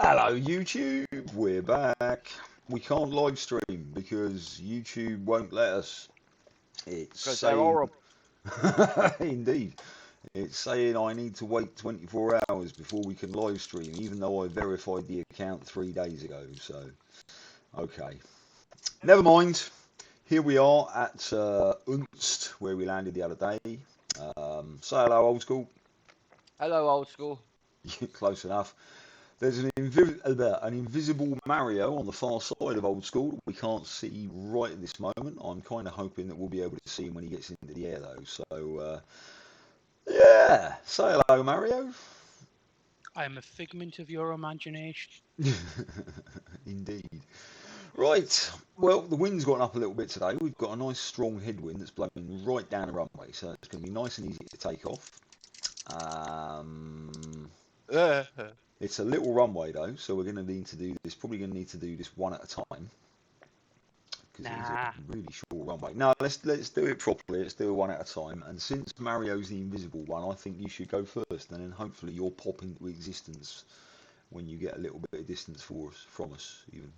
Hello YouTube, we're back. We can't live stream because YouTube won't let us. It's Because they're saying, horrible. indeed, it's saying I need to wait 24 hours before we can live stream, even though I verified the account 3 days ago. So, okay, never mind. Here we are at Unst, where we landed the other day. Say hello, old school. Hello, old school. Close enough. There's an invisible Mario on the far side of old school we can't see right at this moment. I'm kind of hoping that we'll be able to see him when he gets into the air though. So, yeah, say hello, Mario. I am a figment of your imagination. Indeed. Right, well, the wind's gone up a little bit today. We've got a nice strong headwind that's blowing right down the runway, so it's going to be nice and easy to take off. It's a little runway though, so we're going to need to do this. Probably going to need to do this one at a time because it's a really short runway. No, let's do it properly. Let's do it one at a time. And since Mario's the invisible one, I think you should go first, and then hopefully you'll pop into existence when you get a little bit of distance from us, even.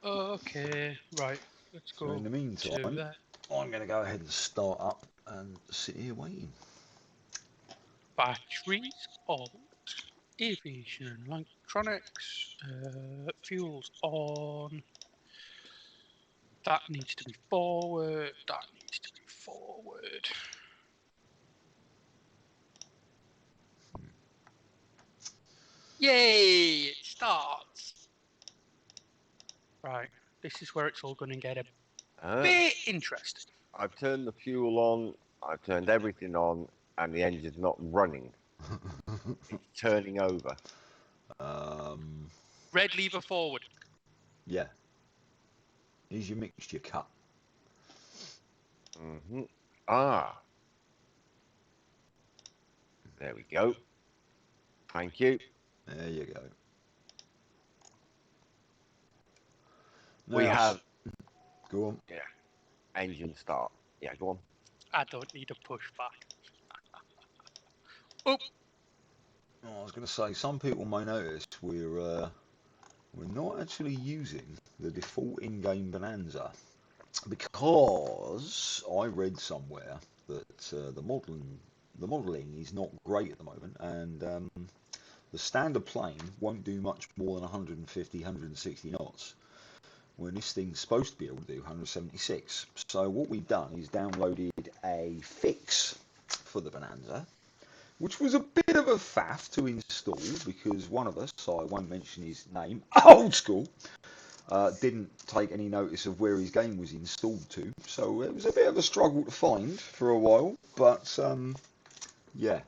Okay, right. Let's go. So in the meantime, I'm going to go ahead and start up and sit here waiting. Batteries, alt, aviation, electronics, fuels on. That needs to be forward. That needs to be forward. Yay! It starts. Right. This is where it's all going to get a bit interesting. I've turned the fuel on. I've turned everything on, and the engine's not running. It's turning over. Red lever forward. Yeah. Is your mixture cut? Mm-hmm. Ah. There we go. Thank you. There you go. We have. Go on. Yeah. Engine start. Yeah, go on. I don't need a push back. Oh. I was going to say, some people may notice we're not actually using the default in-game Bonanza because I read somewhere that the modelling is not great at the moment, and the standard plane won't do much more than 150, 160 knots. When this thing's supposed to be able to do 176. So what we've done is downloaded a fix for the Bonanza, which was a bit of a faff to install because one of us, I won't mention his name, old school, didn't take any notice of where his game was installed to. So it was a bit of a struggle to find for a while, but yeah.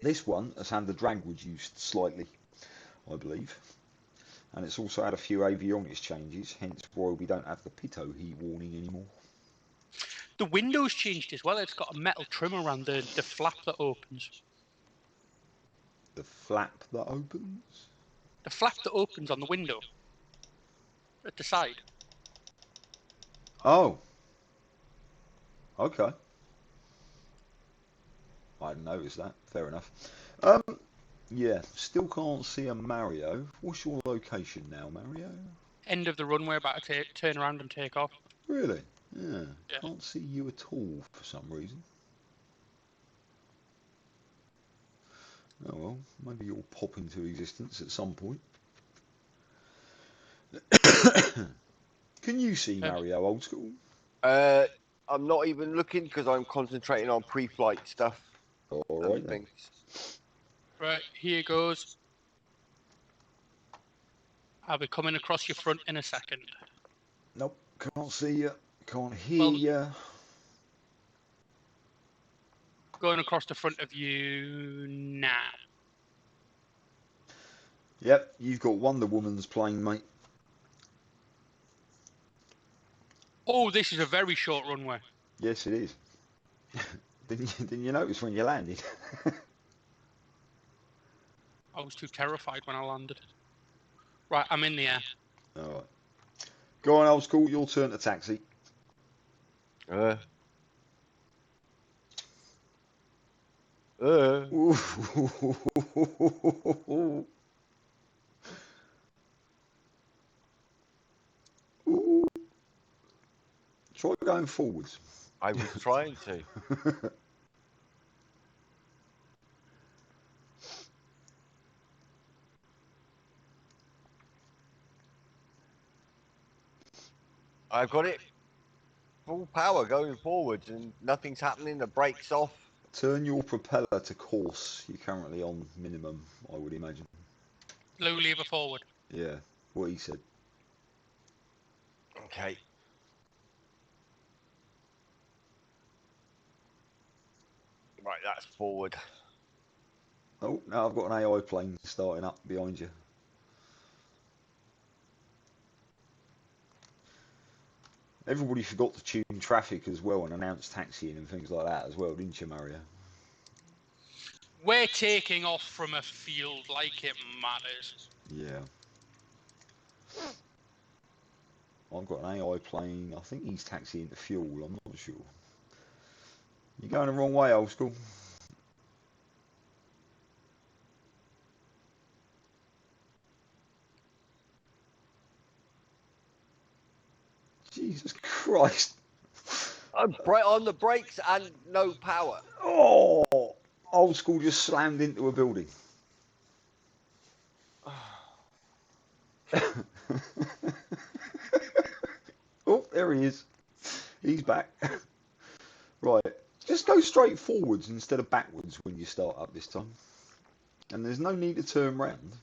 This one has had the drag reduced slightly, I believe. And it's also had a few avionics changes, hence why we don't have the pitot heat warning anymore. The window's changed as well. It's got a metal trim around the flap that opens. The flap that opens? The flap that opens on the window. At the side. Oh. Okay. I hadn't noticed that. Fair enough. Yeah, still can't see a Mario. What's your location now, Mario? End of the runway, about to turn around and take off. Really? Yeah. Can't see you at all for some reason. Oh well, maybe you'll pop into existence at some point. Can you see Mario, old school? I'm not even looking because I'm concentrating on pre-flight stuff. All right then. Right, here goes. I'll be coming across your front in a second. Nope, can't see you. Can't hear you. Going across the front of you now. Yep, you've got Wonder Woman's plane, mate. Oh, this is a very short runway. Yes, it is. Didn't you notice when you landed? I was too terrified when I landed. Right, I'm in the air. All right. Go on, old school. Your turn to taxi. Ooh. Ooh. Try going forwards. I was trying to. I've got it full power going forwards and nothing's happening. The brake's off. Turn your propeller to course. You're currently on minimum, I would imagine. Low lever forward. Yeah, what he said. Okay. Right, that's forward. Oh, now I've got an AI plane starting up behind you. Everybody forgot to tune traffic as well and announce taxiing and things like that as well, didn't you, Mario? We're taking off from a field like it matters. Yeah. I've got an AI plane. I think he's taxiing to fuel. I'm not sure. You're going the wrong way, old school. Jesus Christ. I'm on the brakes and no power. Oh, old school just slammed into a building. Oh, there he is. He's back. Right. Just go straight forwards instead of backwards when you start up this time. And there's no need to turn round.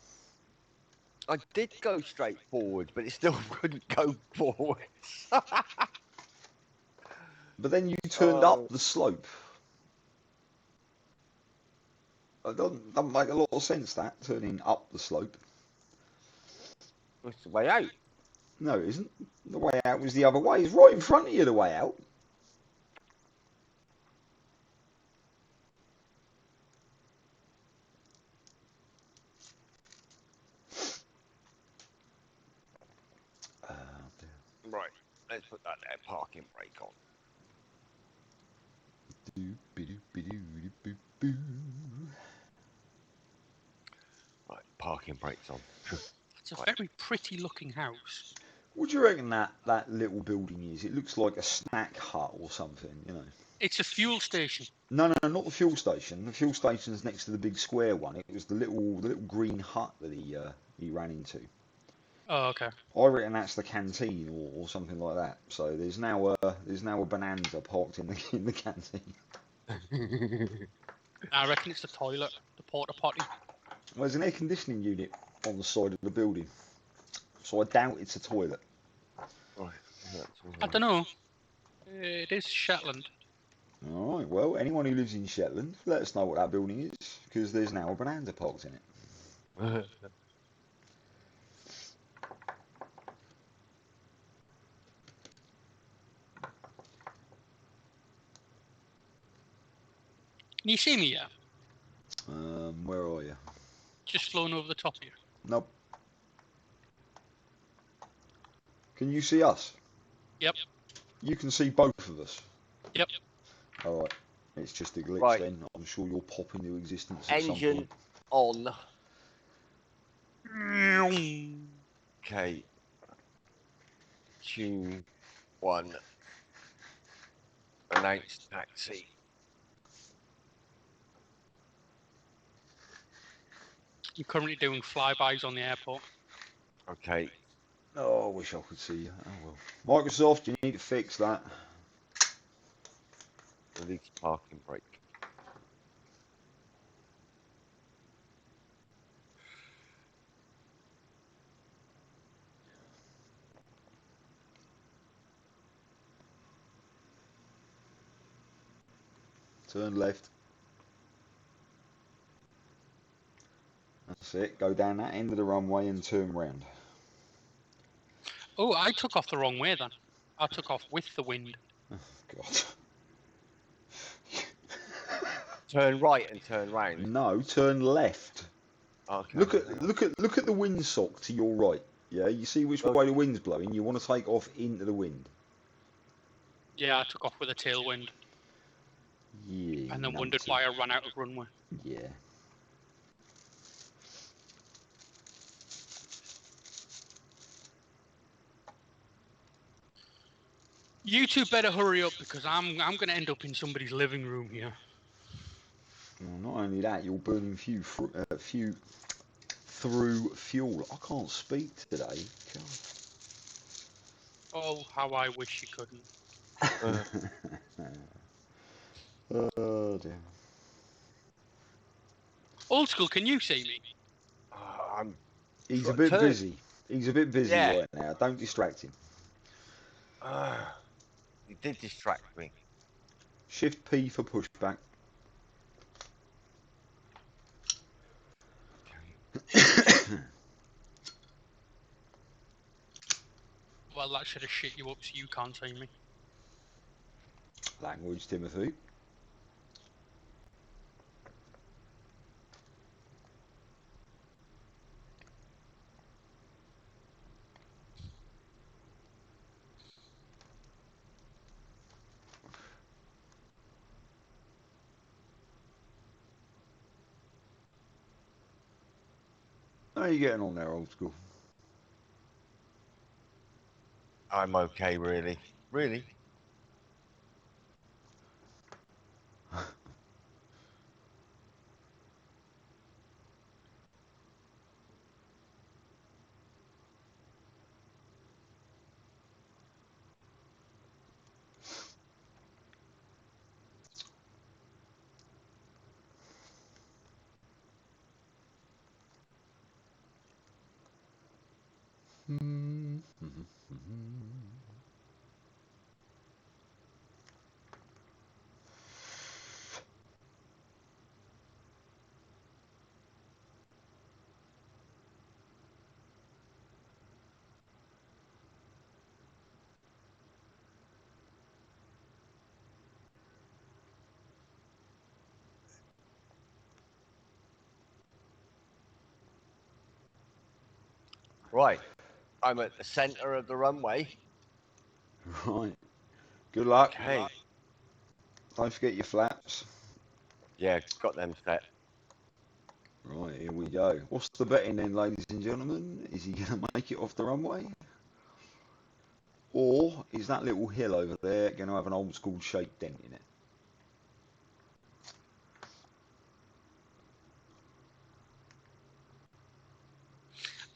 I did go straight forward, but it still wouldn't go forward. But then you turned up the slope. It doesn't make a lot of sense, that, turning up the slope. What's the way out? No, it isn't. The way out was the other way. It's right in front of you, the way out. Right, let's put that there, parking brake on. Right, parking brakes on. It's a very pretty looking house. What do you reckon that little building is? It looks like a snack hut or something, you know. It's a fuel station. No, not the fuel station. The fuel station's next to the big square one. It was the little green hut that he ran into. Oh, okay. I reckon that's the canteen or something like that. So there's now a Bonanza parked in the canteen. I reckon it's the toilet, the porta potty. Well, there's an air conditioning unit on the side of the building, so I doubt it's a toilet. Right, I don't know. It is Shetland. All right. Well, anyone who lives in Shetland, let us know what that building is, because there's now a Bonanza parked in it. Can you see me yet? Where are you? Just flown over the top of you. Nope. Can you see us? Yep. You can see both of us. Yep. All right. It's just a glitch Right. then. I'm sure you'll pop into existence at some Engine point. on. Okay. Tune 1. Announce taxi. I'm currently doing flybys on the airport. Okay. Oh, I wish I could see you. Oh well. Microsoft, you need to fix that. Release parking brake. Turn left. That's it. Go down that end of the runway and turn round. Oh, I took off the wrong way then. I took off with the wind. Oh, God. Turn right and turn round. No, turn left. Okay. Look at the windsock to your right. Yeah, you see which way the wind's blowing. You want to take off into the wind. Yeah, I took off with a tailwind. Yeah. And then wondered why I ran out of runway. Yeah. You two better hurry up because I'm going to end up in somebody's living room here. Well, not only that, you're burning few through fuel. I can't speak today. God. Oh, how I wish you couldn't. Oh dear. Old school, can you see me? I'm. He's a bit busy. He's a bit busy Yeah. right now. Don't distract him. You did distract me. Shift P for pushback. Well, that should have shit you up so you can't see me. Language, Timothy. How are you getting on there, old school? I'm okay, really. Really. Right. I'm at the centre of the runway. Right. Good luck. Okay. Don't forget your flaps. Yeah, got them set. Right, here we go. What's the betting then, ladies and gentlemen? Is he going to make it off the runway? Or is that little hill over there going to have an old school shaped dent in it?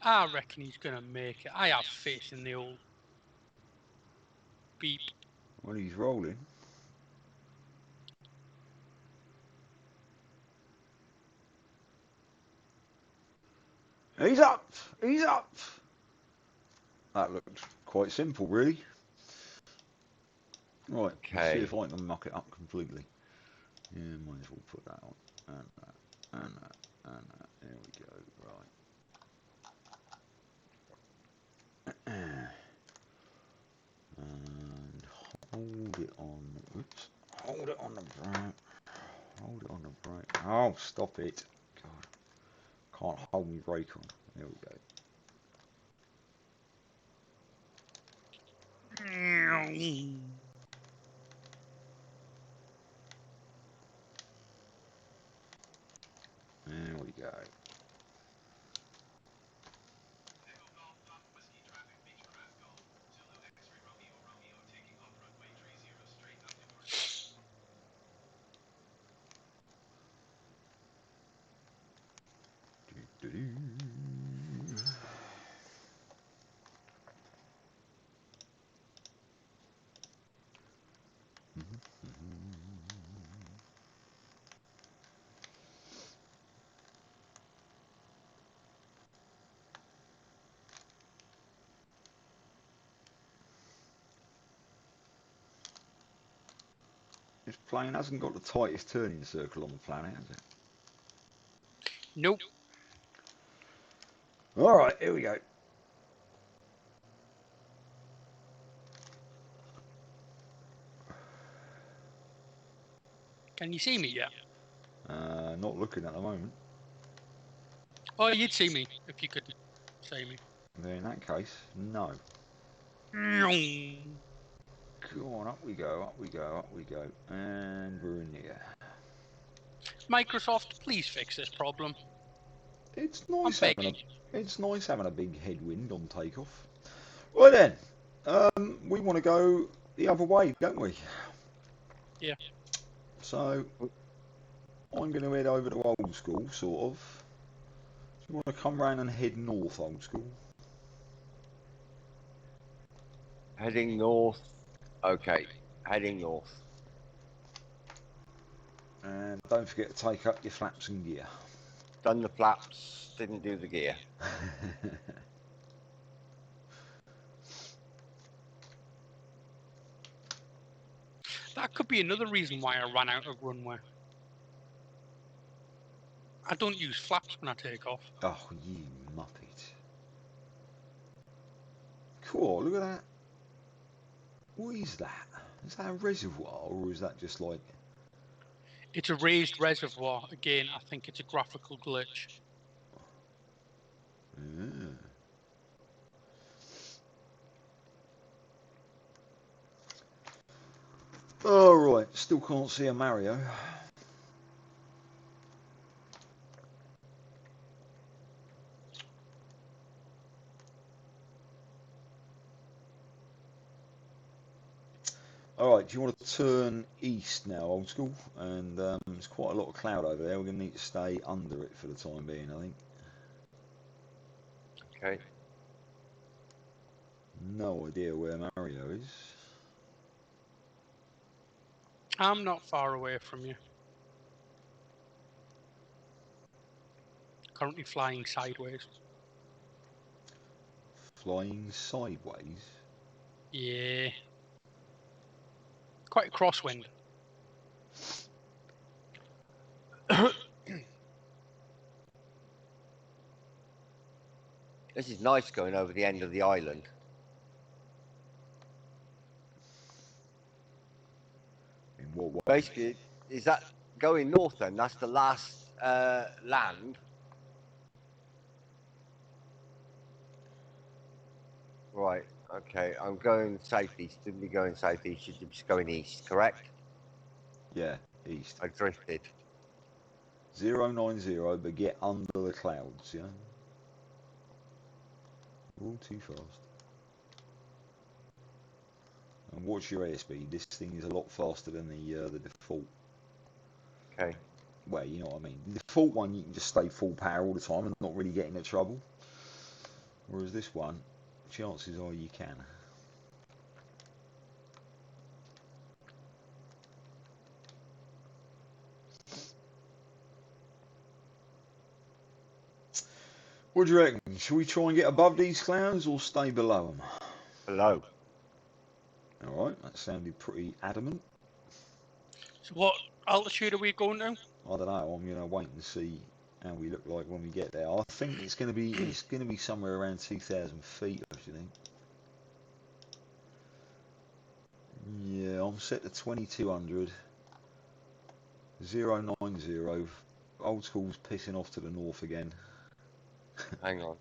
I reckon he's going to make it. I have faith in the old beep. Well, he's rolling. He's up! He's up! That looked quite simple, really. Right, let's see Okay. if I can muck it up completely. Yeah, might as well put that on. And that, and that, and that. There we go, right. And hold it on, oops. Hold it on the brake. Hold it on the brake. Oh, stop it. God, can't hold me brake on. There we go. There we go. This plane hasn't got the tightest turning circle on the planet, has it? Nope. Alright, here we go. Can you see me yet? Not looking at the moment. Oh, you'd see me if you could see me. In that case, no. Go on, up we go, up we go, up we go. And we're in here. Microsoft, please fix this problem. It's I'm nice begging. it's nice having a big headwind on takeoff. Right then, we want to go the other way, don't we? Yeah. So I'm going to head over to old school, sort of. Do you want to come round and head north, old school? Heading north. Okay, heading north. And don't forget to take up your flaps and gear. Done the flaps, didn't do the gear. That could be another reason why I ran out of runway. I don't use flaps when I take off. Oh, you muppet. Cool, look at that. What is that? Is that a reservoir, or is that just like... It's a raised reservoir. Again, I think it's a graphical glitch. Oh, right, still can't see a Mario. Alright, do you want to turn east now, old school? And there's quite a lot of cloud over there. We're going to need to stay under it for the time being, I think. Okay. No idea where Mario is. I'm not far away from you. Currently flying sideways. Flying sideways? Yeah. Quite a crosswind. This is nice going over the end of the island. In what way? Basically, is that going north then? That's the last land. Right, okay, I'm going southeast. Didn't be going southeast, you're just going east, correct? Yeah, east. I drifted. 090, but get under the clouds, yeah? All too fast. And watch your airspeed. This thing is a lot faster than the default. Okay. Well, you know what I mean. The default one, you can just stay full power all the time and not really get into trouble. Whereas this one, chances are you can. What do you reckon? Should we try and get above these clouds or stay below them? Below. Alright, that sounded pretty adamant. So what altitude are we going to? I don't know, I'm going to wait and see how we look like when we get there. I think it's going to be somewhere around 2,000 feet, I should think. Yeah, I'm set to 2200. 090. Old school's pissing off to the north again. Hang on.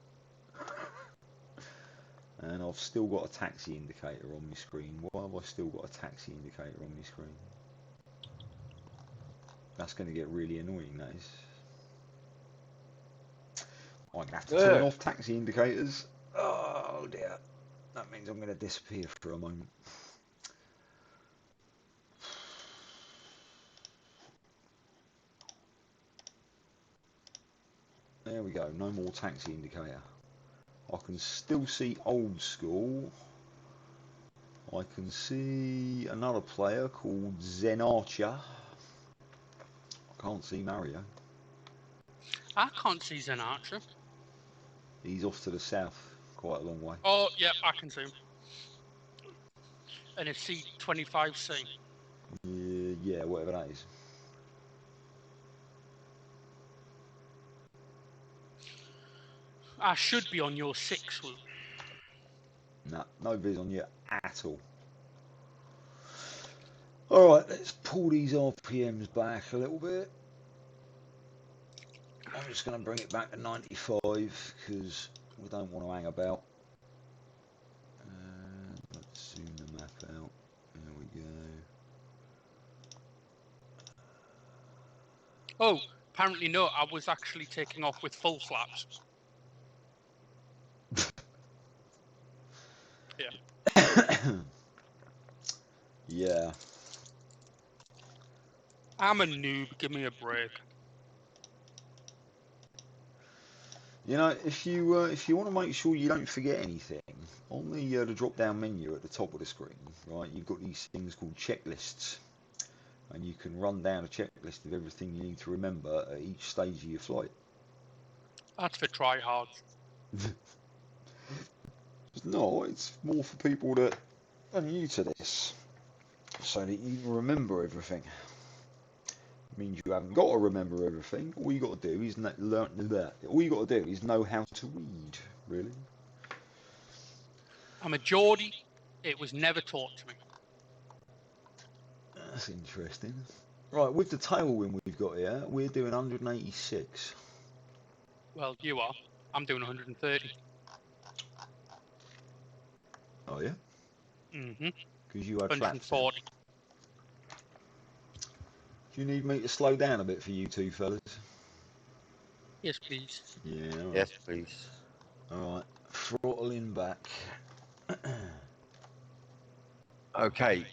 And I've still got a taxi indicator on my screen. Why have I still got a taxi indicator on my screen? That's going to get really annoying, that is. I'm going to have to turn off taxi indicators. Oh dear. That means I'm going to disappear for a moment. There we go, no more taxi indicator. I can still see old school. I can see another player called Zen Archer. I can't see Mario. I can't see Zen Archer. He's off to the south, quite a long way. Oh, yeah, I can see him. And it's C25C. Yeah, whatever that is. I should be on your 6 route. Nah, no viz on you at all. Alright, let's pull these RPMs back a little bit. I'm just going to bring it back to 95 because we don't want to hang about. Let's zoom the map out. Oh, apparently no. I was actually taking off with full flaps. Yeah. Yeah. I'm a noob. Give me a break. You know, if you want to make sure you don't forget anything, on the drop-down menu at the top of the screen, right, you've got these things called checklists, and you can run down a checklist of everything you need to remember at each stage of your flight. That's for tryhards. No, it's more for people that are new to this, so that you can remember everything. It means you haven't got to remember everything. All you got to do is learn that. All you got to do is know how to read. Really. I'm a Geordie. It was never taught to me. That's interesting. Right, with the tailwind we've got here, we're doing 186. Well, you are. I'm doing 130. Oh yeah? Mm-hmm. Because you had flaps down. 140. Do you need me to slow down a bit for you two fellas? Yes, please. Yeah, all right. Yes, please. Alright, throttling back. Okay.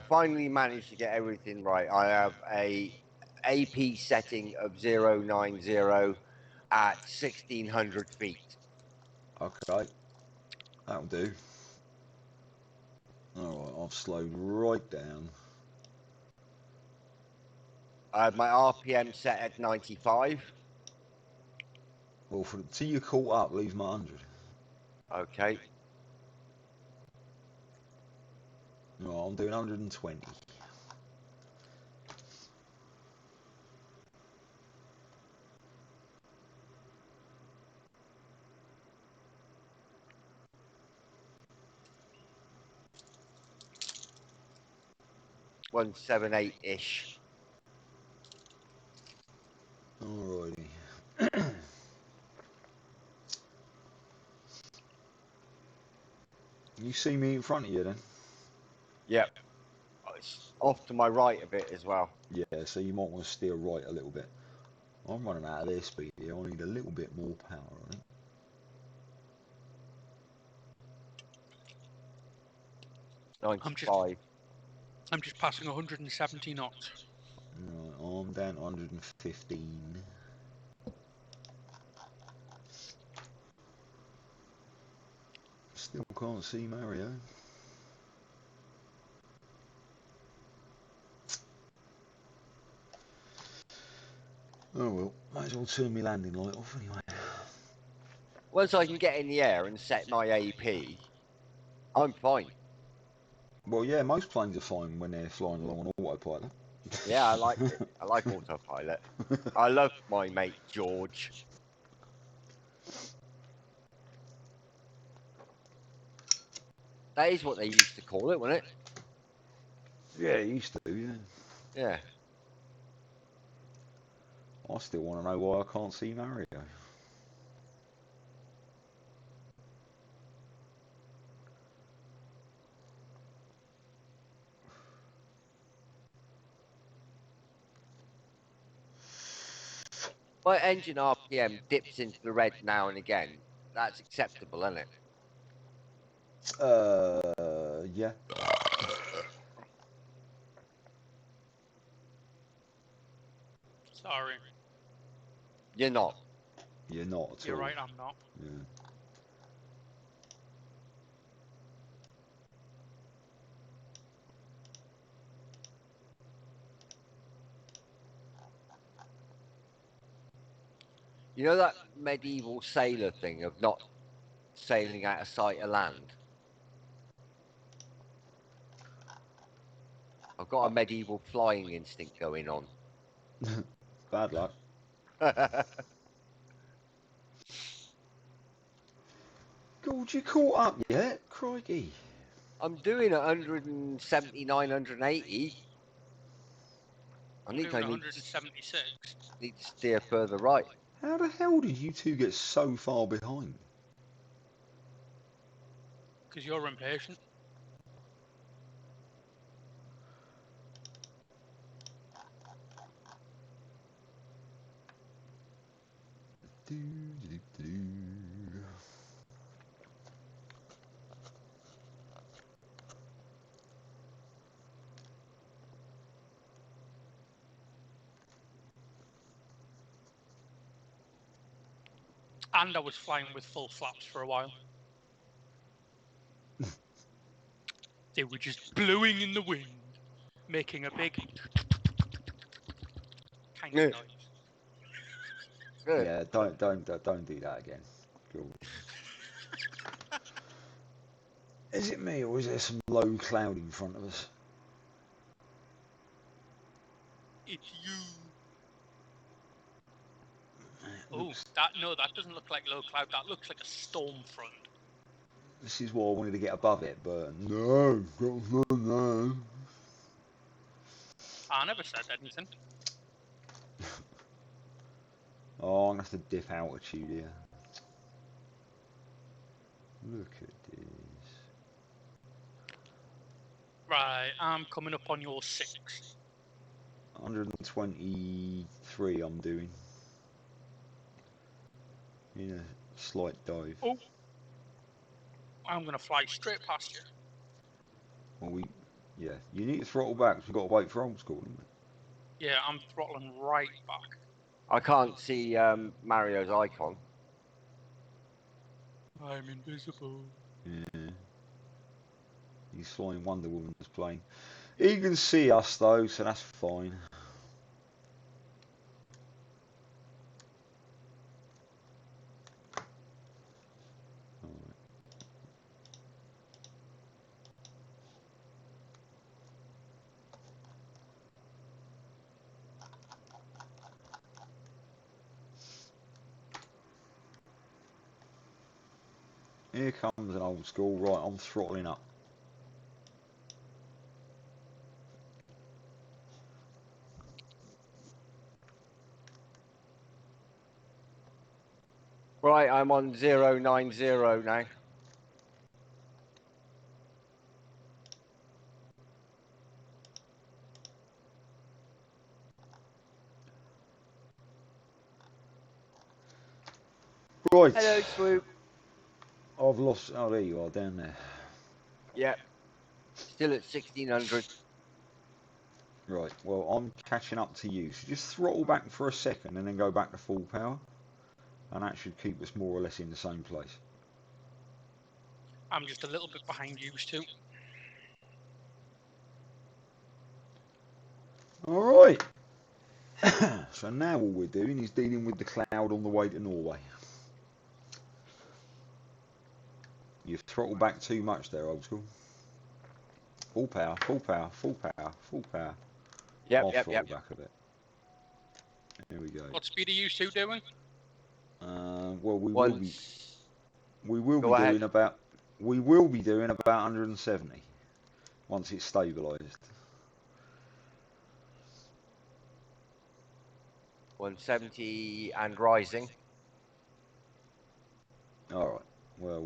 Finally managed to get everything right. I have a AP setting of 090 at 1600 feet. Okay, that'll do. Alright, I've slowed right down. I have my RPM set at 95. Well, till you caught up, leave my 100. Okay. No, I'm doing 120. $178-ish. Alrighty. You see me in front of you then? Yep. It's off to my right a bit as well. Yeah, so you might want to steer right a little bit. I'm running out of airspeed here. I need a little bit more power on it. 95. I'm just passing 170 knots. Right, I'm down to 115. Still can't see Mario. Oh well, might as well turn my landing light off anyway. Once I can get in the air and set my AP, I'm fine. Well, yeah, most planes are fine when they're flying along on autopilot. Yeah, I like it. I like autopilot. I love my mate George. That is what they used to call it, wasn't it? Yeah, it used to, yeah. Yeah. I still want to know why I can't see Mario. My engine RPM dips into the red now and again. That's acceptable, isn't it? Yeah. Sorry. You're not. You're not at You're all. right, I'm not. Yeah. You know that medieval sailor thing of not sailing out of sight of land? I've got a medieval flying instinct going on. Bad luck. God, you caught up yet? Crikey. I'm doing 179, 180. I I'm think doing I need 176. to steer further right. How the hell did you two get so far behind? Because you're impatient. And I was flying with full flaps for a while. They were just blowing in the wind, making a big kind of noise. Good. Yeah, don't do that again. Cool. Is it me or is there some low cloud in front of us? It's you. Oh, Looks, that doesn't look like low cloud. That looks like a storm front. this is why I wanted to get above it, but no. I never said anything. Oh, I'm going to have to dip altitude here. Look at this. Right, I'm coming up on your 6. 123 I'm doing. In a slight dive. Oh, I'm going to fly straight past you. Well, yeah, you need to throttle back because we've got to wait for old school, haven't we? Yeah, I'm throttling right back. I can't see Mario's icon. I'm invisible. Yeah. He's flying Wonder Woman's plane. He can see us though, so that's fine. Here comes an old school. Right, I'm throttling up. Right, I'm on 090 now. Right. Hello, Swoop. I've lost. Oh, there you are, down there. Yep. Still at 1600. Right. Well, I'm catching up to you. So just throttle back for a second and then go back to full power, and that should keep us more or less in the same place. I'm just a little bit behind you two. All right. So now all we're doing is dealing with the cloud on the way to Norway. You've throttled back too much there, old school. Full power, full power, full power, full power. I'll throttle back a bit. Here we go. What speed are you two doing? Well, we will be doing about 170 once it's stabilised. 170 and rising. All right. Well,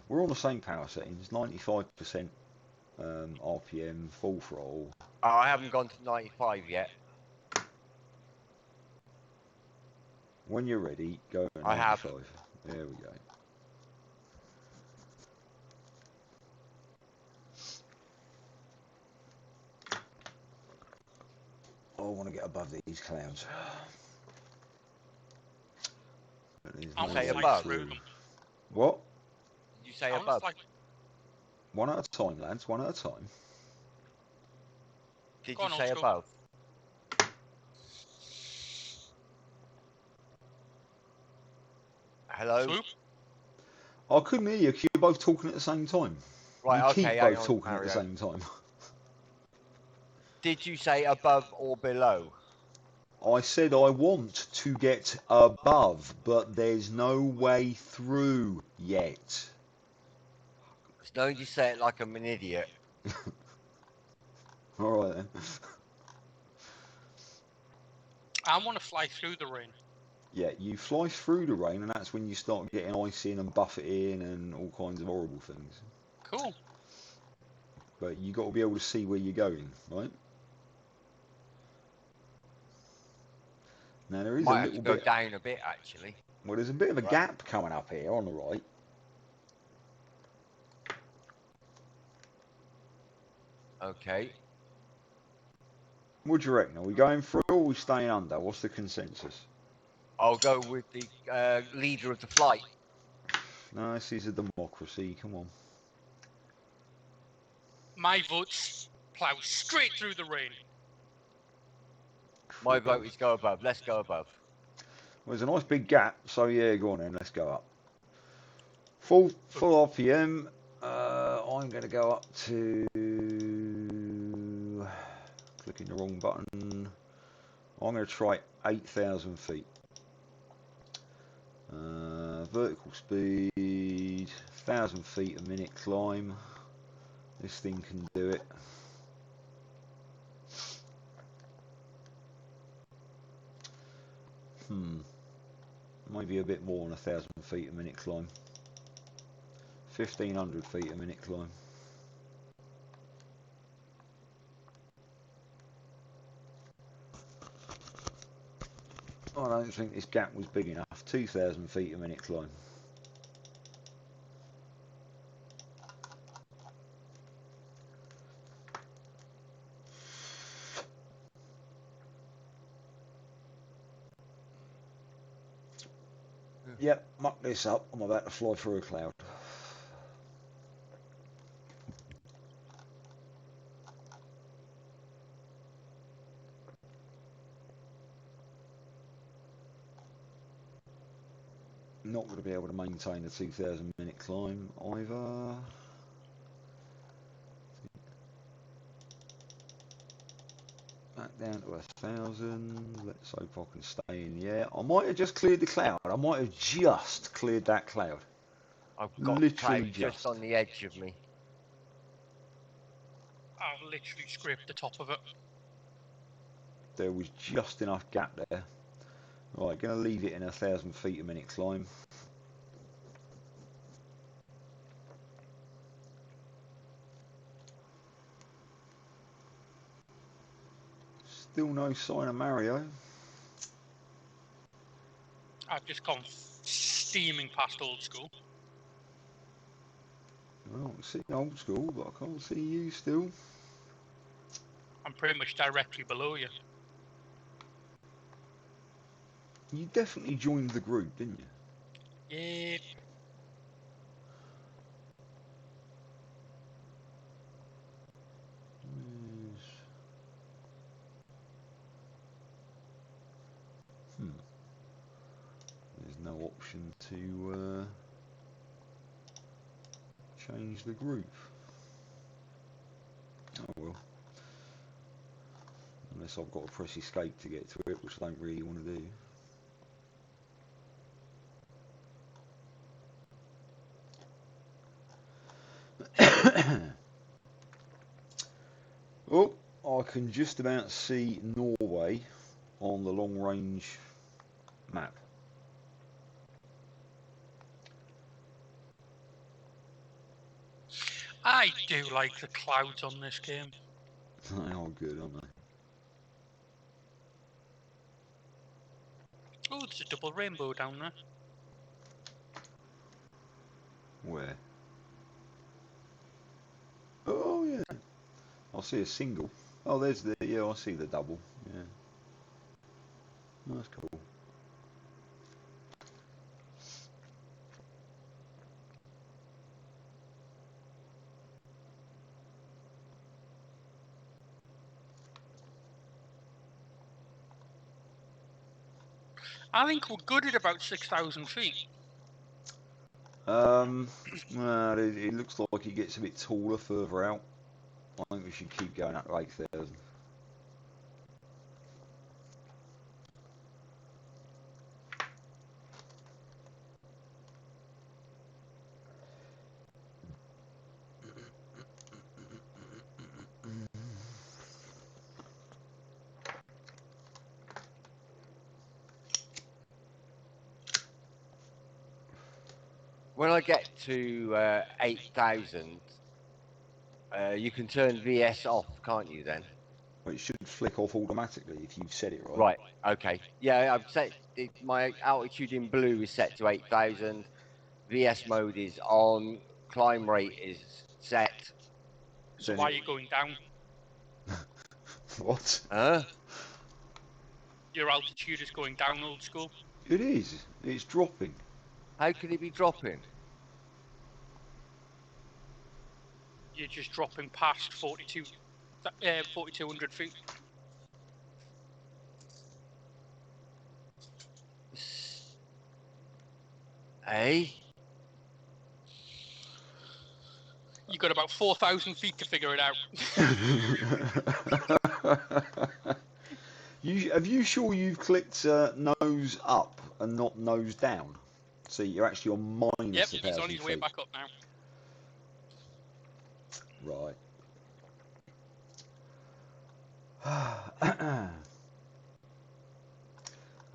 we're on the same power settings. 95% RPM, full throttle. Oh, I haven't gone to 95 yet. When you're ready, go to 95. I have. There we go. I want to get above these clouds. I want say to fly above. through them. What? Did you say I want to above? fly. One at a time, lads. One at a time. Did Go you on, say old school. above? Hello? Swoop. I couldn't hear you 'cause you're both talking at the same time. Right, You okay, keep hang both on, talking at Mario. the same time. Did you say above or below? I said I want to get above, but there's no way through yet. It's no, you say it like I'm an idiot. All right then. I want to fly through the rain. Yeah, you fly through the rain, and that's when you start getting ice in and buffeting and all kinds of horrible things. Cool. But you got to be able to see where you're going, right? Now there is Might a have little to go bit. down a bit actually. Well, there's a bit of a Right. gap coming up here on the right. Okay. What do you reckon? Are we going through or are we staying under? What's the consensus? I'll go with the leader of the flight. No, this is a democracy. Come on. My vote's plough straight through the rain. My vote is go above. Let's go above. Well, there's a nice big gap, so yeah, go on then. Let's go up. Full RPM. I'm going to go up to. Clicking the wrong button. I'm going to try 8,000 feet. Vertical speed, 1,000 feet a minute climb. This thing can do it. Maybe a bit more than 1,000 feet a minute climb. 1,500 feet a minute climb. I don't think this gap was big enough. 2,000 feet a minute climb. Yep, muck this up. I'm about to fly through a cloud. Not going to be able to maintain a 2,000 minute climb either. Back down to 1,000. Let's hope I can stay in the air. I might have just cleared the cloud. I might have just cleared that cloud. I've got Literally cloud just on the edge of me. I'll literally scrape the top of it. There was just enough gap there. Right, going to leave it in 1,000 feet a minute climb. Still no sign of Mario. I've just gone steaming past old school. Well, I can see old school, but I can't see you still. I'm pretty much directly below you. You definitely joined the group, didn't you? Yep. There's no option to change the group. Oh well. Unless I've got to press escape to get to it, which I don't really want to do. Oh, I can just about see Norway on the long range map. I do like the clouds on this game. They are good, aren't they? Oh, there's a double rainbow down there. Where? Oh yeah. I see a single. Oh, there's the, yeah, I see the double. Yeah. That's cool. I think we're good at about 6,000 feet. Well, it looks like it gets a bit taller further out. I think we should keep going up to 8,000. When I get to 8,000, you can turn VS off, can't you then? It should flick off automatically if you've set it right. Right. Okay. Yeah, I've set my altitude in blue is set to 8,000. VS mode is on. Climb rate is set. So Then why are it- you going down? What? Huh? Your altitude is going down, old school. It is. It's dropping. How could it be dropping? You're just dropping past 4,200 feet. Eh? You got about 4,000 feet to figure it out. Have you sure you've clicked nose up and not nose down? So you're actually on minus Yep, 1,000 he's on his way feet. back up now. Right.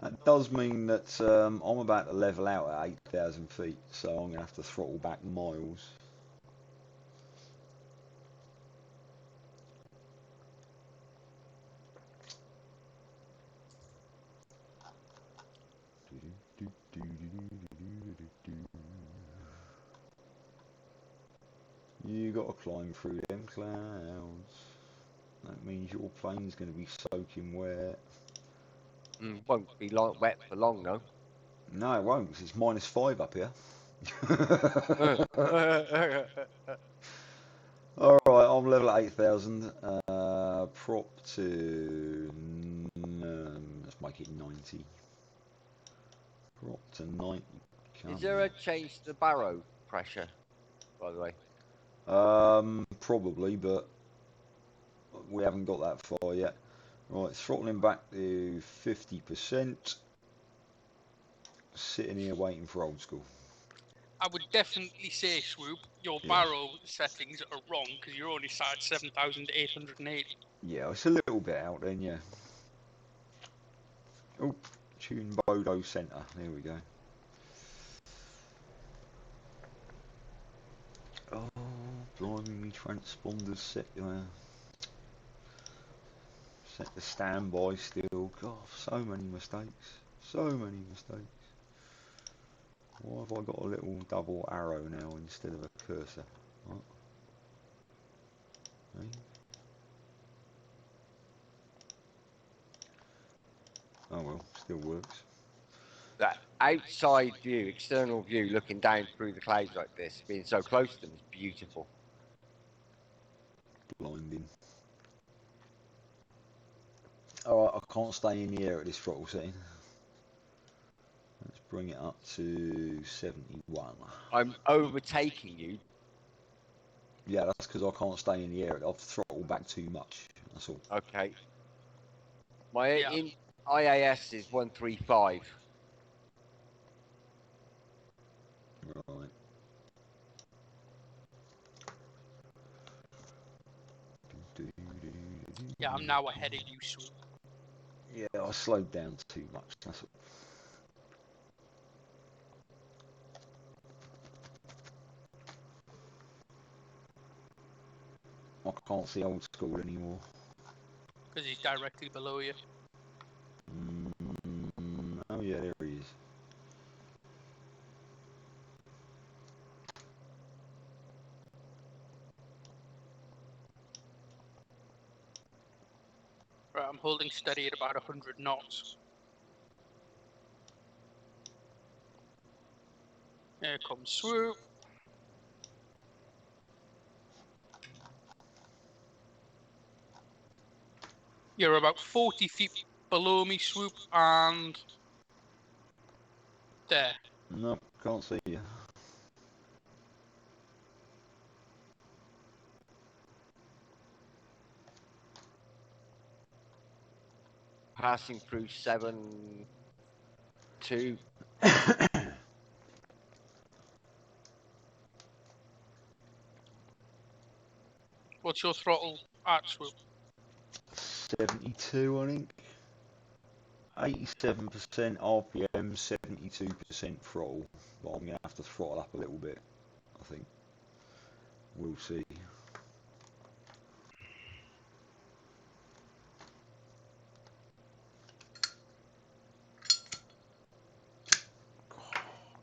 That does mean that I'm about to level out at 8,000 feet, so I'm going to have to throttle back miles. You got to climb through them clouds. That means your plane's going to be soaking wet. Won't be wet for long, though. No, it won't, 'cause it's -5 up here. Alright, I'm level at 8,000. Prop to... let's make it 90. Prop to 90. Is there a change to the barrow pressure, by the way? Probably, but we haven't got that far yet. Right, throttling back to 50%. Sitting here waiting for old school. I would definitely say, Swoop, your Yeah. barrel settings are wrong because you're only sat at 7,880. Yeah, it's a little bit out then, yeah. Oh, tune Bodo Centre. There we go. Oh, blimey, me transponders set to standby still. God, so many mistakes. So many mistakes. Why have I got a little double arrow now instead of a cursor? What? Hey? Oh well, still works. That outside view, external view, looking down through the clouds like this, being so close to them is beautiful. Blinding. Alright, I can't stay in the air at this throttle setting. Let's bring it up to 71. I'm overtaking you. Yeah, that's because I can't stay in the air. I've throttled back too much. That's all. Okay. My Yeah. IAS is 135. Right. Yeah, I'm now ahead of you, Swoop. Yeah, I slowed down too much. That's all. I can't see old school anymore. Because he's directly below you. Oh yeah, there he is. Right, I'm holding steady at about 100 knots. Here comes Swoop. You're about 40 feet below me, Swoop, and there. Nope, can't see you. Passing through 7-2. What's your throttle at, Swoop? 72, I think. 87% RPM, 72% throttle. But I'm going to have to throttle up a little bit, I think. We'll see.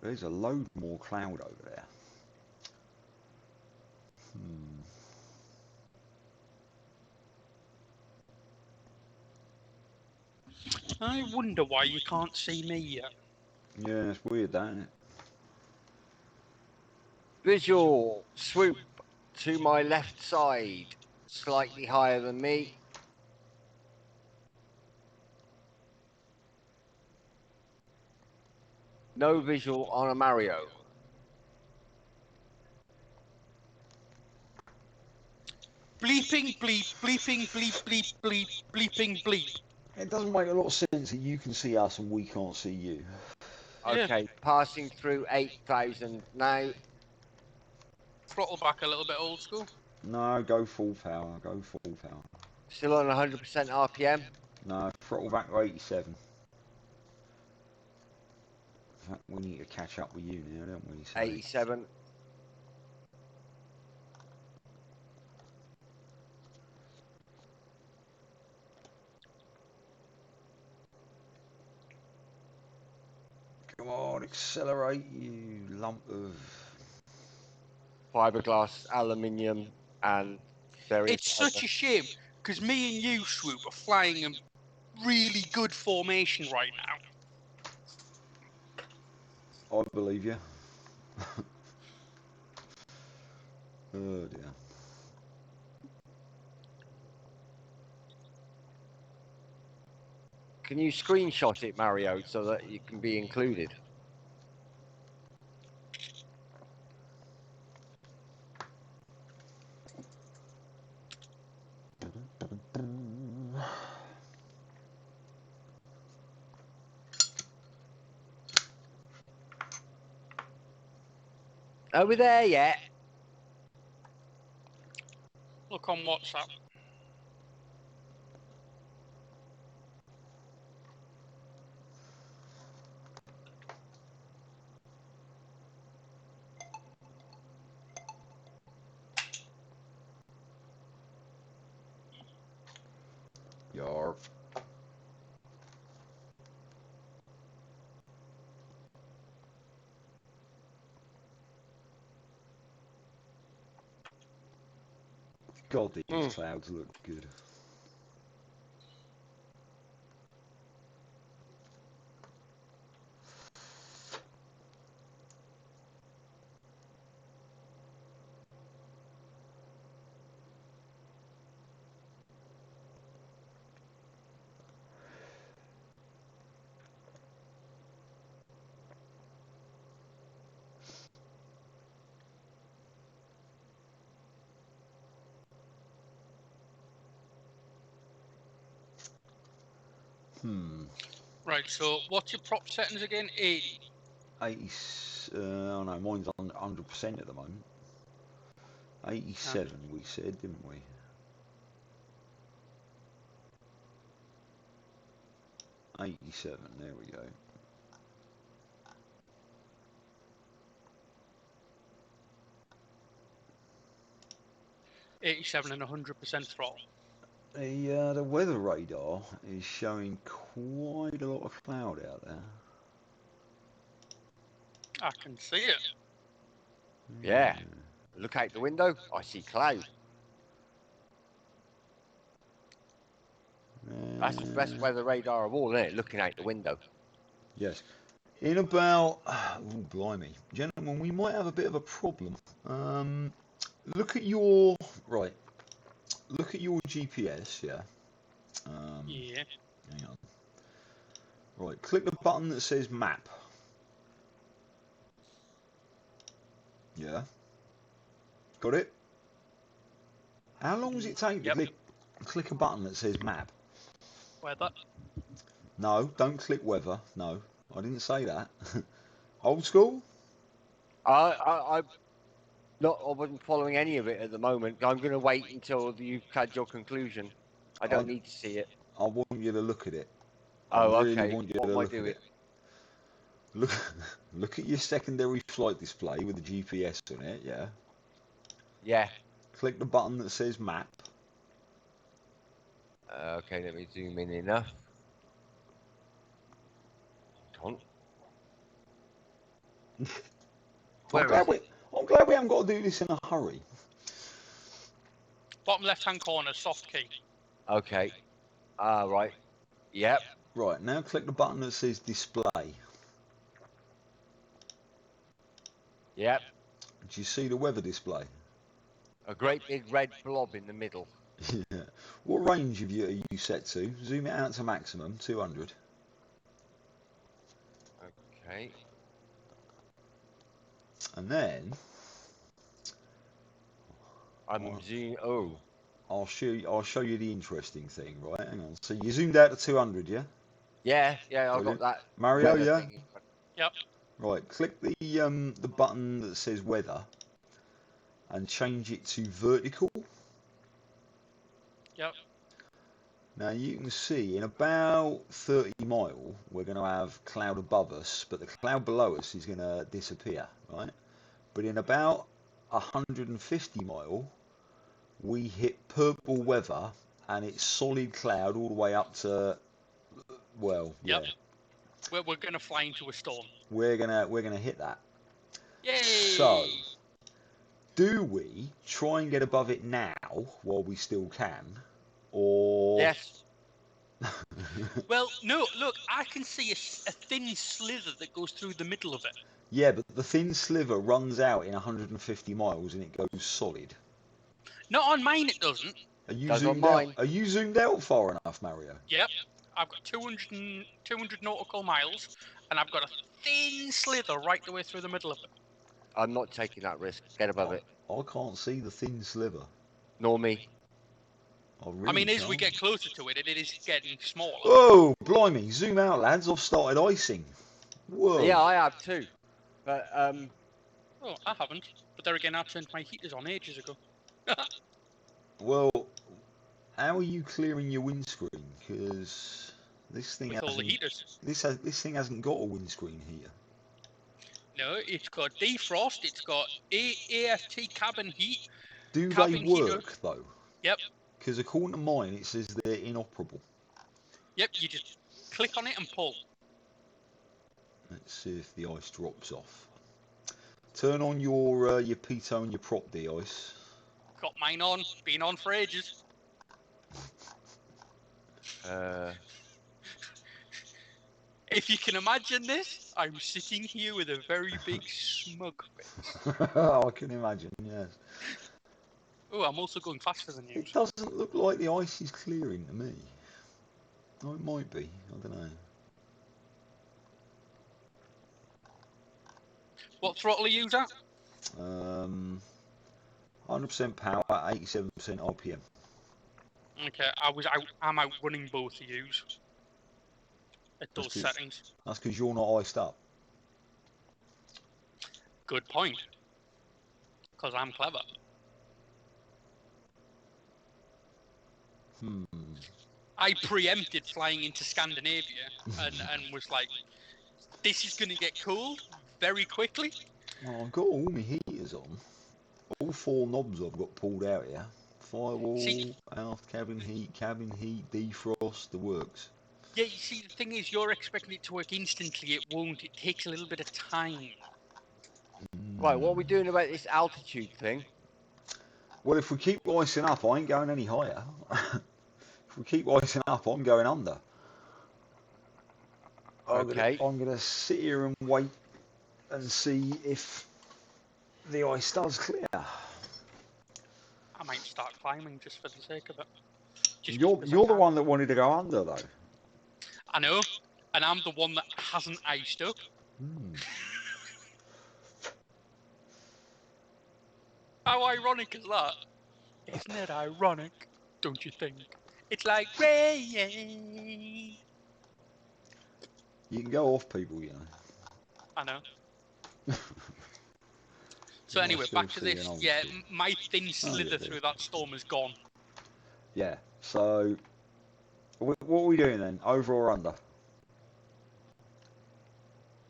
There's a load more cloud over there. I wonder why you can't see me yet. Yeah, it's weird, that, isn't it? Visual swoop to my left side, slightly higher than me. No visual on a Mario. Bleeping bleep, bleeping bleep bleep bleep, bleeping bleep. It doesn't make a lot of sense that you can see us and we can't see you. Yeah. Okay, passing through 8,000 now. Throttle back a little bit, old school. No, go full power, go full power. Still on 100% RPM. No, throttle back to 87. In fact, we need to catch up with you now, don't we? So 87. come on, accelerate, you lump of... Fiberglass, aluminium, and various It's such a shame, because me and you, Swoop, are flying in really good formation right now. I believe you. Oh dear. Can you screenshot it, Mario, so that you can be included? Are we there yet? Look on WhatsApp. Yarp. God, these clouds look good. Right, so what's your prop settings again? 80. 80, oh no, mine's on 100% at the moment. 87 we said, didn't we? '87, there we go. '87 and 100% throttle. The weather radar is showing quite a lot of cloud out there. I can see it. Yeah. Look out the window, I see cloud. That's the best weather radar of all, isn't it? Looking out the window. Yes. In about, oh blimey, gentlemen, we might have a bit of a problem. Look at your, right, look at your GPS, yeah. Yeah. Hang on. Right, click the button that says map. Yeah. Got it? How long does it take to click a button that says map? Weather. No, don't click weather. No, I didn't say that. Old school? I wasn't following any of it at the moment. I'm going to wait until you've had your conclusion. I don't need to see it. I want you to look at it. Oh, I really okay. want you What to am I look at doing? it. Look at your secondary flight display with the GPS on it, yeah. Yeah. Click the button that says map. Okay, let me zoom in enough. Don't. Where is it? I'm glad we haven't got to do this in a hurry. Bottom left-hand corner, soft key. Okay. Right. Yep. Right, now click the button that says display. Yep. Do you see the weather display? A great big red blob in the middle. Yeah. What range are you set to? Zoom it out to maximum, 200. Okay. And then I'm zooming. Oh. I'll show you the interesting thing, right? Hang on. So you zoomed out to 200, yeah? Yeah. Yeah. I got Brilliant. that. Mario, weather yeah? thing. Yep. Right, click the button that says weather and change it to vertical. Yep. Now you can see in about 30 mile we're going to have cloud above us, but the cloud below us is going to disappear, right? But in about 150 mile we hit purple weather and it's solid cloud all the way up to, well, yeah. Yep. We're gonna fly into a storm. We're gonna hit that. Yay! So, do we try and get above it now while we still can, or? Yes. Well, no. Look, I can see a thin slither that goes through the middle of it. Yeah, but the thin sliver runs out in 150 miles and it goes solid. Not on mine, it doesn't. Are you Does on zoomed out? mine. Are you zoomed out far enough, Mario? Yep. I've got 200 nautical miles, and I've got a thin slither right the way through the middle of it. I'm not taking that risk. Get above it. I can't see the thin sliver. Nor me. Really I mean, as we can't. get closer to it, it is getting smaller. Whoa, blimey! Zoom out, lads. I've started icing. Whoa. Yeah, I have too. But Oh, I haven't. But there again, I turned my heaters on ages ago. Well, how are you clearing your windscreen? Because this thing With all the hasn't. heaters. This thing hasn't got a windscreen here. No, it's got defrost, it's got AFT cabin heat. Do they Cabin heater. work though? Yep. Because according to mine, it says they're inoperable. Yep, you just click on it and pull. Let's see if the ice drops off. Turn on your pitot and your prop de-ice. Got mine on, been on for ages. If you can imagine this, I'm sitting here with a very big smug face. I can imagine, yes. Oh, I'm also going faster than you. It doesn't look like the ice is clearing to me. Oh, it might be. I don't know. What throttle are you at? 100% power, 87% RPM. Okay, I'm outrunning both of yous at those settings. That's because you're not iced up. Good point. Because I'm clever. I preempted flying into Scandinavia and was like, this is going to get cold very quickly. Oh, I've got all my heaters on. All 4 knobs I've got pulled out here. Firewall, aft cabin heat, defrost, the works. Yeah, you see, the thing is, you're expecting it to work instantly. It won't. It takes a little bit of time. Right, what are we doing about this altitude thing? Well, if we keep icing up, I ain't going any higher. If we keep icing up, I'm going under. Okay. I'm gonna sit here and wait and see if the ice does clear. I might start climbing just for the sake of it. You're the one that wanted to go under, though. I know, and I'm the one that hasn't iced up. How ironic is that? Isn't it ironic? Don't you think? It's like rain. You can go off people, you know. I know. So anyway, back to this. Yeah, my thin slither through that storm is gone. Yeah. So, what are we doing then? Over or under?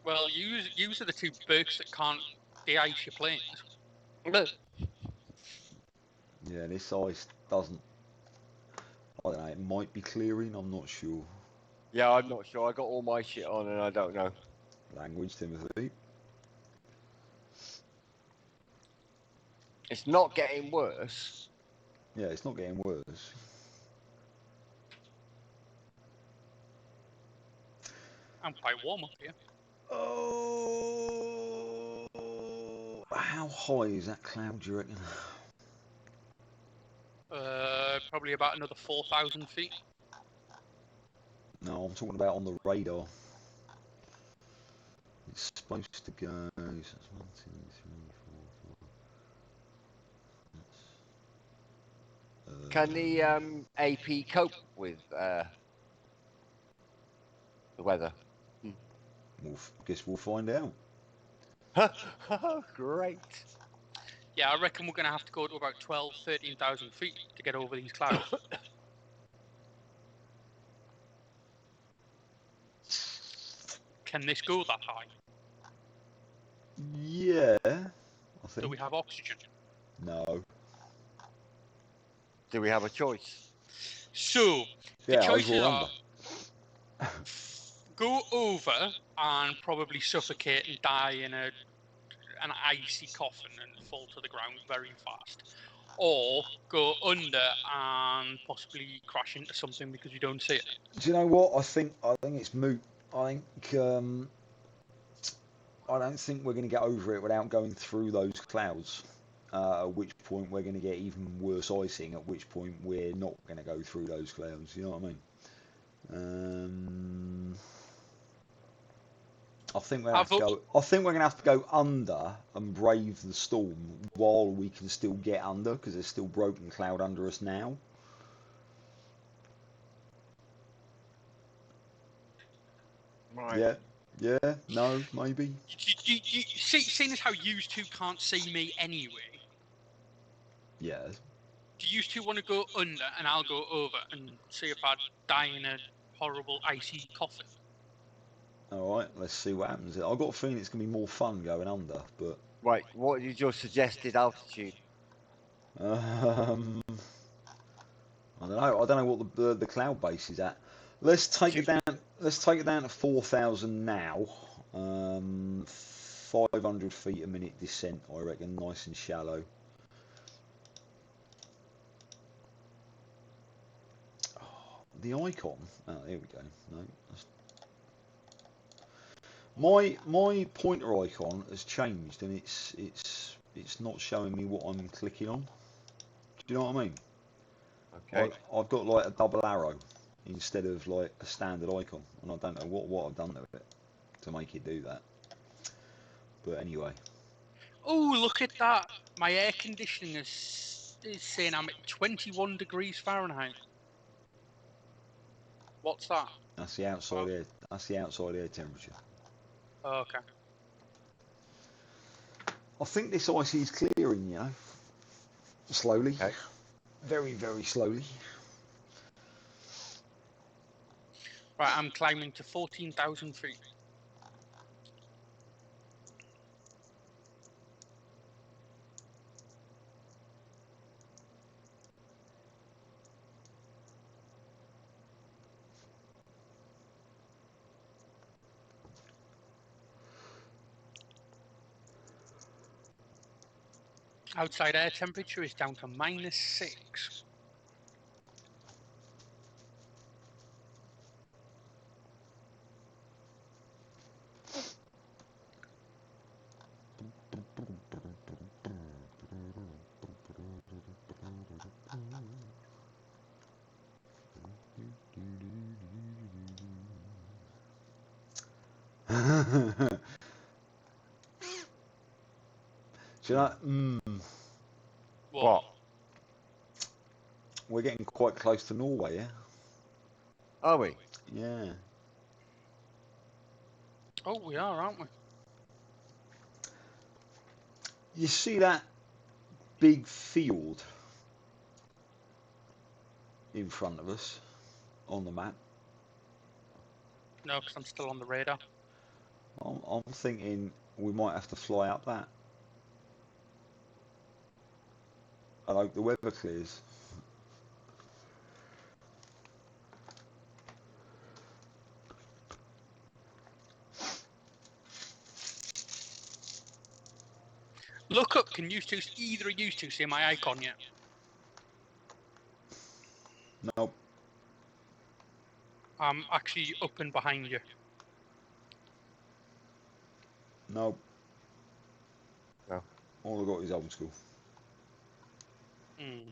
Well, you are the two Berks that can't de-ice your planes. Yeah, this ice doesn't. I don't know. It might be clearing. I'm not sure. Yeah, I'm not sure. I got all my shit on and I don't know. Language, Timothy. It's not getting worse. Yeah, it's not getting worse. I'm quite warm up here. Oh, how high is that cloud, do you reckon? Probably about another 4,000 feet. No, I'm talking about on the radar. It's supposed to go. So that's 1, 2, 3, 4, 4. Can the AP cope with the weather? Guess we'll find out. Great. Yeah, I reckon we're going to have to go to about 12, 13,000 feet to get over these clouds. Can this go that high? Yeah, I think. Do we have oxygen? No. Do we have a choice? So, the Yeah, choices over or are go over and probably suffocate and die in an icy coffin and fall to the ground very fast. Or go under and possibly crash into something because you don't see it. Do you know what? I think it's moot. I don't think we're going to get over it without going through those clouds. At which point we're going to get even worse icing. At which point we're not going to go through those clouds. You know what I mean? I think we're going to have to go under and brave the storm while we can still get under, because there's still broken cloud under us now. Right. Yeah, no, maybe. Seeing as how you two can't see me anyway, Yeah. do you two want to go under and I'll go over and see if I die in a horrible icy coffin? Alright, let's see what happens. I've got a feeling it's going to be more fun going under, but... Right, what is your suggested altitude? I don't know. I don't know what the cloud base is at. Let's take it down. Let's take it down to 4,000 now. 500 feet a minute descent, I reckon, nice and shallow. Oh, the icon. Oh, here we go. No, my pointer icon has changed, and it's not showing me what I'm clicking on. Do you know what I mean? Okay. I've got like a double arrow instead of like a standard icon, and I don't know what I've done to it to make it do that. But anyway. Oh, look at that! My air conditioning is saying I'm at 21 degrees Fahrenheit. What's that? That's the outside air. That's the outside air temperature. Oh, okay. I think this ice is clearing, you know, slowly, Okay. very, very slowly. Right, I'm climbing to 14,000 feet. Outside air temperature is down to -6. Do you know, What? we're getting quite close to Norway, yeah? Are we? Yeah. Oh, we are, aren't we? You see that big field in front of us on the map? No, because I'm still on the radar. I'm thinking we might have to fly up that. I hope the weather clears. Look up. Can either of you two see my icon yet? Nope. I'm actually up and behind you. Nope. No. All I got is old school. Hmm.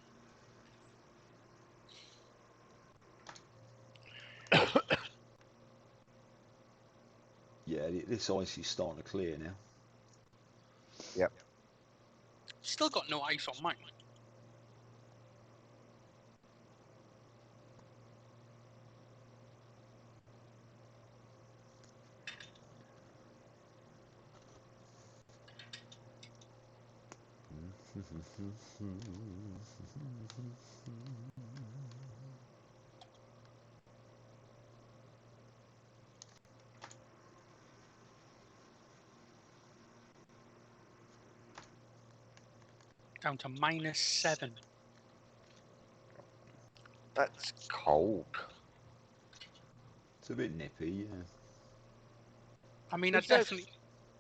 Yeah, this ice is starting to clear now. Yep. Still got no ice on mine. Down to -7. That's cold. It's a bit nippy, yeah. I mean, Is that-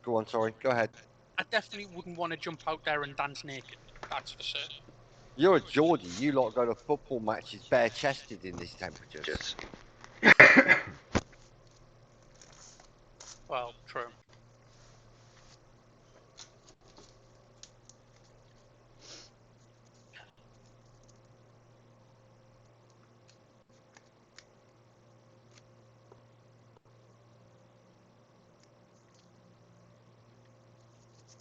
Go on, sorry. Go ahead. I definitely wouldn't want to jump out there and dance naked. That's for certain. You're a Geordie. You lot go to football matches bare-chested in this temperature. Well, true.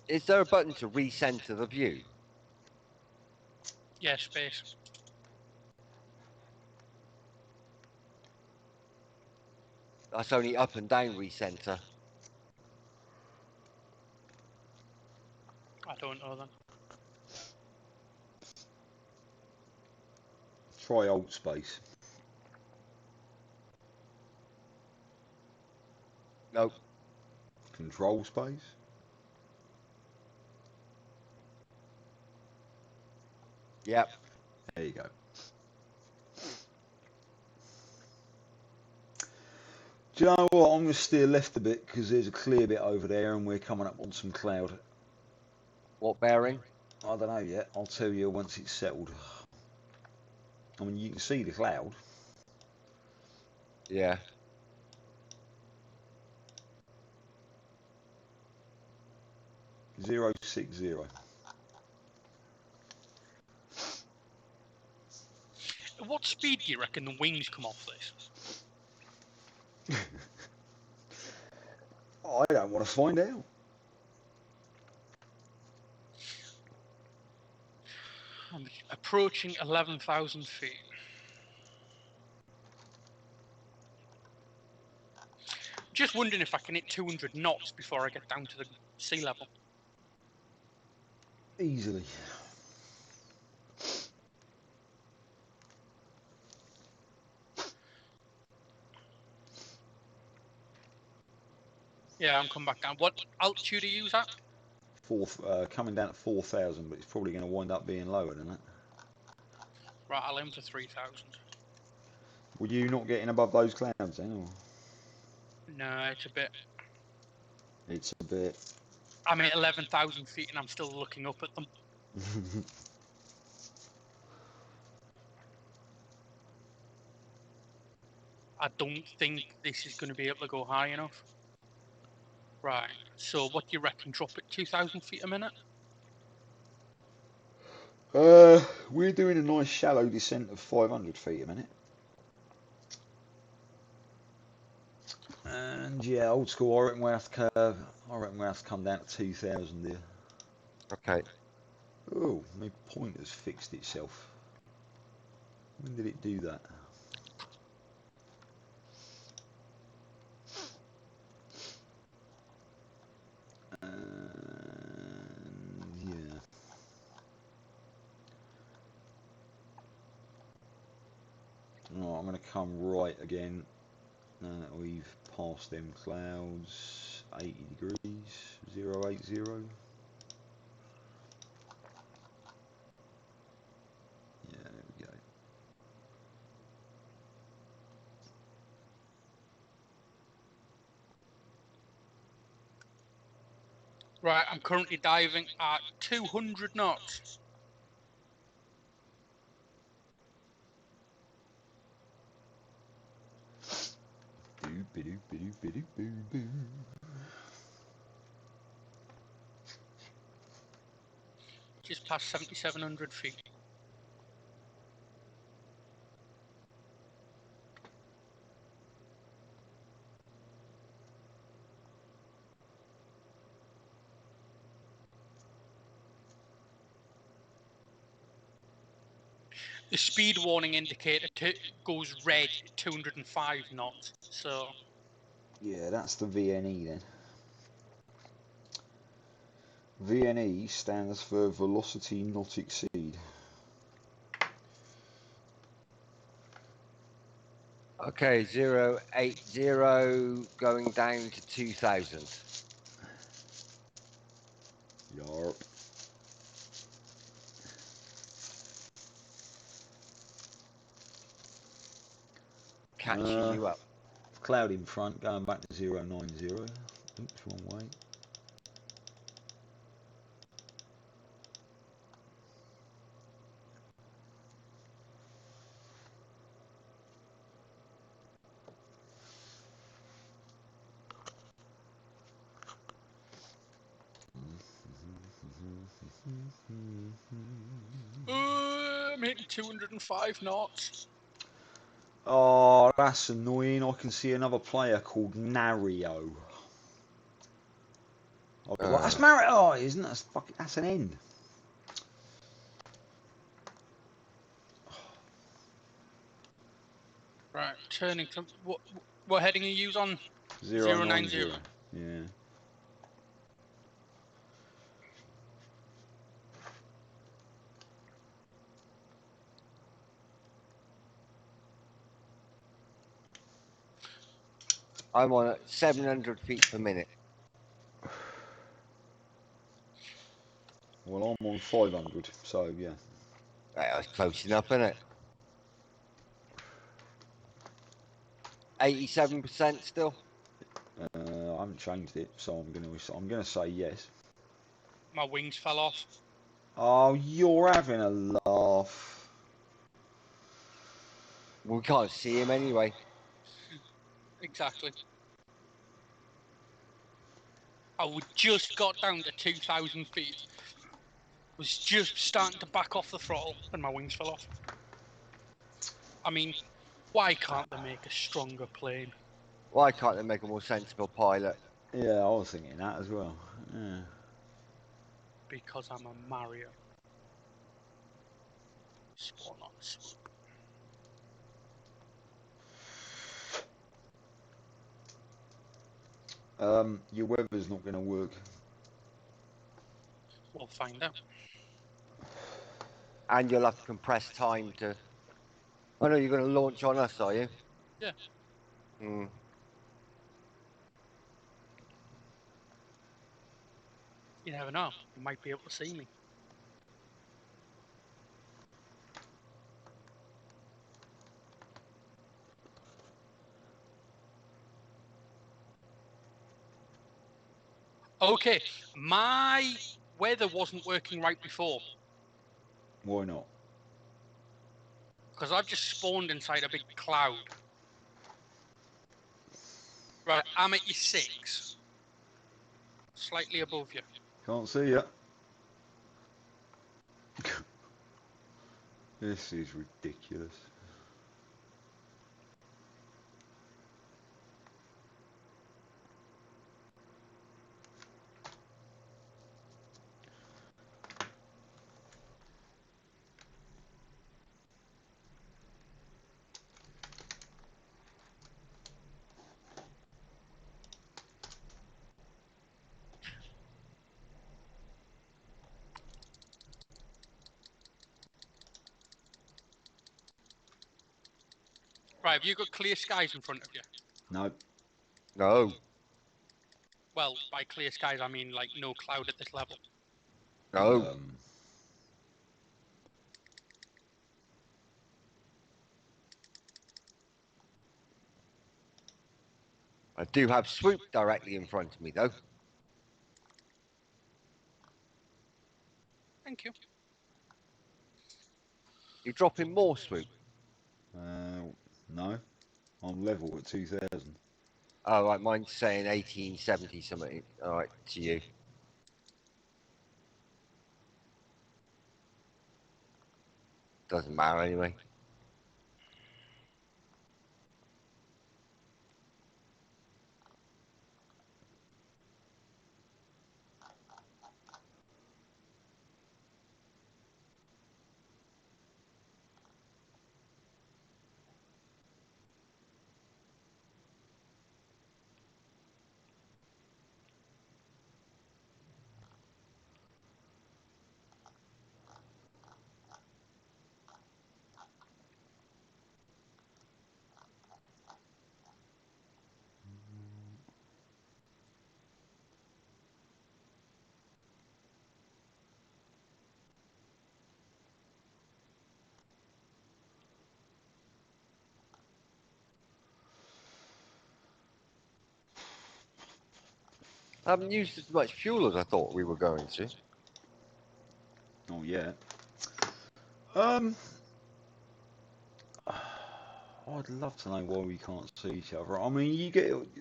Is there a button to recenter the view? Yeah, space. That's only up and down recenter. I don't know then. Try alt space. Nope. Control space. Yep. There you go. Do you know what? I'm going to steer left a bit because there's a clear bit over there and we're coming up on some cloud. What bearing? I don't know yet. I'll tell you once it's settled. I mean, you can see the cloud. Yeah. .060. At what speed do you reckon the wings come off this? I don't want to find out. I'm approaching 11,000 feet. Just wondering if I can hit 200 knots before I get down to the sea level. Easily. Yeah, I'm coming back down. What altitude are you at? Coming down at 4,000, but it's probably going to wind up being lower than that. Right, I'll aim for 3,000. Were you not getting above those clouds then? Or? No, it's a bit. It's a bit. I'm at 11,000 feet and I'm still looking up at them. I don't think this is going to be able to go high enough. Right, so what do you reckon? Drop it 2,000 feet a minute? We're doing a nice shallow descent of 500 feet a minute. And yeah, old school, I reckon we have to come down to 2,000 there. Okay. Oh, my pointer's fixed itself. When did it do that? And yeah. Oh, I'm going to come right again. We've passed them clouds. 80 degrees. 080. Yeah, there we go. Right, I'm currently diving at 200 knots. Just past 7,700 feet. The speed warning indicator goes red at 205 knots, so... Yeah, that's the VNE then. VNE stands for velocity not exceed. Okay, 080 going down to 2000. Yarp. Catching you up. Cloud in front, going back to 090. Oops, wrong way. I'm hitting 205 knots. Oh, that's annoying. I can see another player called Mario. I was like, that's Mario. Oh, isn't that fucking? That's an N. Right, turning to... What heading are you on? 090. Yeah. I'm on 700 feet per minute. Well, I'm on 500, so yeah. That's close enough, isn't it? 87% still. I haven't changed it, so I'm gonna say yes. My wings fell off. Oh, you're having a laugh. We can't see him anyway. Exactly. I just got down to 2,000 feet. Was just starting to back off the throttle, and my wings fell off. I mean, why can't they make a stronger plane? Why can't they make a more sensible pilot? Yeah, I was thinking that as well. Yeah. Because I'm a Mario. Spawn on swoop. Your weather's not going to work. We'll find out. And you'll have to compress time to... Oh no, you're going to launch on us, are you? Yeah. Hmm. You never know. You might be able to see me. Okay, my weather wasn't working right before. Why not? Because I've just spawned inside a big cloud. Right, I'm at your 6. Slightly above you. Can't see ya. This is ridiculous. Right, have you got clear skies in front of you? No. No. Well, by clear skies, I mean like no cloud at this level. No. I do have swoop directly in front of me, though. Thank you. You're dropping more swoop. No, I'm level at 2,000. Oh, right, mine's saying 1870 something. All right, to you. Doesn't matter anyway. I haven't used as much fuel as I thought we were going to. Oh yeah. I'd love to know why we can't see each other. I mean,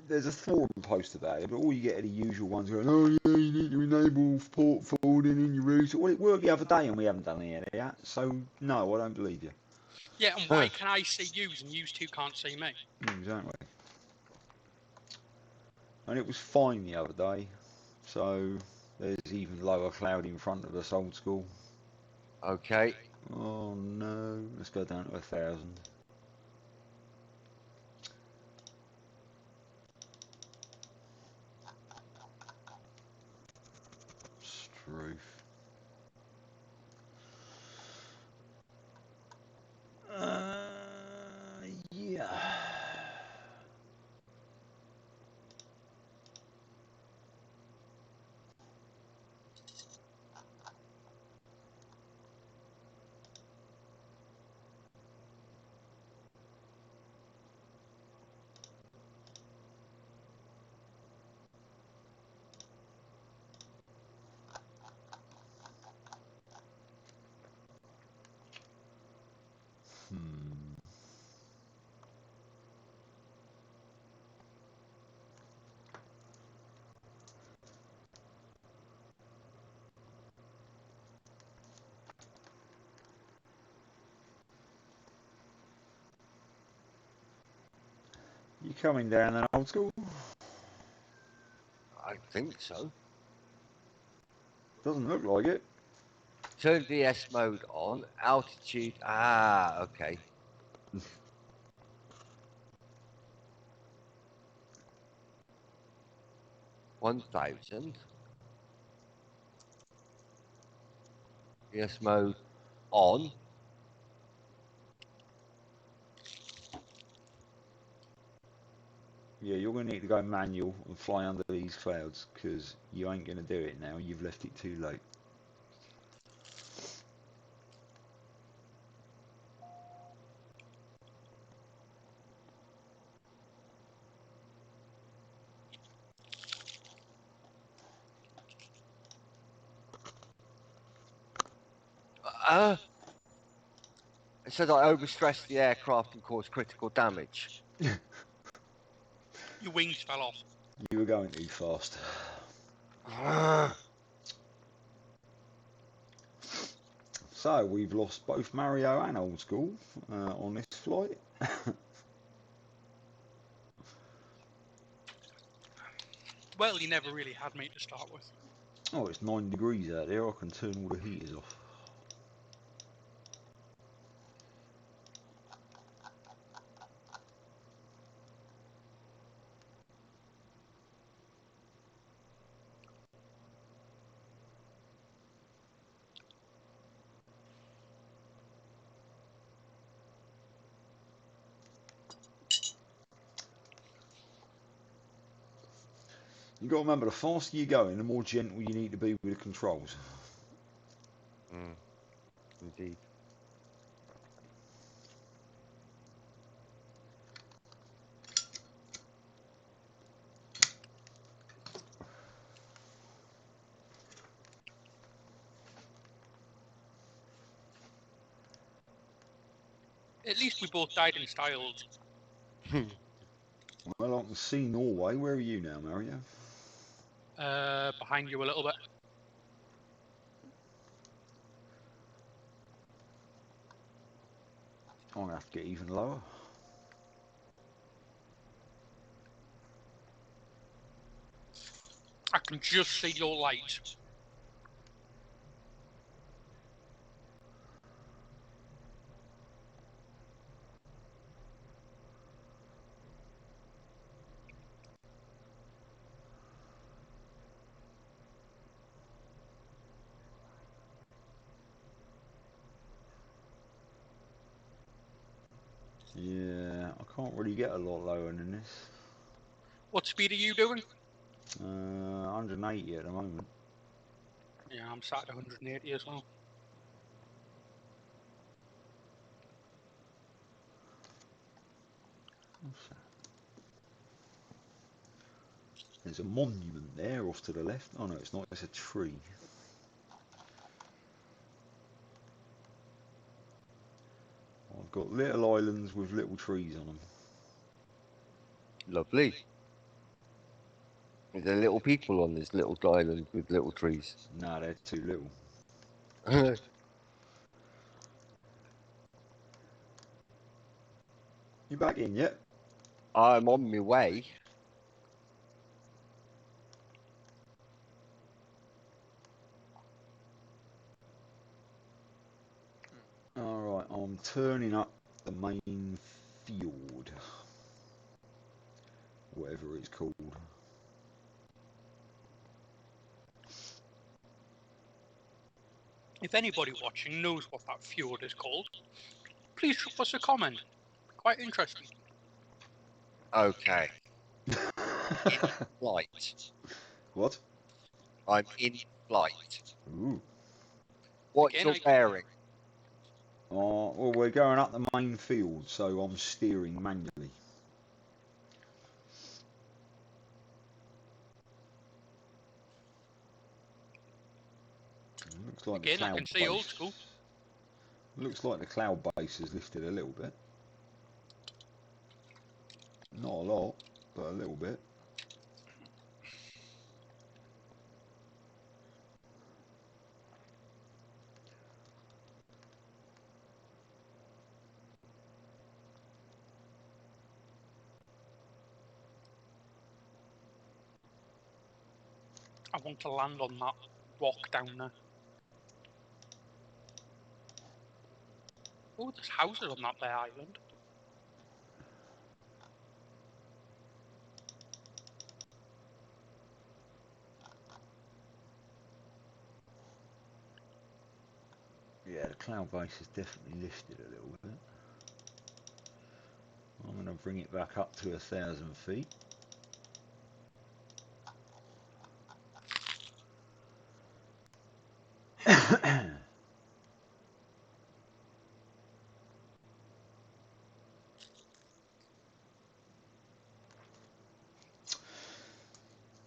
there's a forum post about it, but all you get are the usual ones going, oh yeah, you need to enable port forwarding in your router. Well, it worked the other day and we haven't done any of that, so no, I don't believe you. Yeah, and why can I see yous and yous two can't see me? Exactly. And it was fine the other day, so there's even lower cloud in front of us, old school. Okay. Oh no, let's go down to 1,000. Struth. Yeah. You coming down then, old school? I think so. Doesn't look like it. Turn VS mode on. Altitude. Ah, okay. 1,000. VS mode on. Yeah, you're going to need to go manual and fly under these clouds, because you ain't going to do it now. You've left it too late. It says I overstressed the aircraft and caused critical damage. Your wings fell off. You were going too fast. So, we've lost both Mario and Old School on this flight. Well, you never really had me to start with. Oh, it's 9 degrees out there. I can turn all the heaters off. You've got to remember, the faster you go, the more gentle you need to be with the controls. Indeed. At least we both died in styles. Well, I can see Norway. Where are you now, Mario? Behind you a little bit. I'm gonna have to get even lower. I can just see your light. Yeah, I can't really get a lot lower than this. What speed are you doing? 180 at the moment. Yeah, I'm sat at 180 as well. What's that? There's a monument there off to the left. Oh no, it's not. It's a tree. I've got little islands with little trees on them. Lovely. Is there little people on this little island with little trees? Nah, they're too little. You back in yet? I'm on my way. Alright, I'm turning up the main fjord. Whatever it's called. If anybody watching knows what that fjord is called, please drop us a comment. Quite interesting. Okay. In flight. What? I'm in flight. Ooh. What's Again, your bearing? Well, we're going up the main field, so I'm steering manually. Looks like Again, the I cloud can see base. old school. Looks like the cloud base has lifted a little bit. Not a lot, but a little bit. I want to land on that rock down there. Oh, there's houses on that there island. Yeah, the cloud base has definitely lifted a little bit. I'm going to bring it back up to 1,000 feet.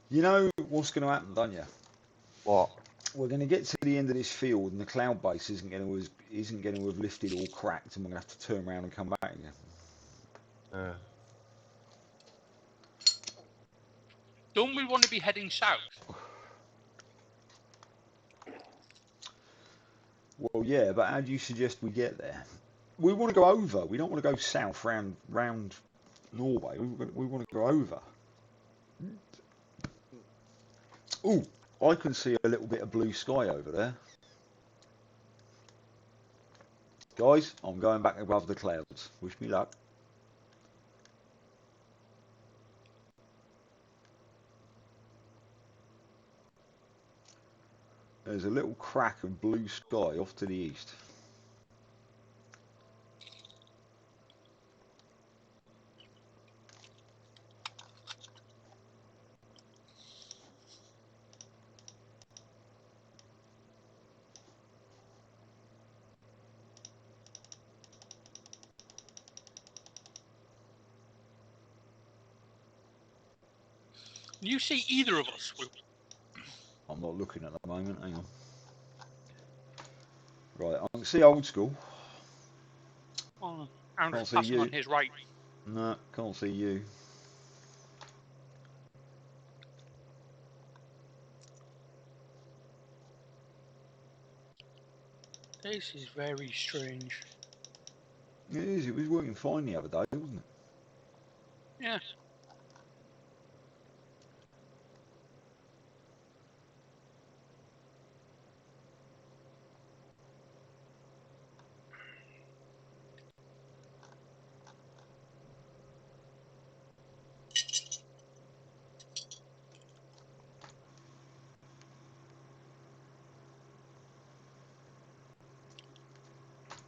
You know what's going to happen, don't you? What? We're going to get to the end of this field, and the cloud base isn't going to have lifted or cracked, and we're going to have to turn around and come back again. Don't we want to be heading south? Well, yeah, but how do you suggest we get there? We want to go over. We don't want to go south round Norway. We want to go over. Ooh, I can see a little bit of blue sky over there. Guys, I'm going back above the clouds. Wish me luck. There's a little crack of blue sky off to the east. Do you see either of us? I'm not looking at the moment. Hang on. Right, I can see old school. Oh, I'm Can't just see passing you. on his right. No, can't see you. This is very strange. It is. It was working fine the other day, wasn't it? Yeah.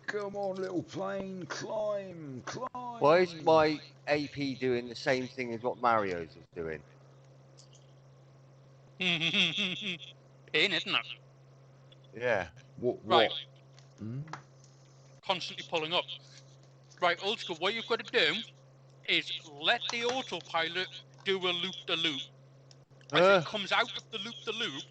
Come on, little plane, climb, climb. Why is my AP doing the same thing as what Mario's is doing? Pain, isn't it? Yeah. What? Right. Hmm? Constantly pulling up. Right, old school. What you've got to do is let the autopilot do a loop-the-loop. As it comes out of the loop-the-loop,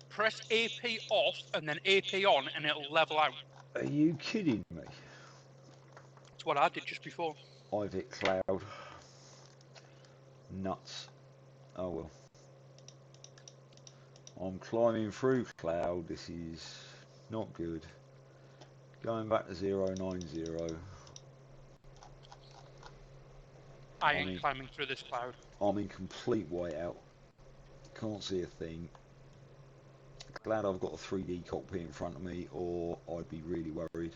press AP off and then AP on, and it'll level out. Are you kidding me? That's what I did just before. I've hit cloud. Nuts. Oh well. I'm climbing through cloud. This is not good. Going back to 090. I ain't climbing through this cloud. I'm in complete whiteout. Can't see a thing. Glad I've got a 3D cockpit in front of me, or I'd be really worried.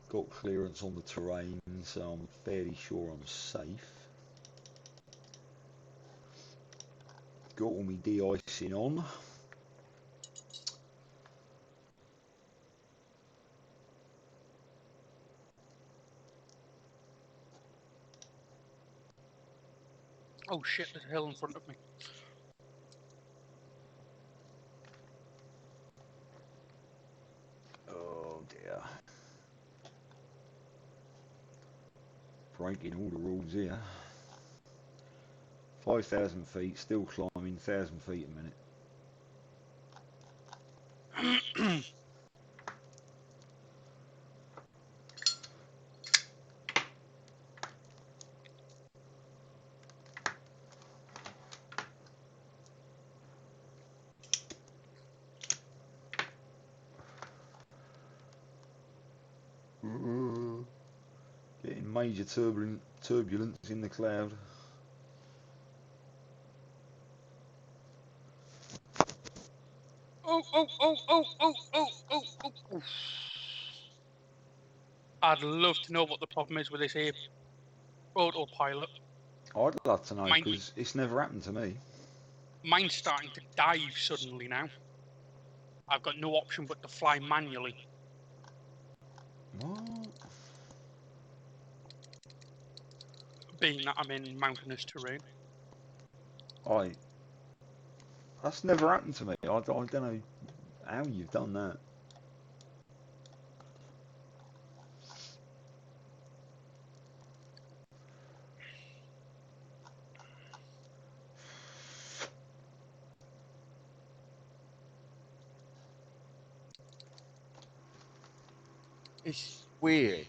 Got clearance on the terrain, so I'm fairly sure I'm safe. Got all my de-icing on. Oh shit, there's a hill in front of me. Oh dear. Breaking all the rules here. 5,000 feet, still climbing, 1,000 feet a minute. Getting major turbulence in the cloud. Oh. I'd love to know what the problem is with this here autopilot. I'd love to know, Mine, because it's never happened to me. mine's starting to dive suddenly now. I've got no option but to fly manually. What? Being that I'm in mountainous terrain. That's never happened to me. I don't know how you've done that. It's weird.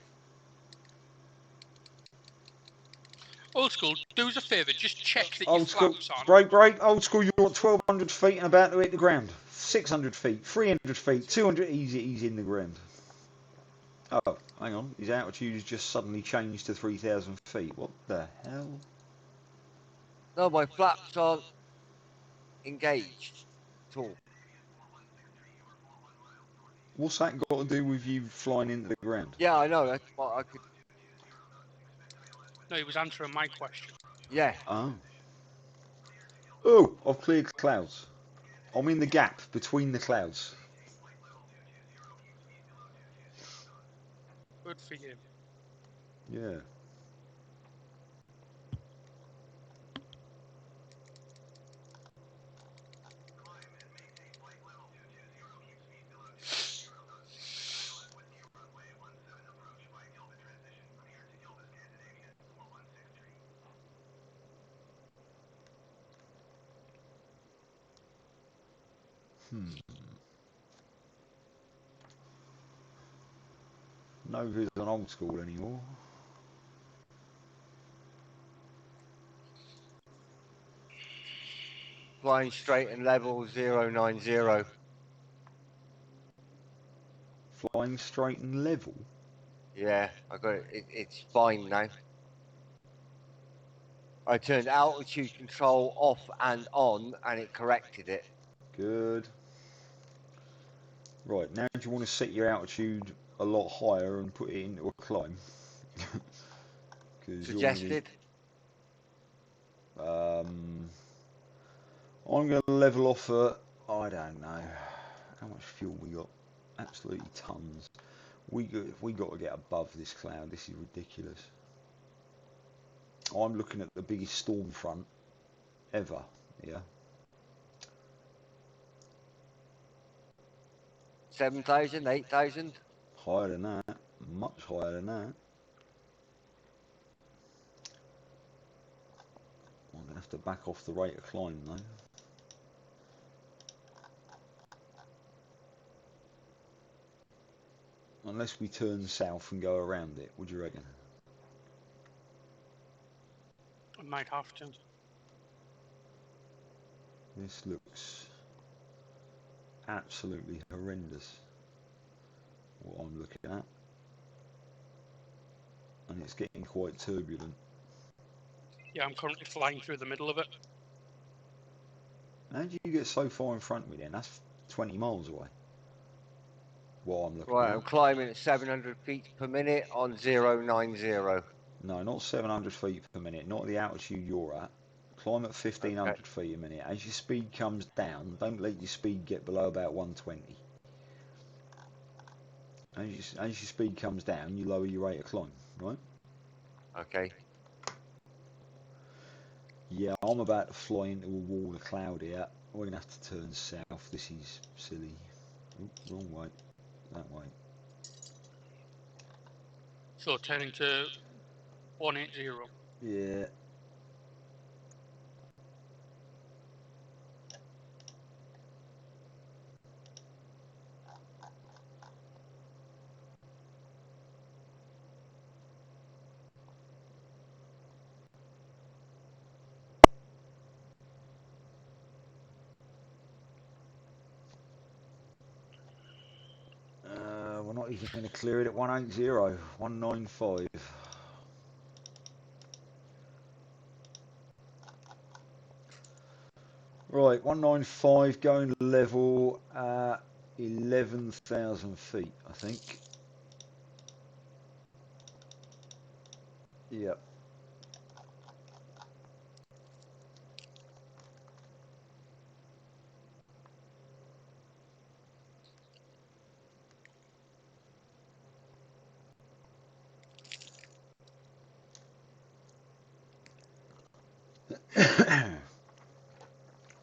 Old school, do us a favour, just check that your Old school, flaps on. break, old school, you're at 1,200 feet and about to hit the ground. 600 feet, 300 feet, 200, he's in the ground. Oh, hang on, his altitude has just suddenly changed to 3,000 feet. What the hell? No, my flaps aren't engaged at all. What's that got to do with you flying into the ground? Yeah, I know. That's what I could. No, he was answering my question. Yeah. Oh, I've cleared clouds. I'm in the gap between the clouds. Good for you. Yeah. Nova's an old school anymore. Flying straight and level 090. Flying straight and level. Yeah, I got it. It's fine now. I turned altitude control off and on, and it corrected it. Good. Right, now do you want to set your altitude a lot higher and put it into a climb? Suggested. I'm going to level off at, I don't know, how much fuel we got? Absolutely tons. We got to get above this cloud. This is ridiculous. I'm looking at the biggest storm front ever. Yeah. 7,000, 8,000. Higher than that. Much higher than that. I'm going to have to back off the rate of climb though. Unless we turn south and go around it, would you reckon? I might have to. This looks absolutely horrendous, what I'm looking at. And it's getting quite turbulent. Yeah, I'm currently flying through the middle of it. How do you get so far in front of me then? That's 20 miles away. What I'm looking Right, at. I'm climbing at 700 feet per minute on 090. No, not 700 feet per minute, not the altitude you're at. Climb at 1500 Okay. feet a minute. As your speed comes down, don't let your speed get below about 120. As your speed comes down, you lower your rate of climb, right? Okay. Yeah, I'm about to fly into a wall of cloud here. We're going to have to turn south. This is silly. Oop, wrong way. That way. So turning to 180. Yeah. We're not even going to clear it at 180, 195. Right, 195 going level at 11,000 feet, I think. Yep.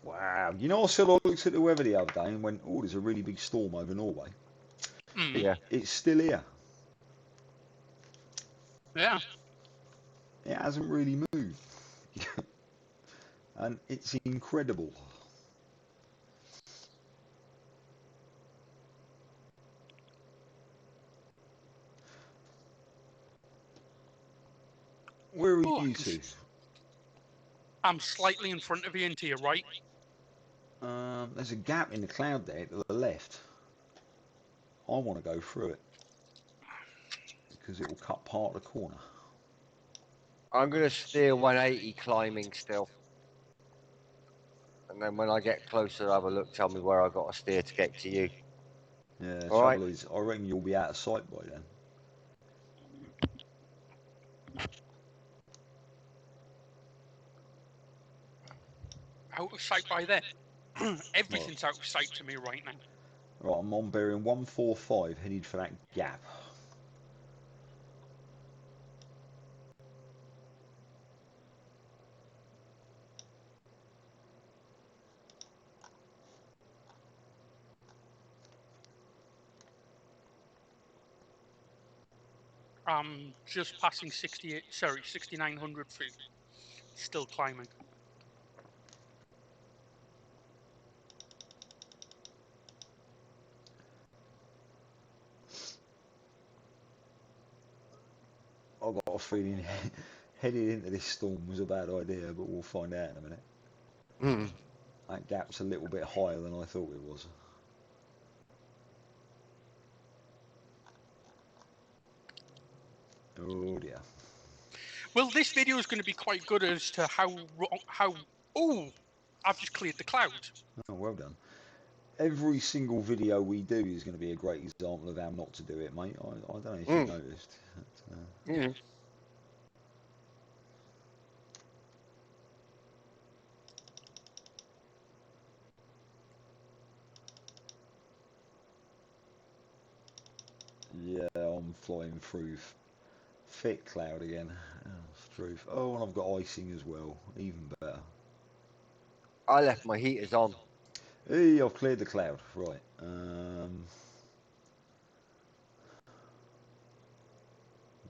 Wow. You know, I said I looked at the weather the other day and went, oh, there's a really big storm over Norway. Mm. Yeah. It's still here. Yeah. It hasn't really moved. And it's incredible. Where are Oh, you two? I'm slightly in front of you and to your right. There's a gap in the cloud there to the left. I want to go through it because it will cut part of the corner. I'm going to steer 180 climbing still. And then when I get closer, have a look, tell me where I got to steer to get to you. Yeah, the All trouble right. is, I reckon you'll be out of sight by then. Out of sight by then. Right. Everything's out of sight to me right now. Right, I'm on bearing 145, headed for that gap. I'm just passing 6,900 feet. Still climbing. I've got a feeling heading into this storm was a bad idea, but we'll find out in a minute. Hmm. That gap's a little bit higher than I thought it was. Oh dear. Well, this video is going to be quite good as to how. Oh, I've just cleared the clouds. Oh, well done. Every single video we do is going to be a great example of how not to do it, mate. I don't know if you noticed. But, Yeah. yeah, I'm flying through thick cloud again. Oh, and I've got icing as well. Even better. I left my heaters on. Hey, I've cleared the cloud. Right.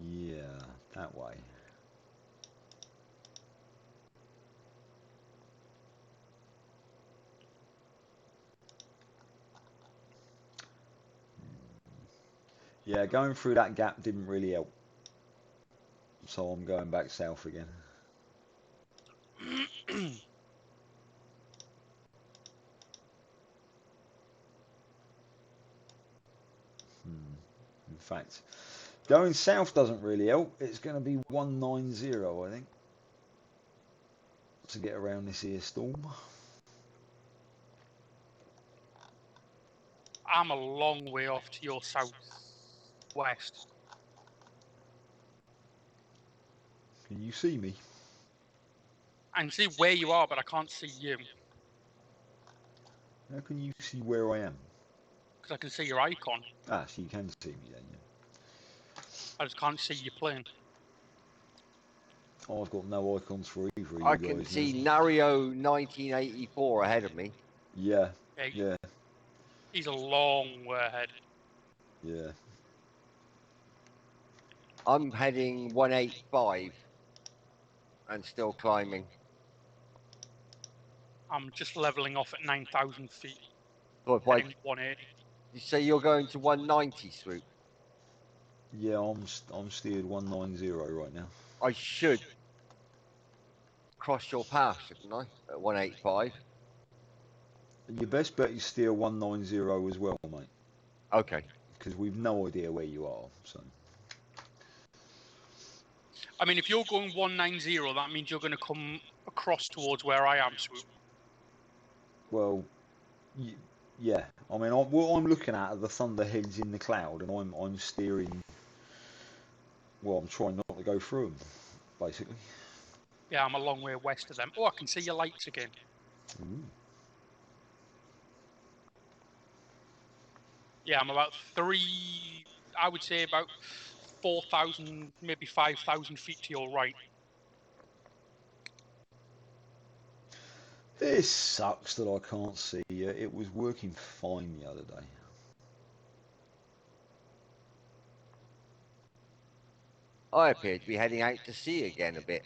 Yeah, that way. Yeah, going through that gap didn't really help. So I'm going back south again. In fact, going south doesn't really help. It's going to be 190, I think, to get around this here storm. I'm a long way off to your southwest. Can you see me? I can see where you are, but I can't see you. How can you see where I am? Because I can see your icon. Ah, so you can see me then, yeah. I just can't see your plane. Oh, I've got no icons for either of you I guys. can see now. Mario 1984 ahead of me. Yeah, Yeah, yeah, he's a long way ahead. yeah. I'm heading 185 and still climbing. I'm just leveling off at 9,000 feet, So if I, heading 180. you say you're going to 190, Swoop? Yeah, I'm steered 190 right now. I should cross your path, shouldn't I? At 185. Your best bet is steer 190 as well, mate, Okay. because we've no idea where you are. So I mean, if you're going 190, that means you're going to come across towards where I am, Swoop. well, yeah. I mean, what I'm looking at are the thunderheads in the cloud, and I'm steering. Well, I'm trying not to go through them, basically. Yeah, I'm a long way west of them. Oh, I can see your lights again. Ooh. Yeah, I'm about I would say about 4,000, maybe 5,000 feet to your right. This sucks that I can't see you. It was working fine the other day. I appear to be heading out to sea again a bit.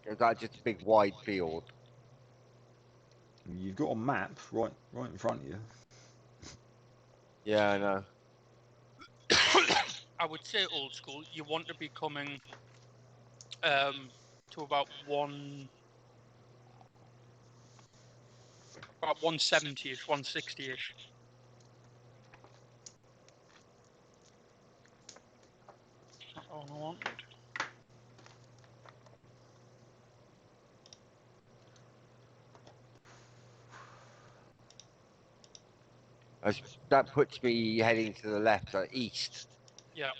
Is that just a big wide field? You've got a map right in front of you. Yeah, I know. I would say old school. You want to be coming to about 170-ish, 160-ish. That's not all I wanted. That puts me heading to the left, east. Yeah.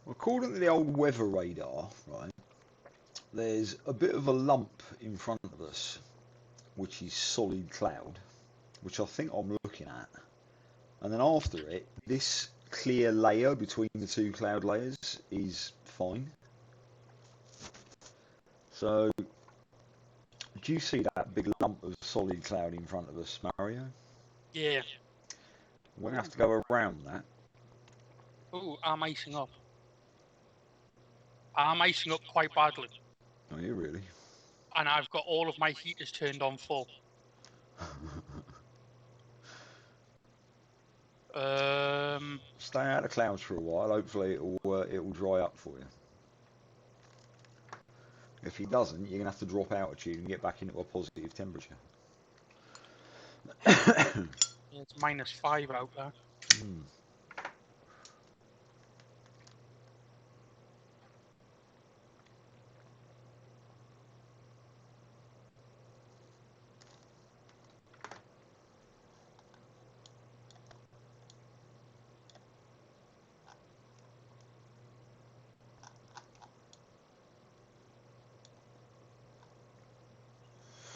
According to the old weather radar, right, there's a bit of a lump in front of us, which is solid cloud, which I think I'm looking at. And then after it, this clear layer between the two cloud layers is fine. So, do you see that big lump of solid cloud in front of us, Mario? Yeah. We're going to have to go around that. Oh, I'm icing up. I'm icing up quite badly. Oh, yeah, really? And I've got all of my heaters turned on full. Stay out of the clouds for a while. Hopefully it'll dry up for you. If he doesn't, you're gonna have to drop altitude and get back into a positive temperature. Yeah, it's -5 out there. Mm.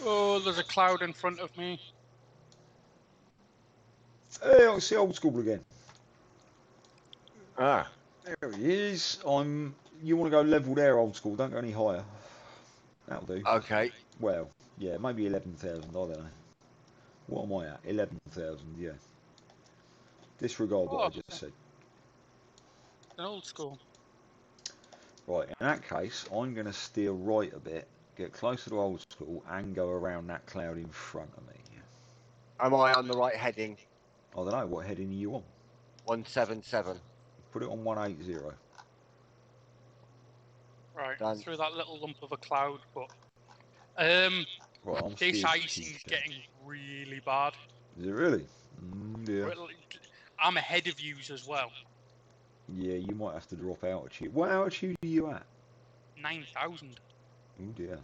Oh, there's a cloud in front of me. Hey, I see Old School again. Ah. There he is. You want to go level there, Old School. Don't go any higher. That'll do. Okay. Well, yeah, maybe 11,000. I don't know. What am I at? 11,000. Yeah. Disregard what I just said. An Old School. Right. In that case, I'm going to steer right a bit, get closer to Old School, and go around that cloud in front of me. Am I on the right heading? I don't know. What heading are you on? 177. Put it on 180. Right, Done. through that little lump of a cloud, but Right, I'm this steered icing's down. getting really bad. Is it really? Yeah. I'm ahead of yous as well. Yeah, you might have to drop altitude. What altitude are you at? 9,000. Oh dear.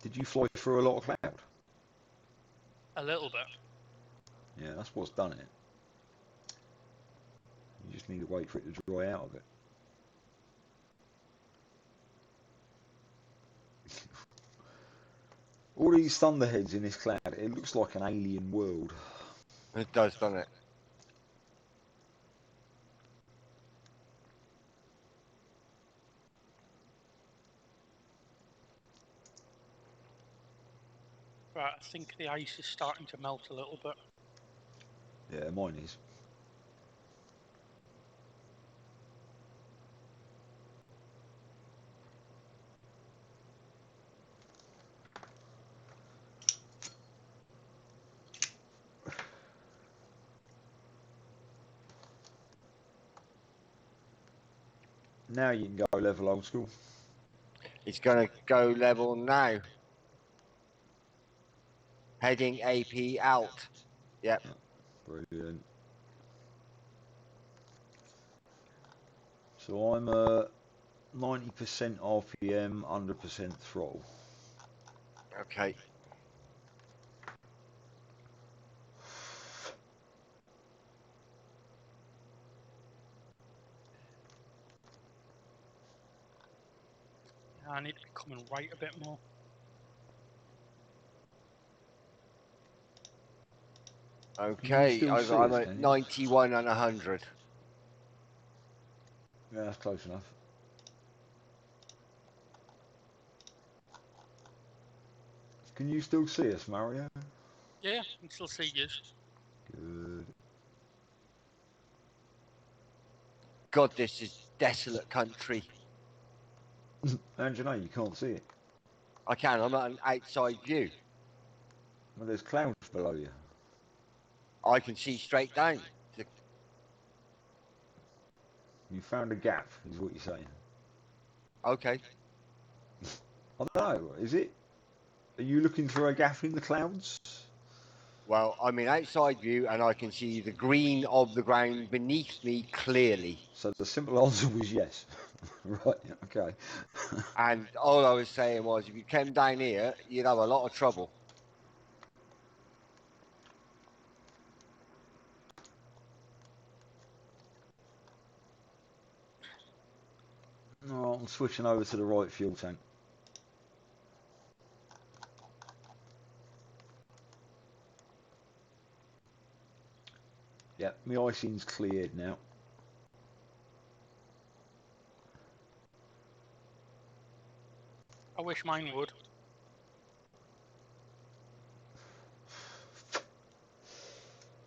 Did you fly through a lot of cloud? A little bit. Yeah, that's what's done it. You just need to wait for it to dry out a bit. All these thunderheads in this cloud, it looks like an alien world. It does, doesn't it? Right, I think the ice is starting to melt a little bit. Yeah, mine is. Now you can go level, Old School. It's going to go level now. Heading AP out. Yep. Brilliant. So I'm 90% RPM, 100% throttle. Okay. I need to be coming right a bit more. Okay, still see I'm us, at can you? 91 and 100. Yeah, that's close enough. Can you still see us, Mario? Yeah, I can still see you. Good. God, this is desolate country. And you know, you can't see it. I can, I'm at an outside view. Well, there's clouds below you. I can see straight down. You found a gap, is what you're saying. Okay. I don't know, is it? Are you looking for a gap in the clouds? Well, I'm in outside view and I can see the green of the ground beneath me clearly. So the simple answer was yes. Right, okay. And all I was saying was, if you came down here, you'd have a lot of trouble. Oh, I'm switching over to the right fuel tank. Yep, my icing's cleared now. I wish mine would.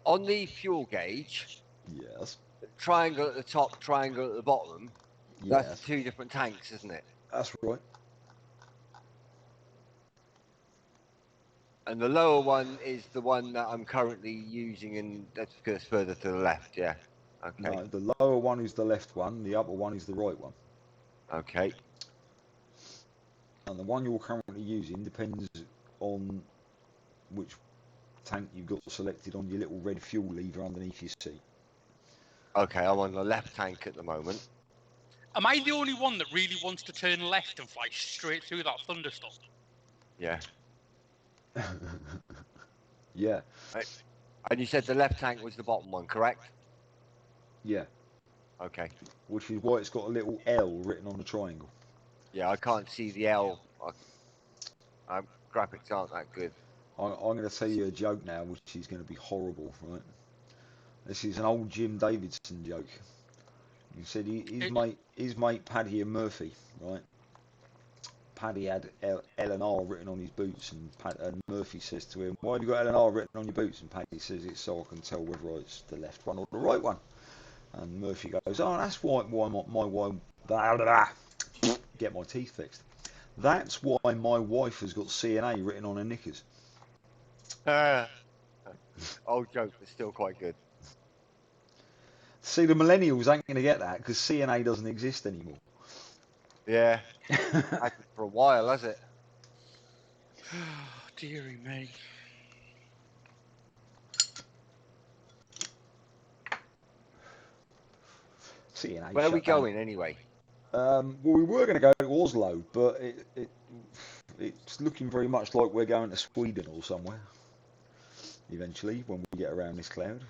On the fuel gauge, Yes. triangle at the top, triangle at the bottom, Yes. that's two different tanks, isn't it? That's right. And the lower one is the one that I'm currently using, and that's because it's further to the left. Yeah. Okay. No, the lower one is the left one, the upper one is the right one. Okay. And the one you're currently using depends on which tank you've got selected on your little red fuel lever underneath your seat. Okay, I'm on the left tank at the moment. Am I the only one that really wants to turn left and fly straight through that thunderstorm? Yeah. Yeah, And you said the left tank was the bottom one, correct? yeah. Okay. Which is why it's got a little L written on the triangle. Yeah, I can't see the L. Graphics aren't that good. I'm going to tell you a joke now, which is going to be horrible, right? This is an old Jim Davidson joke. He said his mate Paddy and Murphy, right? Paddy had L&R written on his boots, and Murphy says to him, "Why have you got L&R written on your boots?" And Paddy says, "It's so I can tell whether it's the left one or the right one." And Murphy goes, "Oh, that's why blah, blah, blah. Get my teeth fixed. That's why my wife has got CNA written on her knickers." Old joke, but still quite good. See, the millennials ain't going to get that because CNA doesn't exist anymore. Yeah. Had it for a while, has it? Deary me. CNA. Where are we shut down. going anyway? Well, we were going to go to Oslo, but it's looking very much like we're going to Sweden or somewhere. Eventually, when we get around this cloud.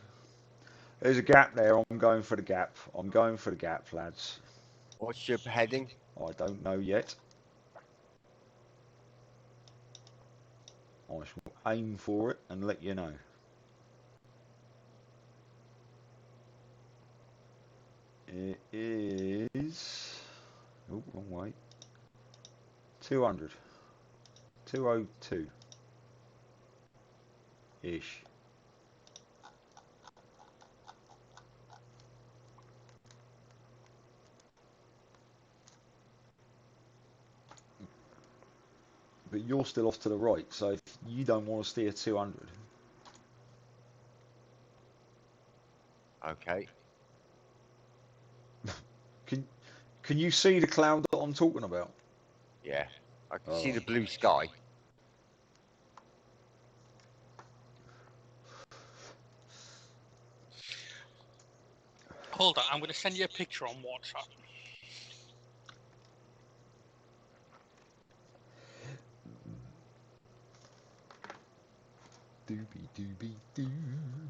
There's a gap there. I'm going for the gap. I'm going for the gap, lads. What's your heading? I don't know yet. I shall aim for it and let you know. It is... Oh, wrong way. 200. 202. Ish. But you're still off to the right, so if you don't want to steer 200. Okay. Can you see the cloud that I'm talking about? Yeah. I can Oh. see the blue sky. Hold on, I'm going to send you a picture on WhatsApp. Doobie doobie doo,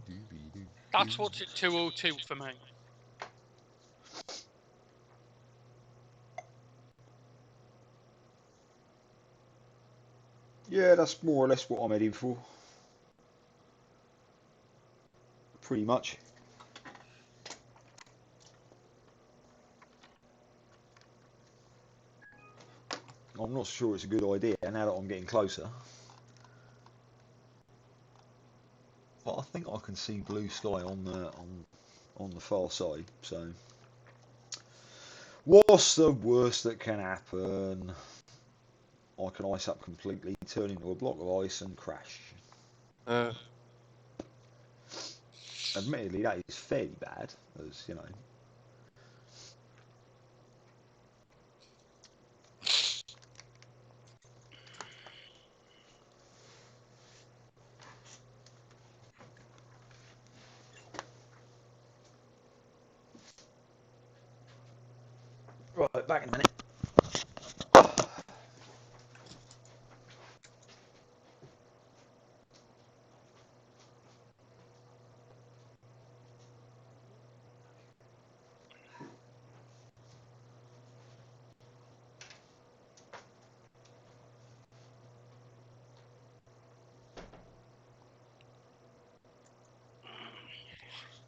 doobie doo. That's what's at 202 for me. Yeah, that's more or less what I'm heading for. Pretty much. I'm not sure it's a good idea now that I'm getting closer. But I think I can see blue sky on the far side, so what's the worst that can happen? I can ice up completely, turn into a block of ice and crash. Admittedly, that is fairly bad, as you know. Right, back in a minute.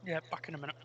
Yeah, back in a minute.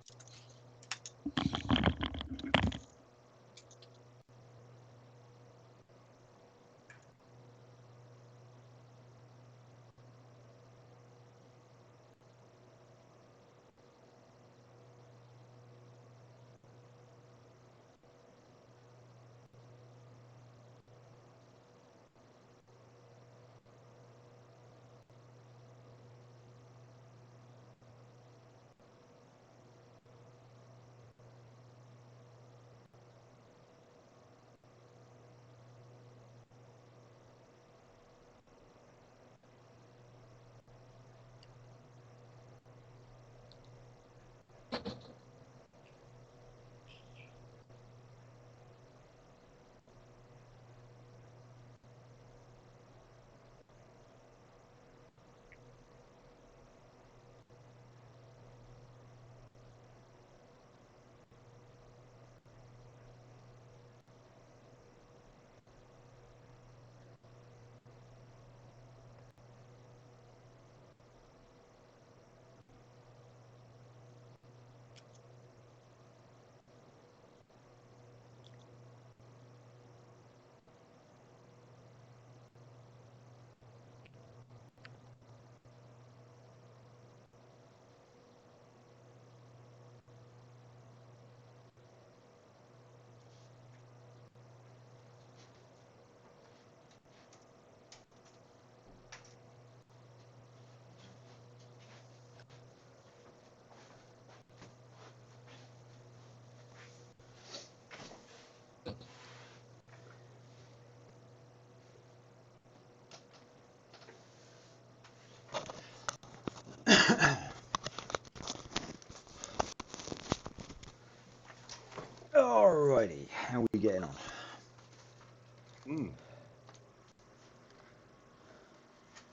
Alrighty, how are we getting on?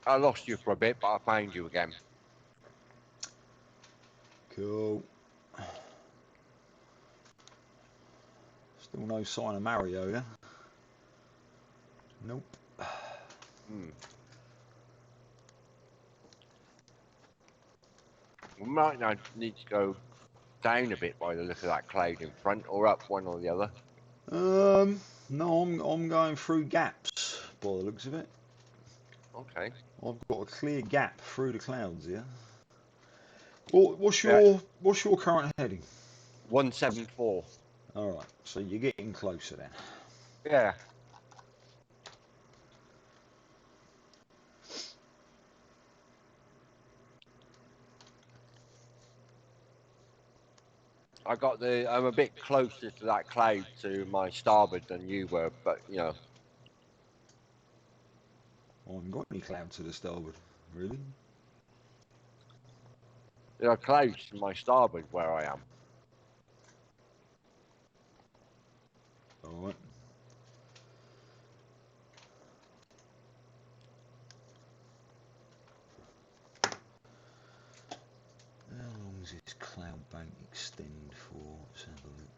I lost you for a bit, but I found you again. Cool. Still no sign of Mario, yeah? Nope. We might now need to go down a bit by the look of that cloud in front, or up, one or the other. No, I'm going through gaps by the looks of it. Okay. I've got a clear gap through the clouds here. What's your current heading? 174. All right, so you're getting closer then. Yeah. I'm a bit closer to that cloud to my starboard than you were, but you know. I haven't got any cloud to the starboard, really. There are clouds to my starboard where I am. All right. How long does this cloud bank extend for? Let's have a look.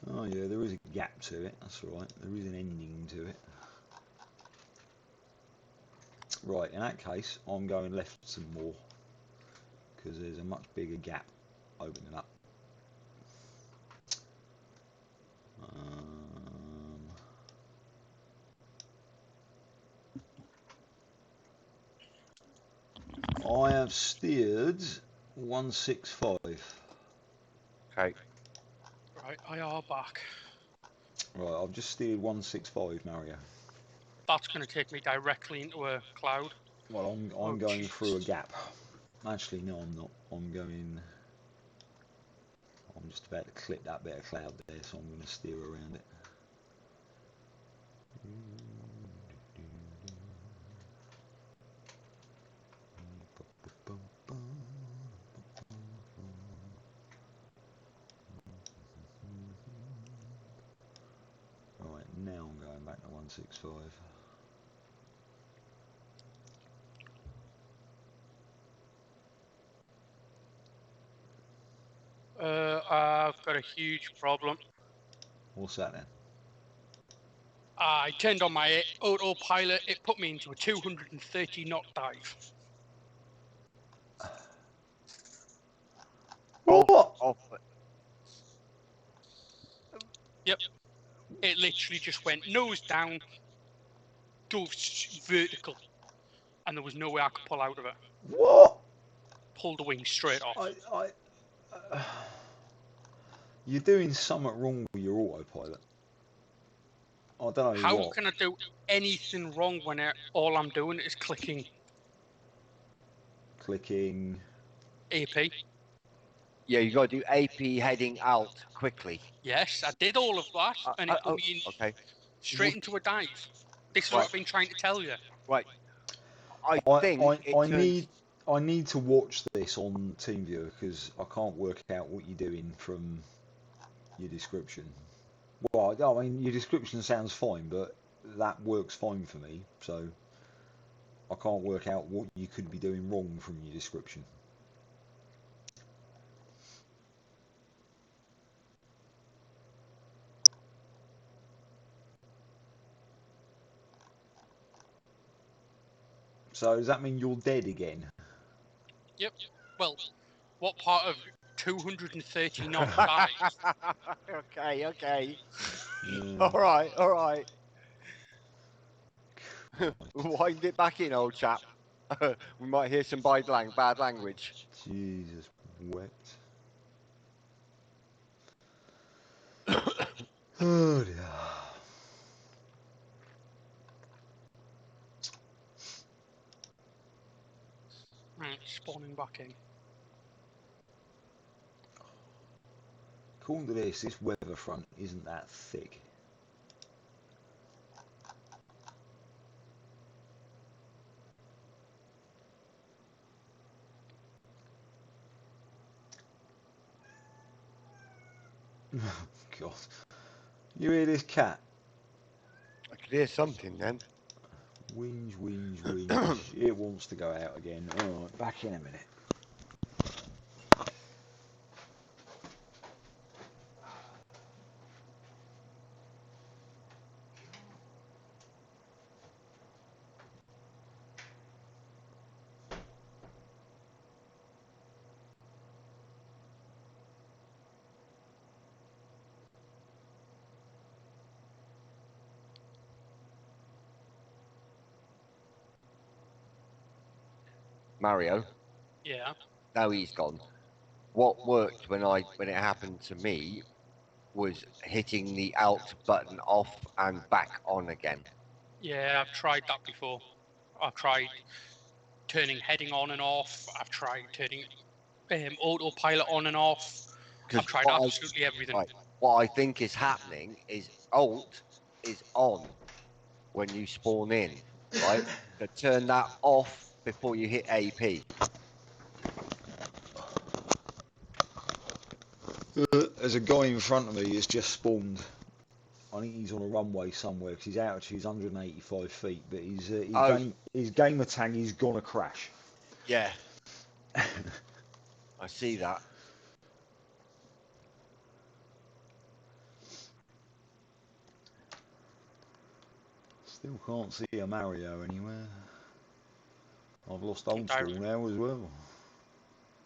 Oh yeah, there is a gap to it, that's right. There is an ending to it. Right, in that case, I'm going left some more, because there's a much bigger gap opening up. I have steered 165. Okay. Right, I are back. Right, I've just steered 165, Mario. That's going to take me directly into a cloud. Well, I'm going through a gap. Actually, no, I'm not. I'm just about to clip that bit of cloud there, so I'm going to steer around it. Right, now I'm going back to 165. I've got a huge problem. What's that then? I turned on my autopilot. It put me into a 230 knot dive. What? Yep. It literally just went nose down, dove vertical, and there was no way I could pull out of it. What? Pulled the wing straight off. You're doing something wrong with your autopilot. I don't know How what. can I do anything wrong when all I'm doing is clicking Clicking. AP? Yeah, you got to do AP heading alt quickly. Yes, I did all of that, and it put me in straight into a dive. This is what I've been trying to tell you. Right. I need to watch this on TeamViewer because I can't work out what you're doing from your description. Well, I mean, your description sounds fine, but that works fine for me, so I can't work out what you could be doing wrong from your description. So does that mean you're dead again? Yep. Well, what part of 230 knot dive? Okay. All right. Wind it back in, old chap. We might hear some bad language. Jesus, wet. Oh dear. Right, spawning back in. According to this weather front isn't that thick. God. You hear this cat? I could hear something then. Whinge, whinge, whinge. It wants to go out again. Alright, back in a minute. Mario, Yeah. now he's gone. What worked when it happened to me was hitting the Alt button off and back on again. Yeah, I've tried that before. I've tried turning heading on and off. I've tried turning autopilot on and off. I've tried absolutely everything. Right, what I think is happening is Alt is on when you spawn in, right? So turn that off before you hit AP. There's a guy in front of me that's just spawned. I think he's on a runway somewhere because his altitude's 185 feet, but his gamer tag is gonna crash. Yeah. I see that. Still can't see a Mario anywhere. I've lost old school now as well.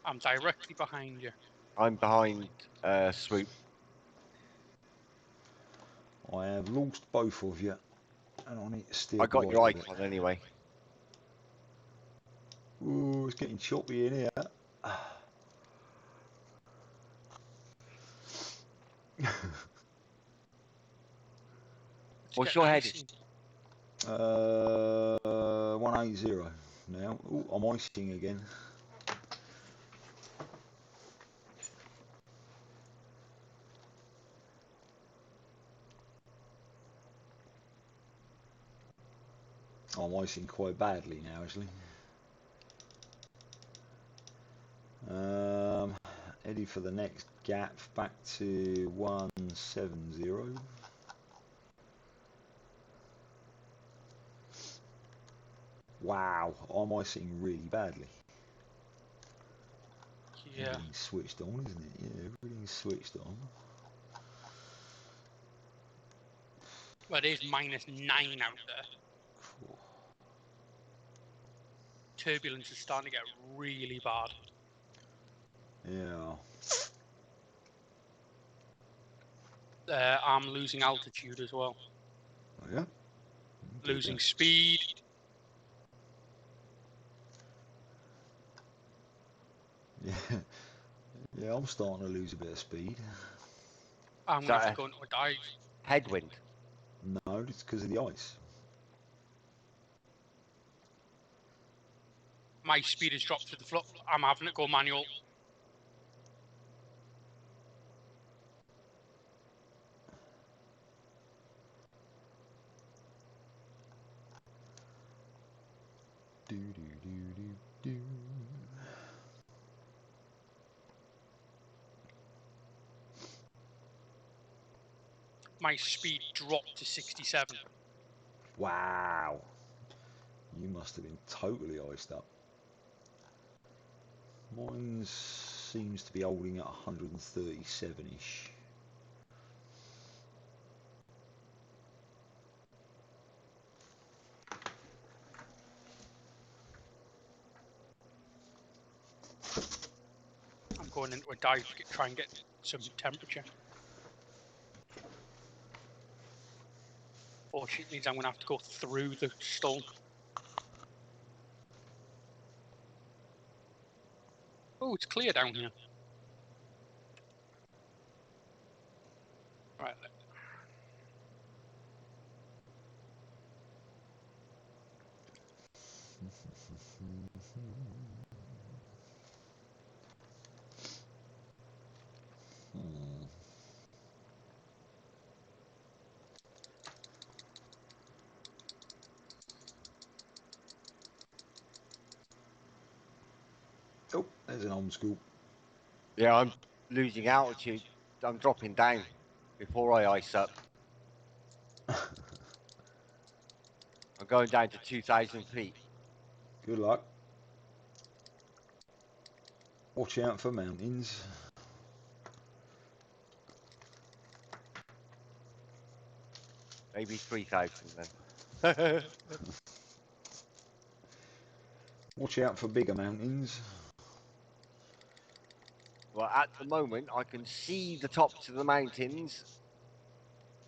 I'm directly behind you. I'm behind Swoop. I have lost both of you, and I need to steer. I got your icon anyway. Ooh, it's getting choppy in here. What's your heading? 180 now. Ooh, I'm icing again. I'm icing quite badly now, actually. Heading for the next gap, back to 170. Wow, I'm icing really badly. Yeah. Everything's switched on, isn't it? Yeah, everything's switched on. Well, it is -9 out there. Cool. Turbulence is starting to get really bad. Yeah. I'm losing altitude as well. Oh, yeah? Losing speed. Yeah. Yeah, I'm starting to lose a bit of speed. I'm going to have to go into a dive. Headwind. No, it's because of the ice. My speed has dropped to the floor. I'm having to go manual. Do, do, do, do, do. My speed dropped to 67. Wow. You must have been totally iced up. Mine seems to be holding at 137-ish. I'm going into a dive to try and get some temperature. Fortunately, I'm going to have to go through the stone. Oh, it's clear down here. Right. Oh, there's an old school. Yeah, I'm losing altitude. I'm dropping down before I ice up. I'm going down to 2,000 feet. Good luck. Watch out for mountains. Maybe 3,000 then. Watch out for bigger mountains. Well, at the moment, I can see the tops of the mountains.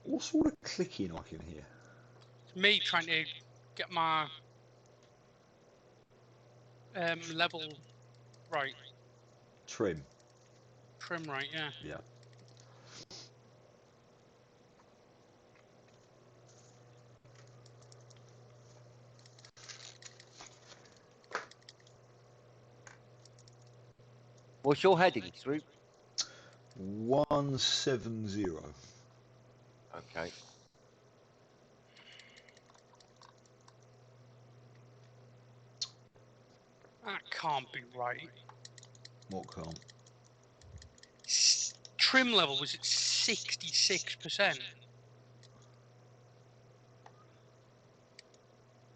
What sort of clicking I can hear? It's me trying to get my level right. Trim. Trim right, yeah. Yeah. What's your heading, Swoop? 170. Okay. That can't be right. What can't? Trim level was at 66%.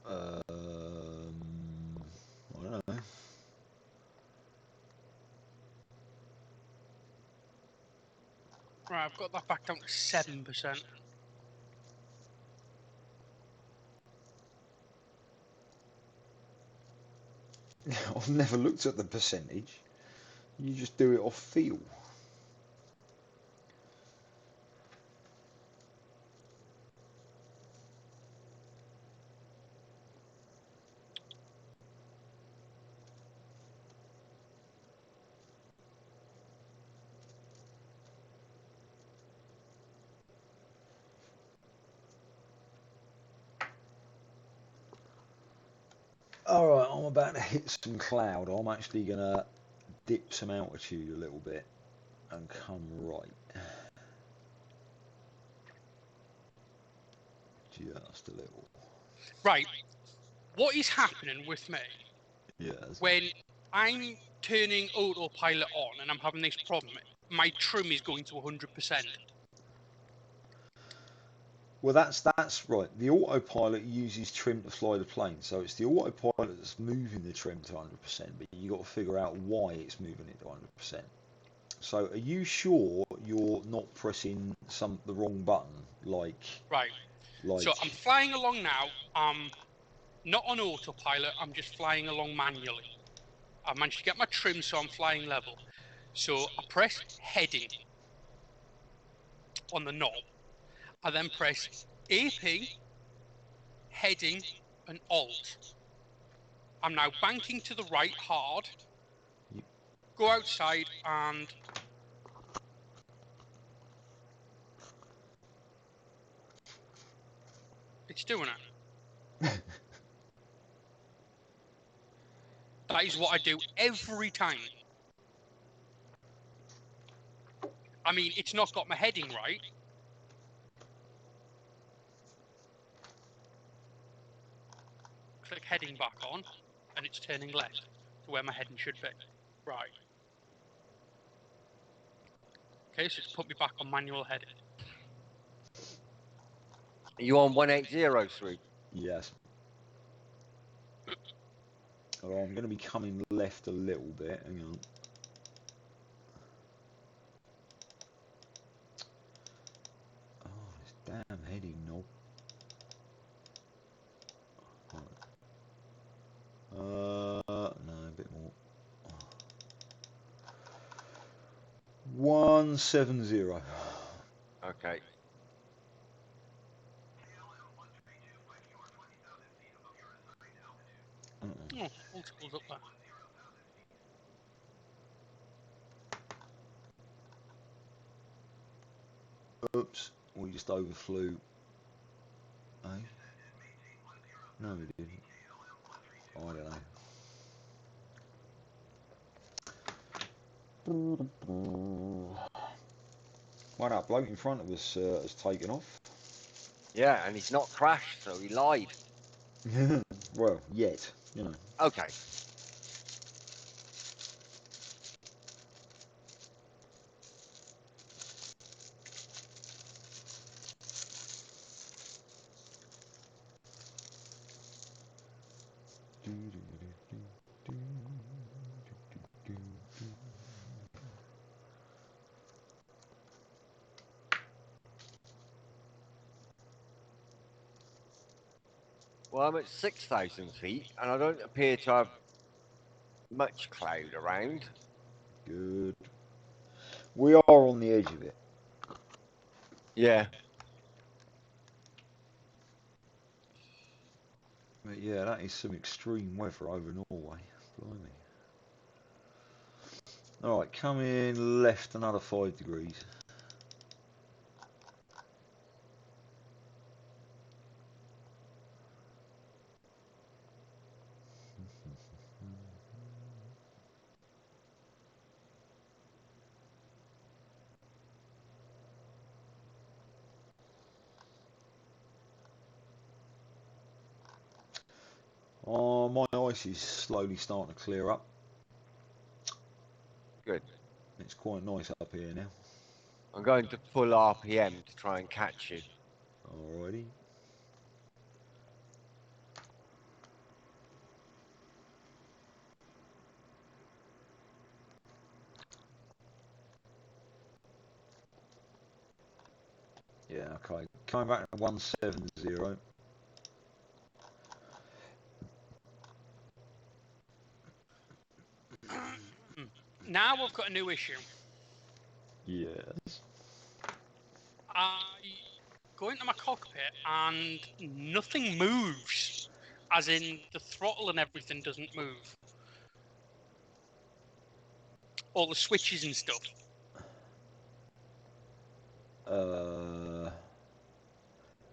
I don't know. Right, I've got that back down to 7%. I've never looked at the percentage. You just do it off feel. Alright, I'm about to hit some cloud. I'm actually going to dip some altitude a little bit and come right. Just a little. Right, what is happening with me Yes. when I'm turning autopilot on and I'm having this problem? My trim is going to 100%. Well, that's right. The autopilot uses trim to fly the plane, so it's the autopilot that's moving the trim to 100%. But you got to figure out why it's moving it to 100%. So, are you sure you're not pressing the wrong button? Right. So I'm flying along now. I'm not on autopilot. I'm just flying along manually. I managed to get my trim, so I'm flying level. So I press heading on the knob. I then press AP, heading, and Alt. I'm now banking to the right hard. Go outside and it's doing it. That is what I do every time. I mean, it's not got my heading right. Click heading back on, and it's turning left to where my heading should be. Right. Okay, so it's put me back on manual heading. Are you on 180, Swoop? Yes. Well, I'm going to be coming left a little bit. Hang on. Oh, this damn heading knob. No, a bit more. 170. Okay. Oh, multiples up there. Oops, we just overflew. Eh? No, we didn't. I don't know. Well, that bloke in front of us has taken off. Yeah, and he's not crashed, so he lied. Well, yet, you know. Okay. Well, I'm at 6,000 feet, and I don't appear to have much cloud around. Good. We are on the edge of it. Yeah. But yeah, that is some extreme weather over Norway. Blimey. Alright, come in left another 5 degrees. Oh, my ice is slowly starting to clear up. Good. It's quite nice up here now. I'm going to full RPM to try and catch you. Alrighty. Yeah, okay. Coming back to 170. Now I've got a new issue. Yes. I go into my cockpit and nothing moves. As in, the throttle and everything doesn't move. All the switches and stuff.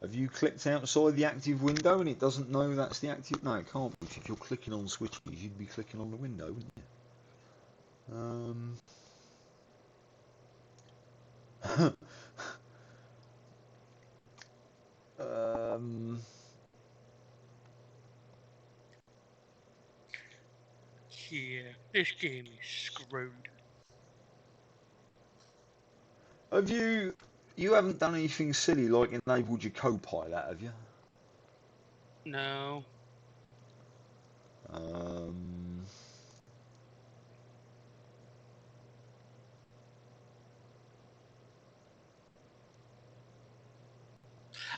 Have you clicked outside the active window and it doesn't know that's the active? No, it can't be. If you're clicking on switches, you'd be clicking on the window, wouldn't you? Yeah, this game is screwed. Have you haven't done anything silly like enabled your co-pilot, have you? No.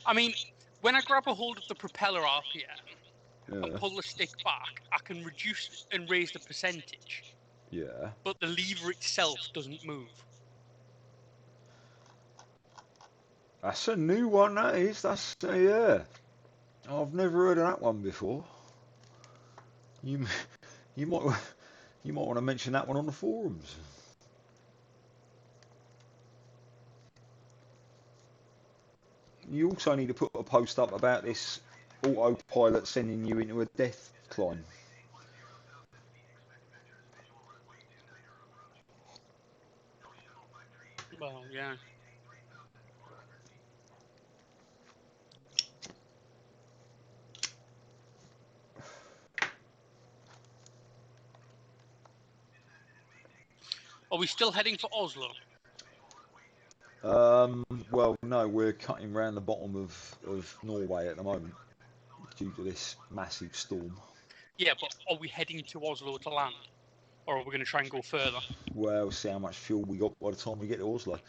I mean, when I grab a hold of the propeller RPM and pull the stick back, I can reduce and raise the percentage. Yeah. But the lever itself doesn't move. That's a new one, that is. That's, yeah. I've never heard of that one before. You might want to mention that one on the forums. You also need to put a post up about this autopilot sending you into a death climb. Well, yeah. Are we still heading for Oslo? Well, no, we're cutting round the bottom of Norway at the moment due to this massive storm. Yeah, but are we heading to Oslo to land? Or are we going to try and go further? Well, see how much fuel we got by the time we get to Oslo.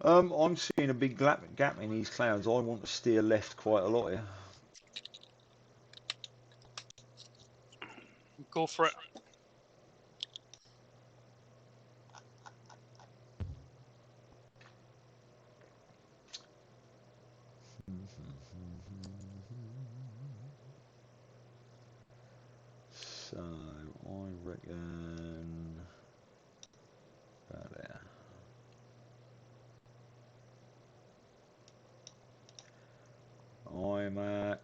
I'm seeing a big gap in these clouds. I want to steer left quite a lot here. Go for it. So, I reckon about there. I'm at,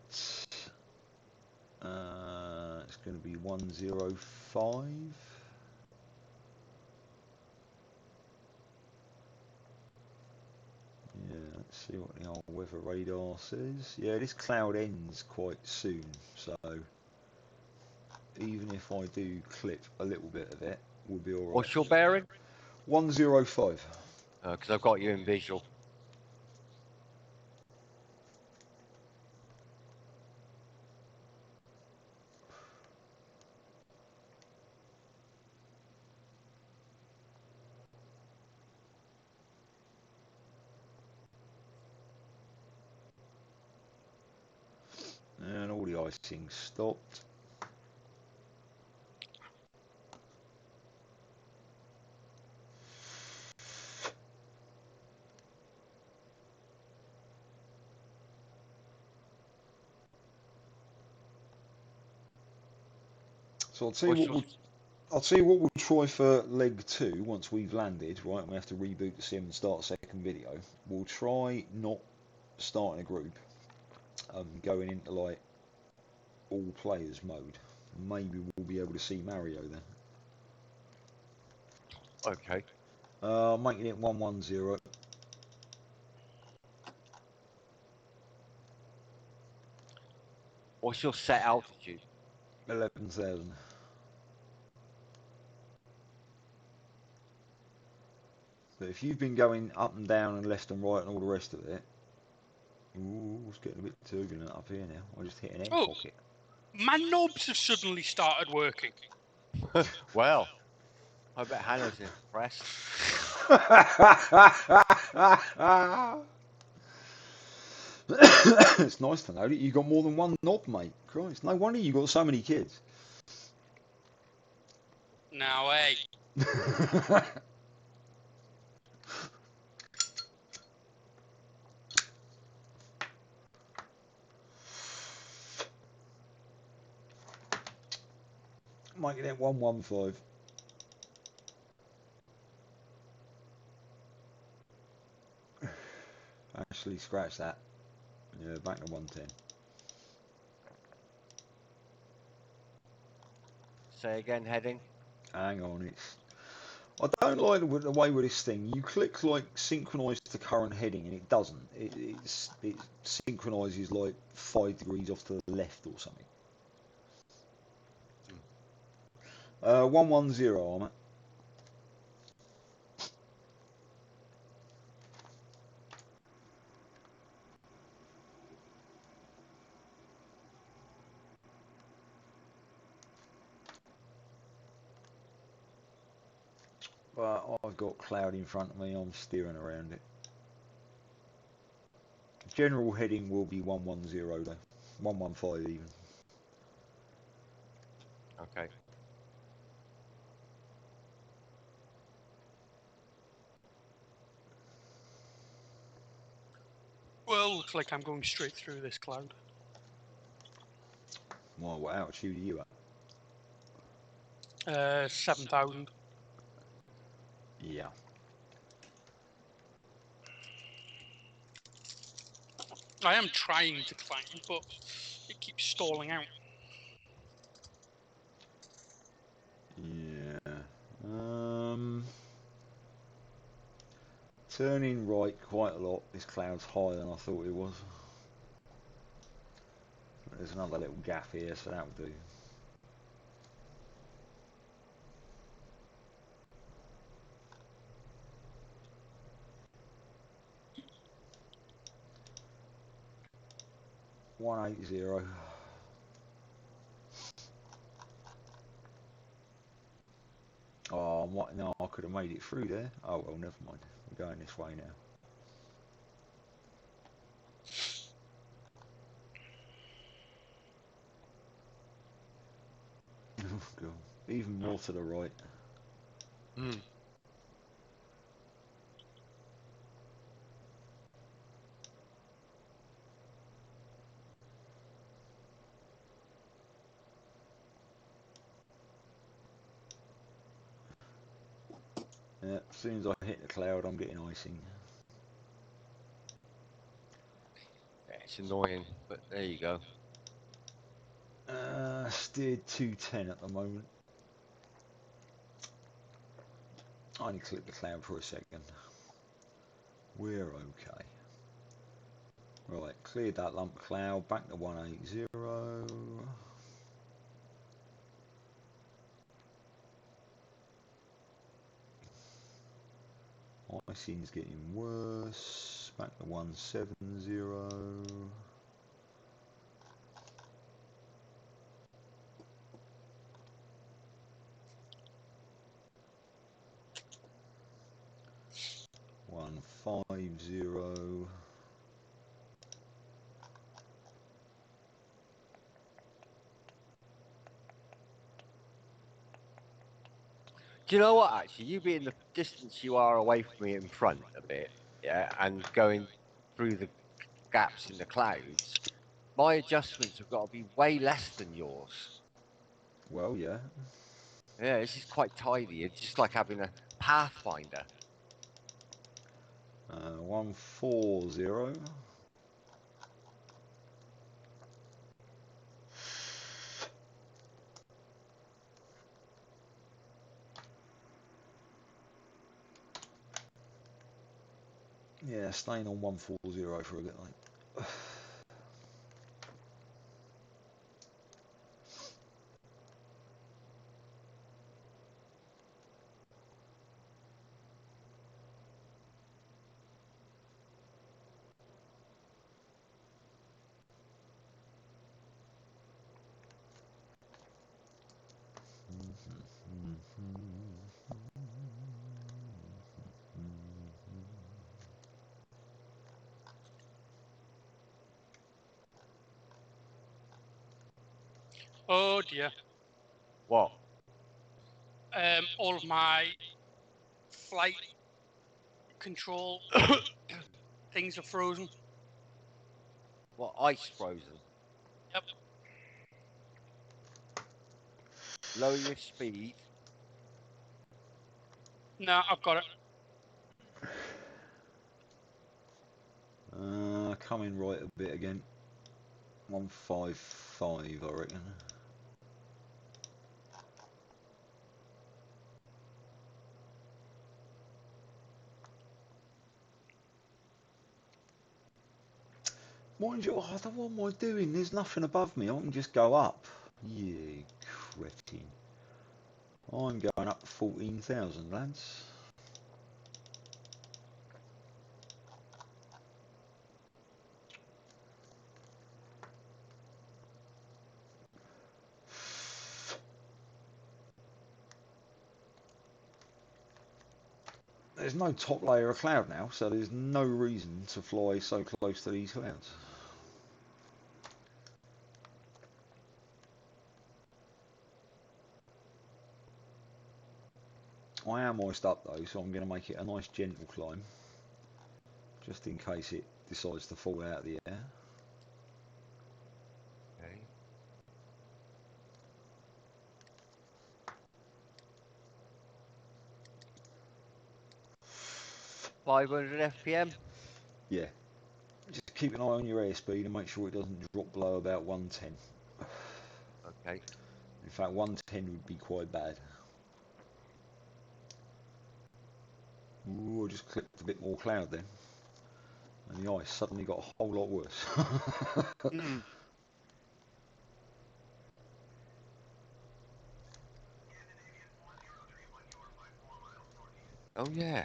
it's going to be 105. Yeah, let's see what the old weather radar says. Yeah, this cloud ends quite soon, so even if I do clip a little bit of it, we'll be alright. What's your bearing? 105. Because I've got you in visual. icing stopped. So I'll tell you what we'll try for leg 2 once we've landed, right? And we have to reboot the sim and start a second video. We'll try not starting a group, going into like all players mode. Maybe we'll be able to see Mario then. Okay. Making it 110. What's your set altitude? 11,000. So if you've been going up and down and left and right and all the rest of it, ooh, it's getting a bit turbulent up here now. I just hit an air pocket. My knobs have suddenly started working. Well, I bet Hannah's impressed. It's nice to know that you got more than one knob, mate. Christ, no wonder you got so many kids. No way. Making it 115. Actually, scratch that. Yeah, back to 110. Say again, heading. Hang on, I don't like the way with this thing. You click like synchronise to current heading, and it doesn't. It synchronises like 5 degrees off to the left or something. 110 on it. But I've got cloud in front of me. I'm steering around it. General heading will be 110 though. 115 even. Okay. Well, looks like I'm going straight through this cloud. Well, what altitude are you at? 7,000. Yeah. I am trying to climb, but it keeps stalling out. Yeah. Turning right quite a lot. This cloud's higher than I thought it was. There's another little gap here, so that'll do. $180. Oh, what? No, I could have made it through there. Oh well, never mind. We're going this way now. Oh, God. Even more to the right. Yeah, as soon as I hit the cloud, I'm getting icing. Yeah, it's annoying, but there you go. Steered 210 at the moment. I only clicked the cloud for a second. We're okay. Right, cleared that lump of cloud, back to 180. Icing's getting worse, back to 170. One 50. Do you know what? Actually, you being the distance you are away from me in front a bit, yeah, and going through the gaps in the clouds, my adjustments have got to be way less than yours. Well, yeah. Yeah, this is quite tidy. It's just like having a Pathfinder. 140. Yeah, staying on 140 for a bit, mate. Oh dear. What? All of my flight control things are frozen. What? Ice frozen. Yep. Lower your speed. No, I've got it. Coming right a bit again. 155, I reckon. Mind you, what am I doing? There's nothing above me. I can just go up. You cretin. I'm going up 14,000, lads. There's no top layer of cloud now, so there's no reason to fly so close to these clouds. I am iced up though, so I'm going to make it a nice gentle climb, just in case it decides to fall out of the air. Okay. 500 FPM. Yeah, just keep an eye on your airspeed and make sure it doesn't drop below about 110. Okay. In fact, 110 would be quite bad. Ooh, I just clipped a bit more cloud then, and the ice suddenly got a whole lot worse. Oh yeah.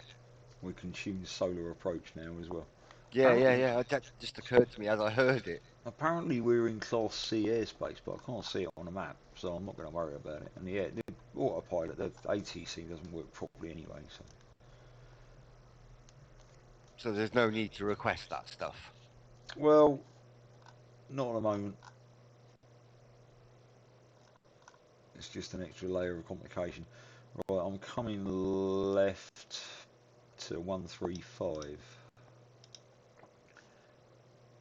We can tune solar approach now as well. Yeah. That just occurred to me as I heard it. Apparently we're in Class C airspace, but I can't see it on a map, so I'm not going to worry about it. And the autopilot, the ATC doesn't work properly anyway. So there's no need to request that stuff. Well, not at the moment. It's just an extra layer of complication. Right, I'm coming left to 135.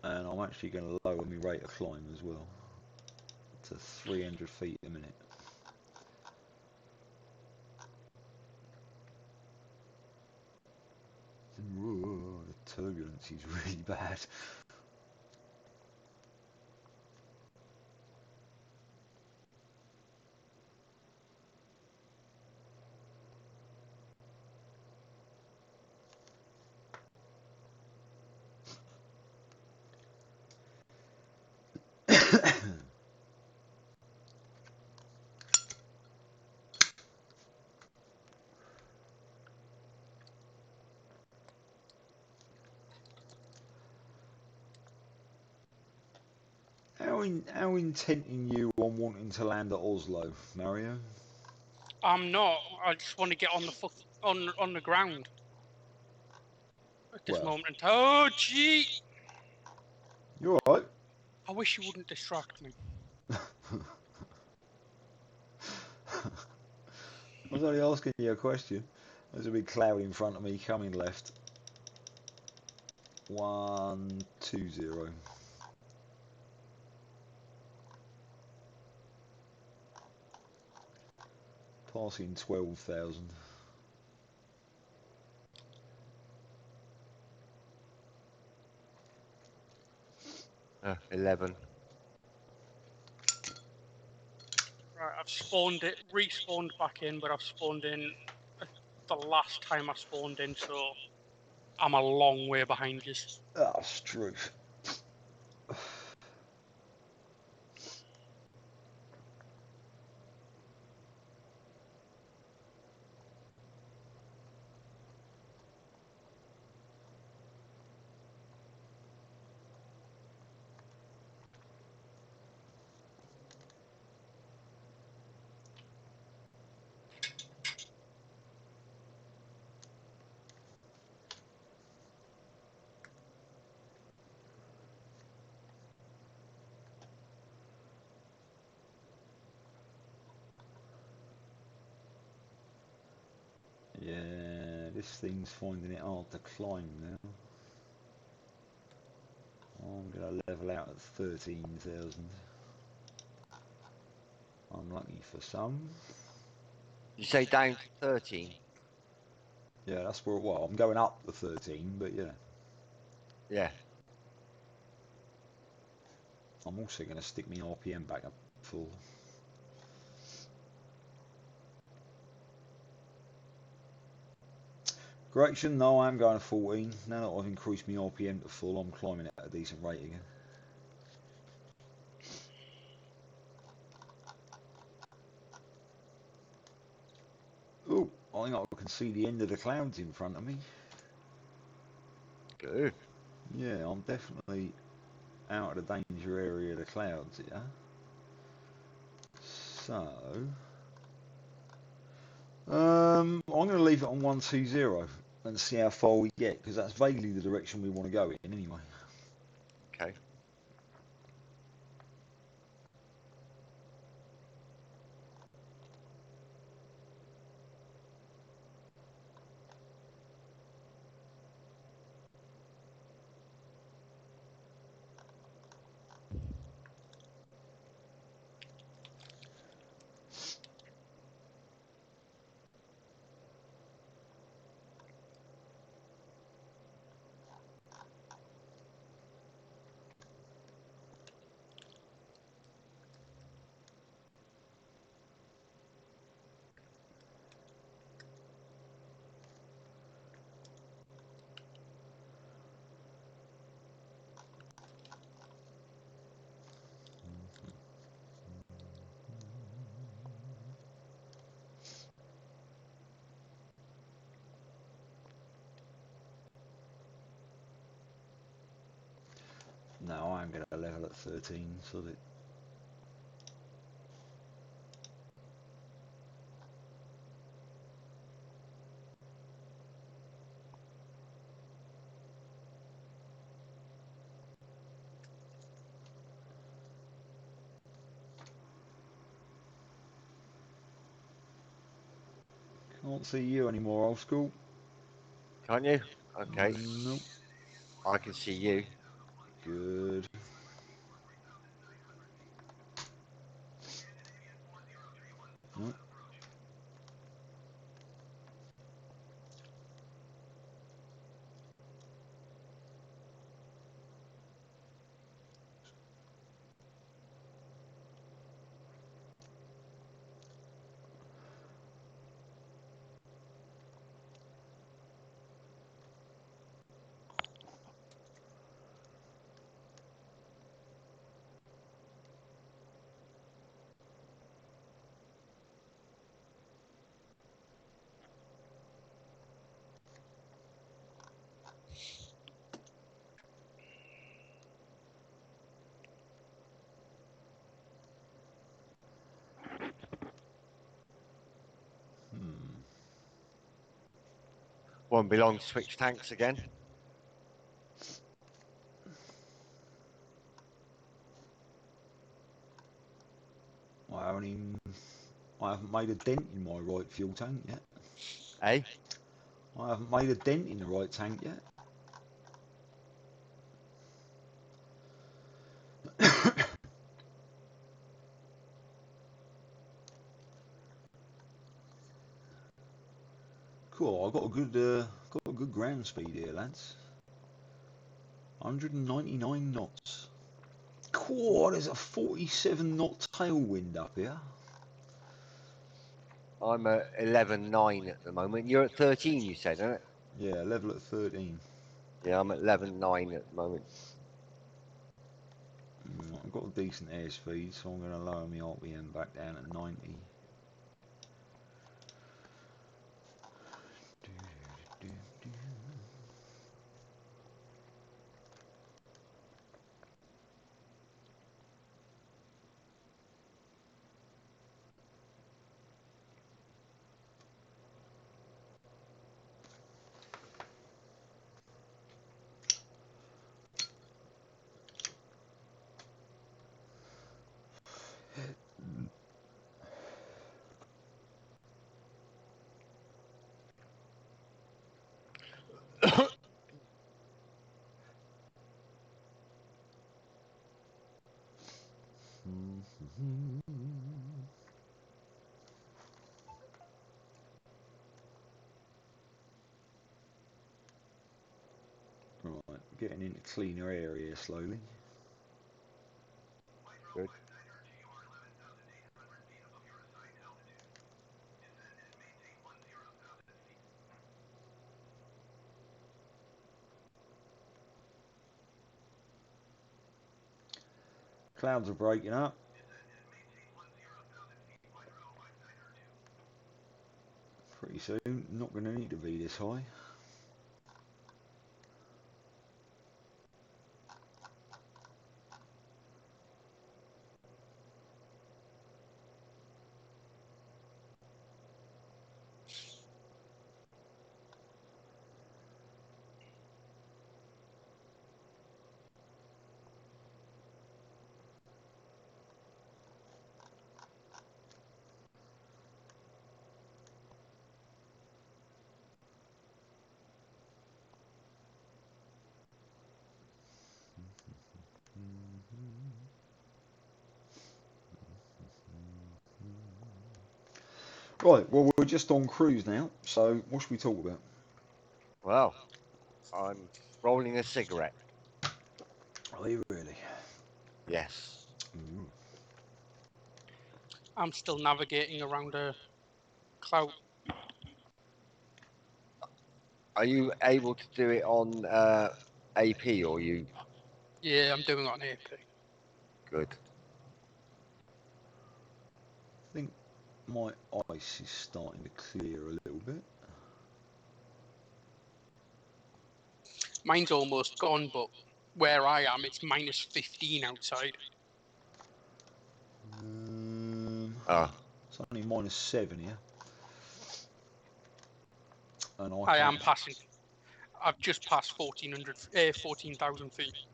And I'm actually going to lower my rate of climb as well to 300 feet a minute. Whoa, the turbulence is really bad. How intent are you on wanting to land at Oslo, Mario? I'm not. I just want to get on the on the ground at this Well, moment in time. Oh gee! you're alright. I wish you wouldn't distract me. I was only asking you a question. There's a big cloud in front of me coming left. 120. Passing 12,000. 11. Right, I've spawned it, respawned back in, but I've spawned in the last time I spawned in, so I'm a long way behind you. Ah, struth. Yeah, this thing's finding it hard to climb now. I'm going to level out at 13,000. Unlucky for some. You say down to 13? Yeah, that's where, well, I'm going up to 13, but yeah. Yeah. I'm also going to stick my RPM back up full. Correction, no, I am going to 14. Now that I've increased my RPM to full, I'm climbing at a decent rate again. Oh, I think I can see the end of the clouds in front of me. Good. Yeah, I'm definitely out of the danger area of the clouds here. So, I'm going to leave it on 120 and see how far we get, because that's vaguely the direction we want to go in anyway. Okay. No, I'm going to level at 13 so that can't see you anymore, old school. Can't you? Okay. Nope. I can see you. Good. Nope. Won't be long to switch tanks again. I only I haven't made a dent in my right fuel tank yet. Eh? I haven't made a dent in the right tank yet. Cool. I've got a good ground speed here, lads. 199 knots. Cool. There's a 47 knot tailwind up here. I'm at 11.9 at the moment. You're at 13, you said, isn't it? Yeah, level at 13. Yeah, I'm at 11.9 at the moment. I've got a decent airspeed, so I'm going to lower my RPM back down at 90. Right, getting into cleaner area slowly. Good. Clouds are breaking up. Pretty soon, not going to need to be this high. Right, well, we're just on cruise now, so what should we talk about? Well, I'm rolling a cigarette. Are you really? Yes. Ooh. I'm still navigating around a cloud. Are you able to do it on AP or you? Yeah, I'm doing it on AP. Good. I think my ice is starting to clear a little bit. Mine's almost gone, but where I am, it's minus 15 outside. It's only -7 here. And I am passing. I've just passed 14,000 feet.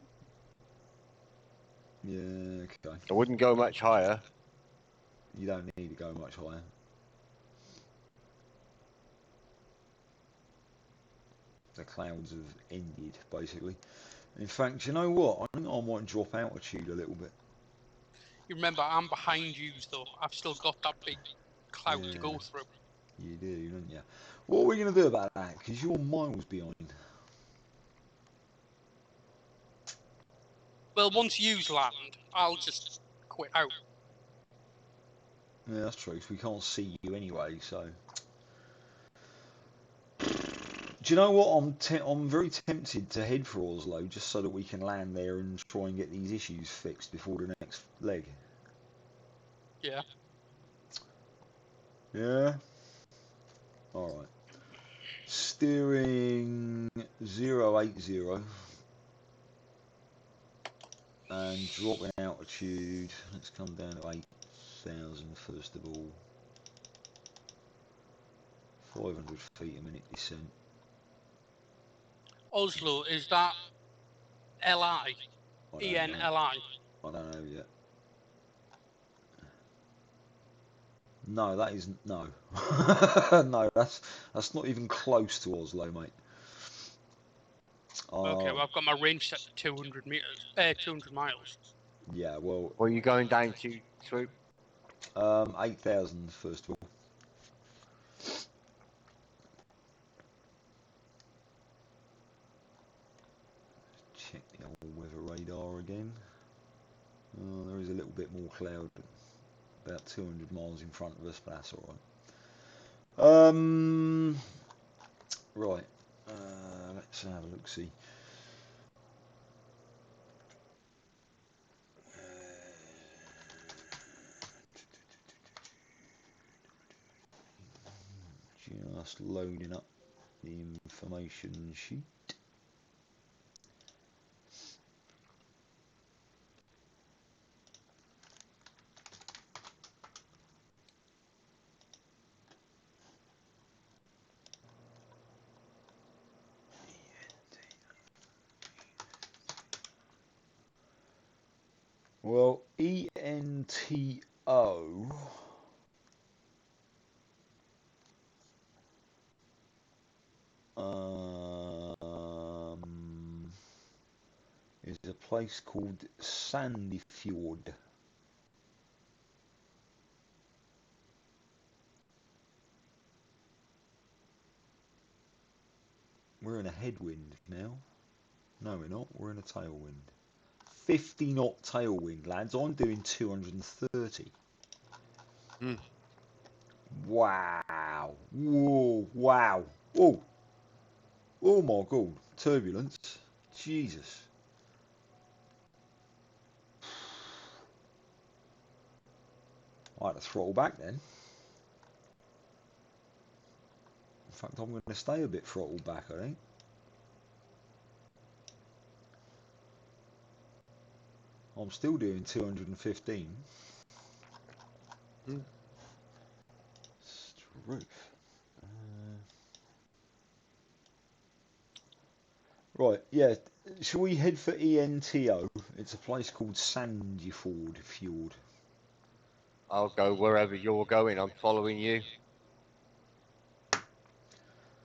Yeah, okay. I wouldn't go much higher. You don't need to go much higher. The clouds have ended, basically. In fact, do you know what? I think I might drop altitude a little bit. You remember, I'm behind you, though. I've still got that big cloud to go through. You do, don't you? What are we going to do about that? Because you're miles behind. Well, once you land, I'll just quit out. Yeah, that's true, because we can't see you anyway, so... Do you know what? I'm very tempted to head for Oslo, just so that we can land there and try and get these issues fixed before the next leg. Yeah. Yeah? Alright. Steering 080 and dropping altitude. Let's come down to 8,000 first of all. 500 feet a minute descent. Oslo, is that LI? ENLI? I don't know yet. No, that isn't. No, no, that's not even close to Oslo, mate. Okay, well I've got my range set to 200 meters, 200 miles. Yeah, well, Where are you going down to, Swoop? 8,000 first of all. Check the old weather radar again. Oh, there is a little bit more cloud, about 200 miles in front of us, but that's all right. Right. Let's have a look. See. Just loading up the information sheet. Well, ENTO is a place called Sandefjord. We're in a headwind now. No, we're not. We're in a tailwind. 50 knot tailwind, lads. I'm doing 230. Wow. Whoa. Wow. Oh. Oh my God. Turbulence. Jesus. I had to throttle back then. In fact, I'm going to stay a bit throttled back, I think. I'm still doing 215. Struth. Right, yeah. Shall we head for ENTO? It's a place called Sandefjord Fjord. I'll go wherever you're going. I'm following you.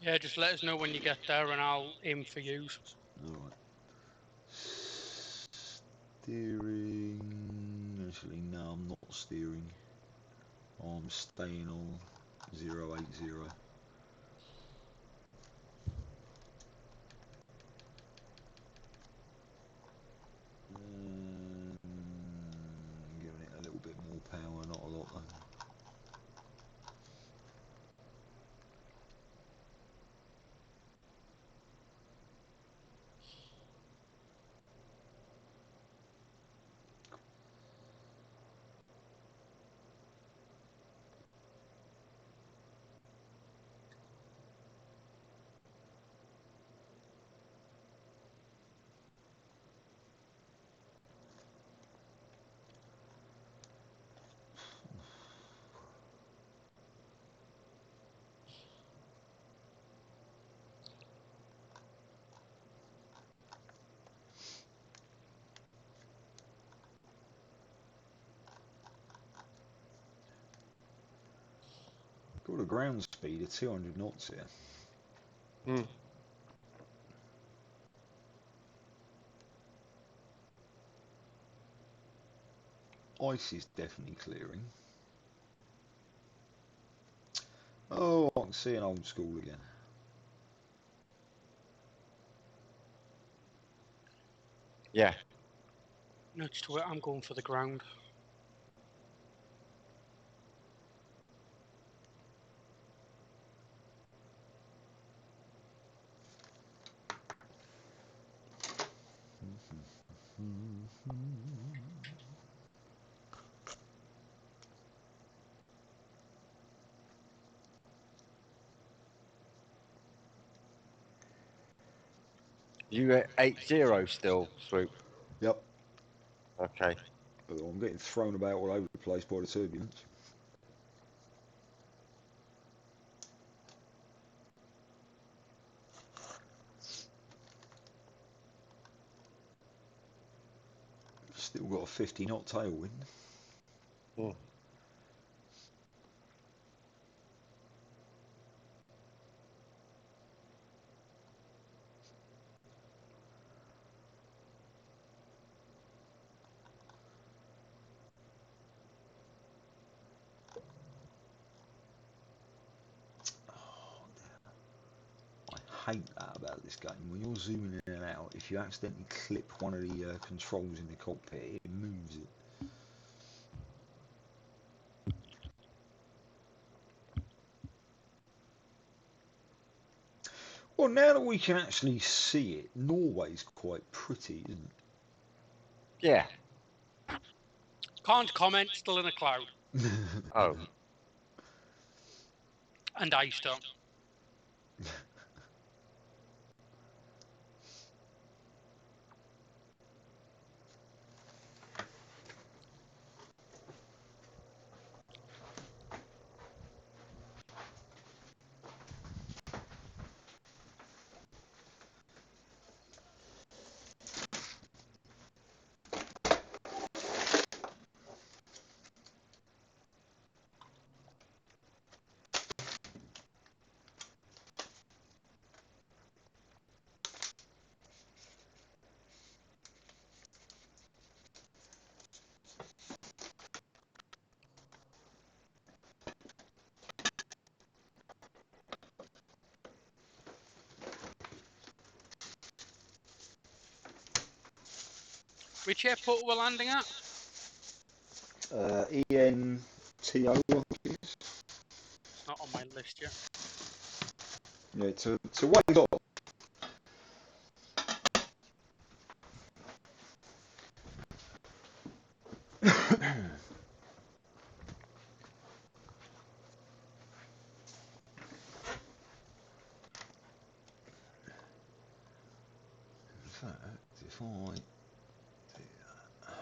Yeah, just let us know when you get there and I'll aim for you. Alright. Steering. Actually, no, I'm not steering. I'm staying on 080. Giving it a little bit more power, not a lot though. Got a ground speed of 200 knots here. Ice is definitely clearing. Oh, I can see an old school again. Yeah. Nudge to it, I'm going for the ground. You at 80 still, Swoop? Yep. Okay. Oh, I'm getting thrown about all over the place by the turbulence. Still got a 50 knot tailwind. hate that about this game. When you're zooming in and out, if you accidentally clip one of the controls in the cockpit, it moves it. Well, now that we can actually see it, Norway's quite pretty, isn't it? Yeah. Can't comment, still in a cloud. Oh. And ice storm. Which airport we're landing at? ENTO, I think it is. It's not on my list yet. Yeah, it's a ways off. In fact, if I do that,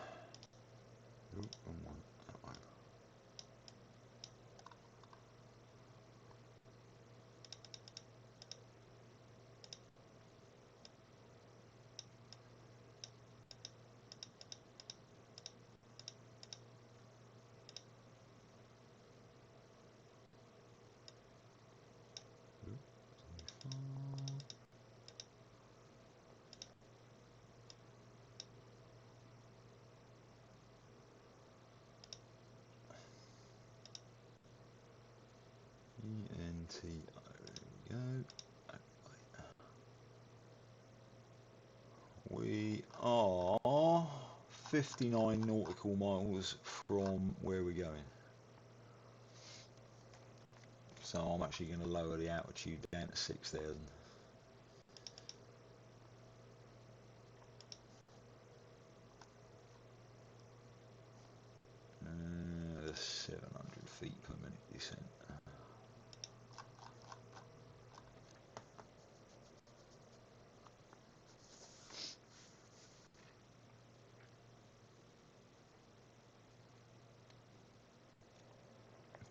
oop, wrong one, that one. ENTO, there we go. We are 59 nautical miles from where we're going. So I'm actually going to lower the altitude down to 6,000. That's 700 feet per minute descent.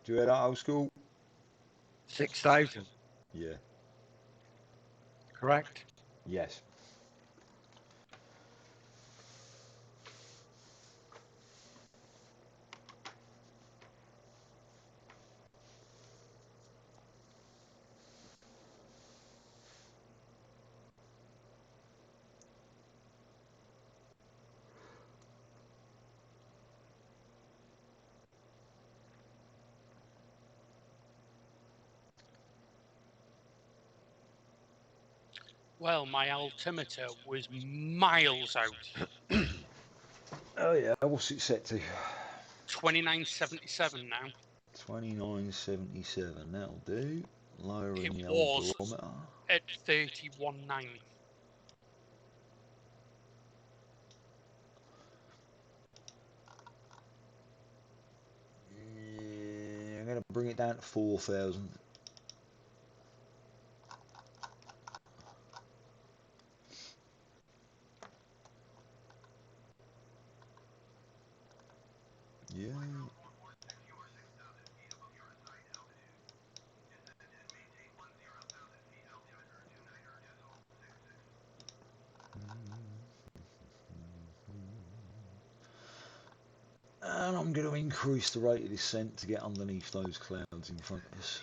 Do you hear that, old school? 6,000. Yeah. Correct. Yes. Well, my altimeter was miles out. Oh yeah. What's it set to? 2977 now. 2977. That'll do. Lowering It the old was barometer. at 31.9. Yeah, I'm going to bring it down to 4,000. Yeah. And I'm going to increase the rate of descent to get underneath those clouds in front of us.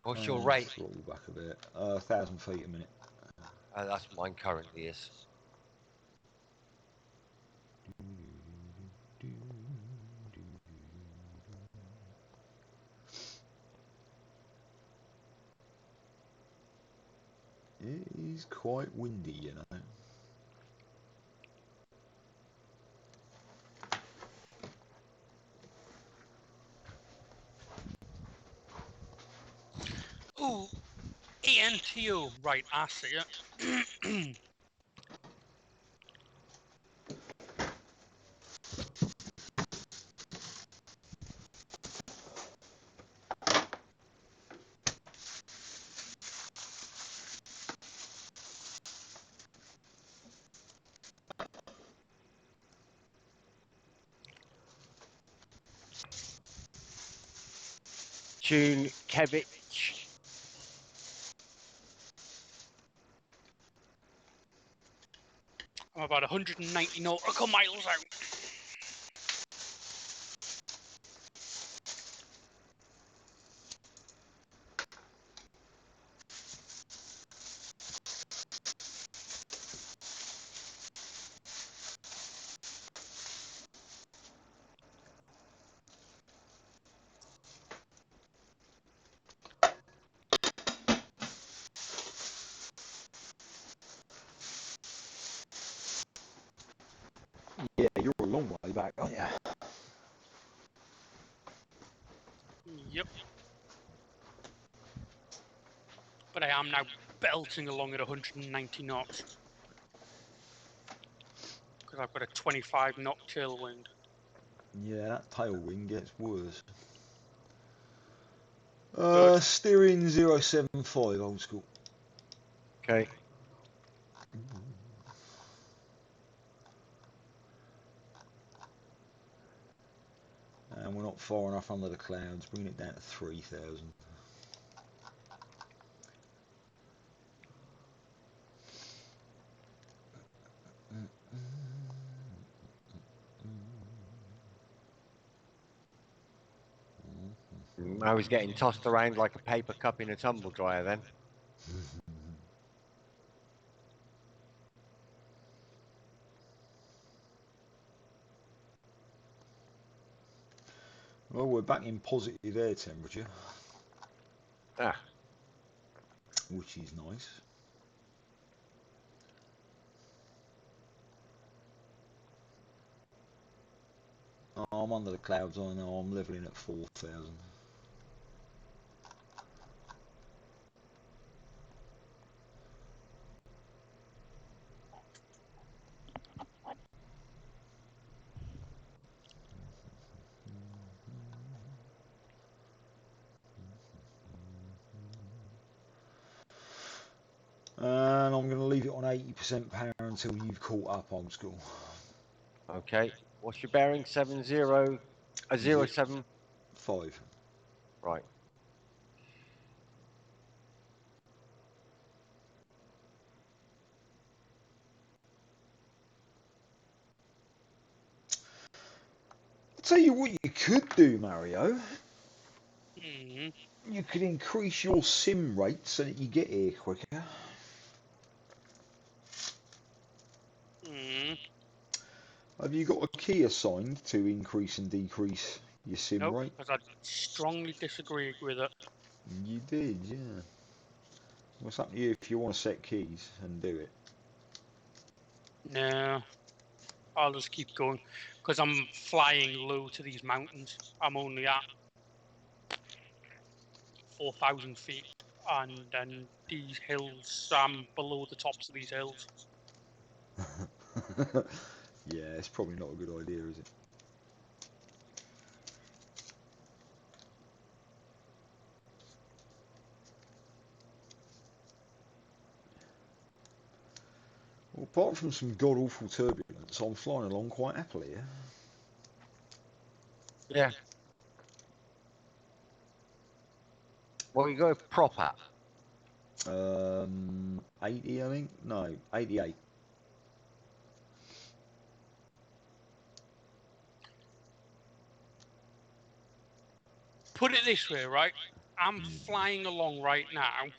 What's your rate? Throttle back a bit. 1,000 feet a minute. That's mine currently is. It is quite windy, you know. Ooh, ENTO. Right, I see it. Tune Kevich. I'm about 190 nautical miles out. Yeah, you're a long way back, aren't you? Yep. But I am now belting along at 190 knots. Because I've got a 25 knot tailwind. Yeah, that tailwind gets worse. Good. Steering 075, old school. Okay. And we're not far enough under the clouds, bringing it down to 3,000. I was getting tossed around like a paper cup in a tumble dryer then. Well, we're back in positive air temperature, Ah, which is nice. Oh, I'm under the clouds, I know, I'm levelling at 4,000. And I'm going to leave it on 80% power until you've caught up, old school. okay. What's your bearing? 70, 07. 5. Right. I'll tell you what you could do, Mario. Mm-hmm. You could increase your sim rate so that you get here quicker. Mm-hmm. Have you got a key assigned to increase and decrease your sim Nope, rate? because I strongly disagree with it. You did, yeah. What's up to you if you want to set keys and do it? No, I'll just keep going. Because I'm flying low to these mountains. I'm only at 4,000 feet. And then these hills, I'm below the tops of these hills. Yeah, it's probably not a good idea, is it? Well, apart from some god-awful turbulence, I'm flying along quite happily, yeah? Yeah. Well, you go prop at. 80, I think? No, 88. Put it this way, right? I'm flying along right now,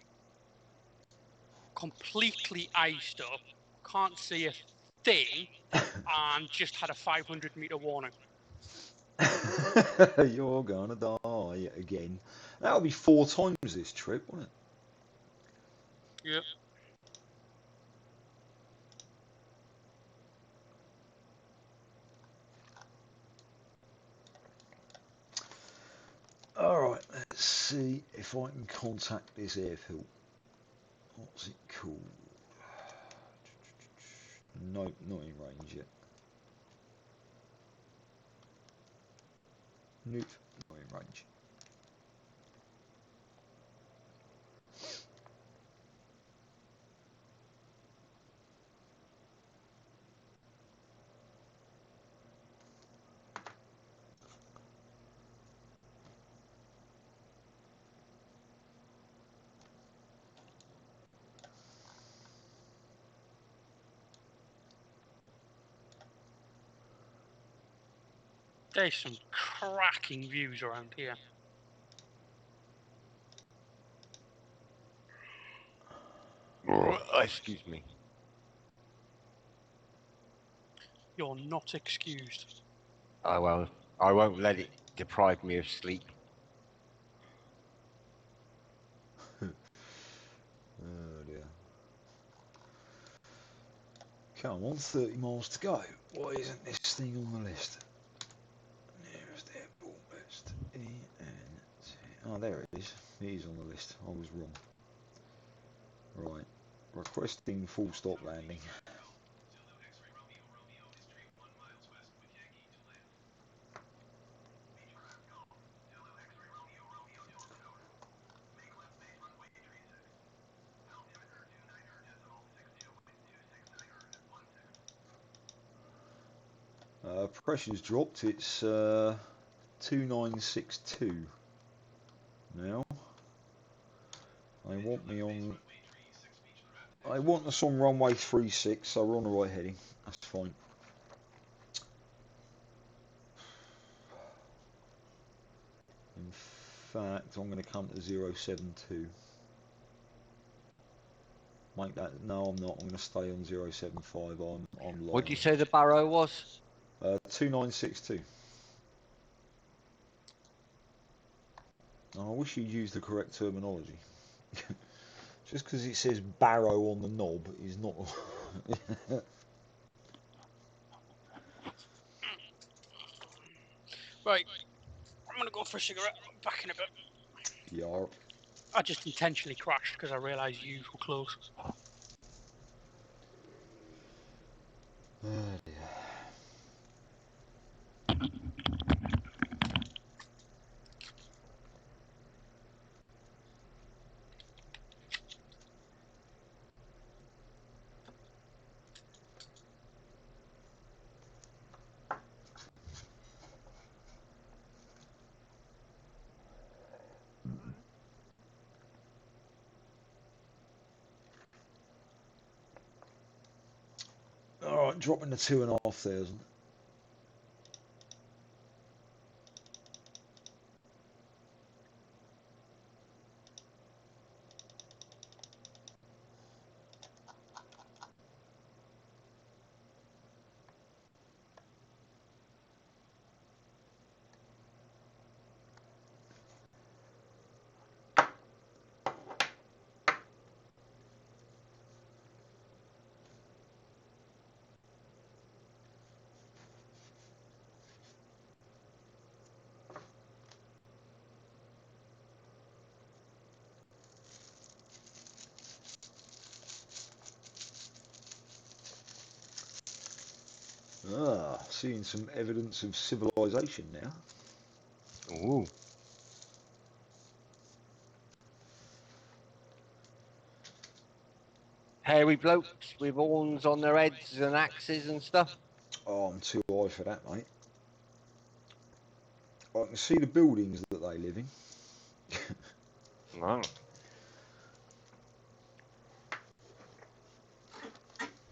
completely iced up, can't see a thing, and just had a 500-meter warning. You're gonna die again. That'll be 4 times this trip, won't it? Yep. Alright, let's see if I can contact this airfield. What's it called? Nope, not in range yet. Nope, not in range. There's some cracking views around here. Excuse me. You're not excused. Oh well, I won't let it deprive me of sleep. Oh dear. Come on, 30 miles to go. Why isn't this thing on the list? Nearest airport list. Oh, there it is. It is on the list. I was wrong. Right. Requesting full stop landing. Pressure's dropped. It's 2962 now. They want me on. I want us on runway 36, so we're on the right heading. That's fine. In fact, I'm going to come to 072. Make that. No, I'm not. I'm going to stay on 075. I'm low. What did you say the barrow was? 2962. I wish you'd use the correct terminology. Just because it says barrow on the knob is not. Right, I'm gonna go for a cigarette. I'm back in a bit. Yeah. I just intentionally crashed because I realised you were close. Oh dear. All right, dropping to 2,500. Ah, seeing some evidence of civilization now. Ooh. Hairy blokes with horns on their heads and axes and stuff. Oh, I'm too high for that, mate. I can see the buildings that they live in. Wow.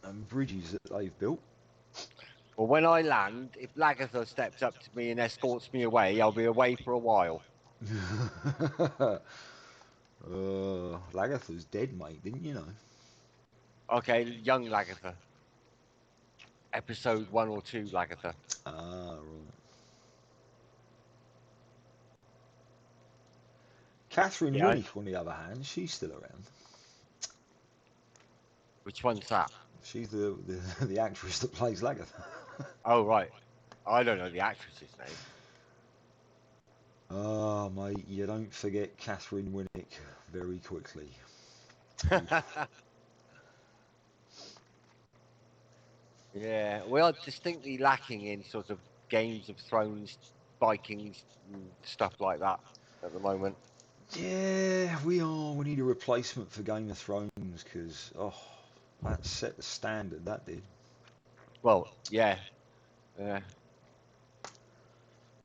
And bridges that they've built. Well, when I land, if Lagatha steps up to me and escorts me away, I'll be away for a while. Lagatha's dead, mate, didn't you know? Okay, young Lagatha. Episode 1 or 2 Lagatha. Ah, right. Catherine Yeah. Winnick, on the other hand, she's still around. Which one's that? She's the actress that plays Lagatha. Oh, right. I don't know the actress's name. Ah, mate, you don't forget Catherine Winnick very quickly. Yeah, we are distinctly lacking in sort of Games of Thrones, Vikings, and stuff like that at the moment. Yeah, we are. We need a replacement for Game of Thrones because, that set the standard, that did. Well, yeah.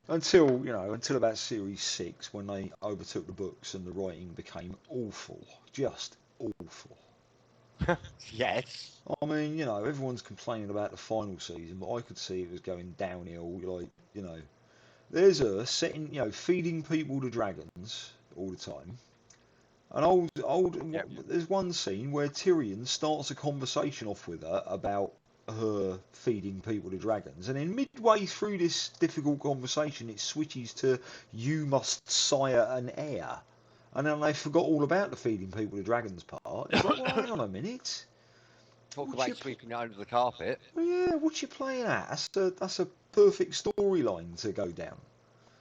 Until about series 6 when they overtook the books and the writing became awful. Just awful. Yes. I mean, everyone's complaining about the final season, but I could see it was going downhill. There's her setting, feeding people to dragons all the time. And Yep. there's one scene where Tyrion starts a conversation off with her about her feeding people to dragons, and then midway through this difficult conversation, it switches to "you must sire an heir," and then they forgot all about the feeding people to dragons part. It's like, well, hang on a minute. Talk What about you sweeping it under the carpet. Yeah, what you playing at? That's a perfect storyline to go down.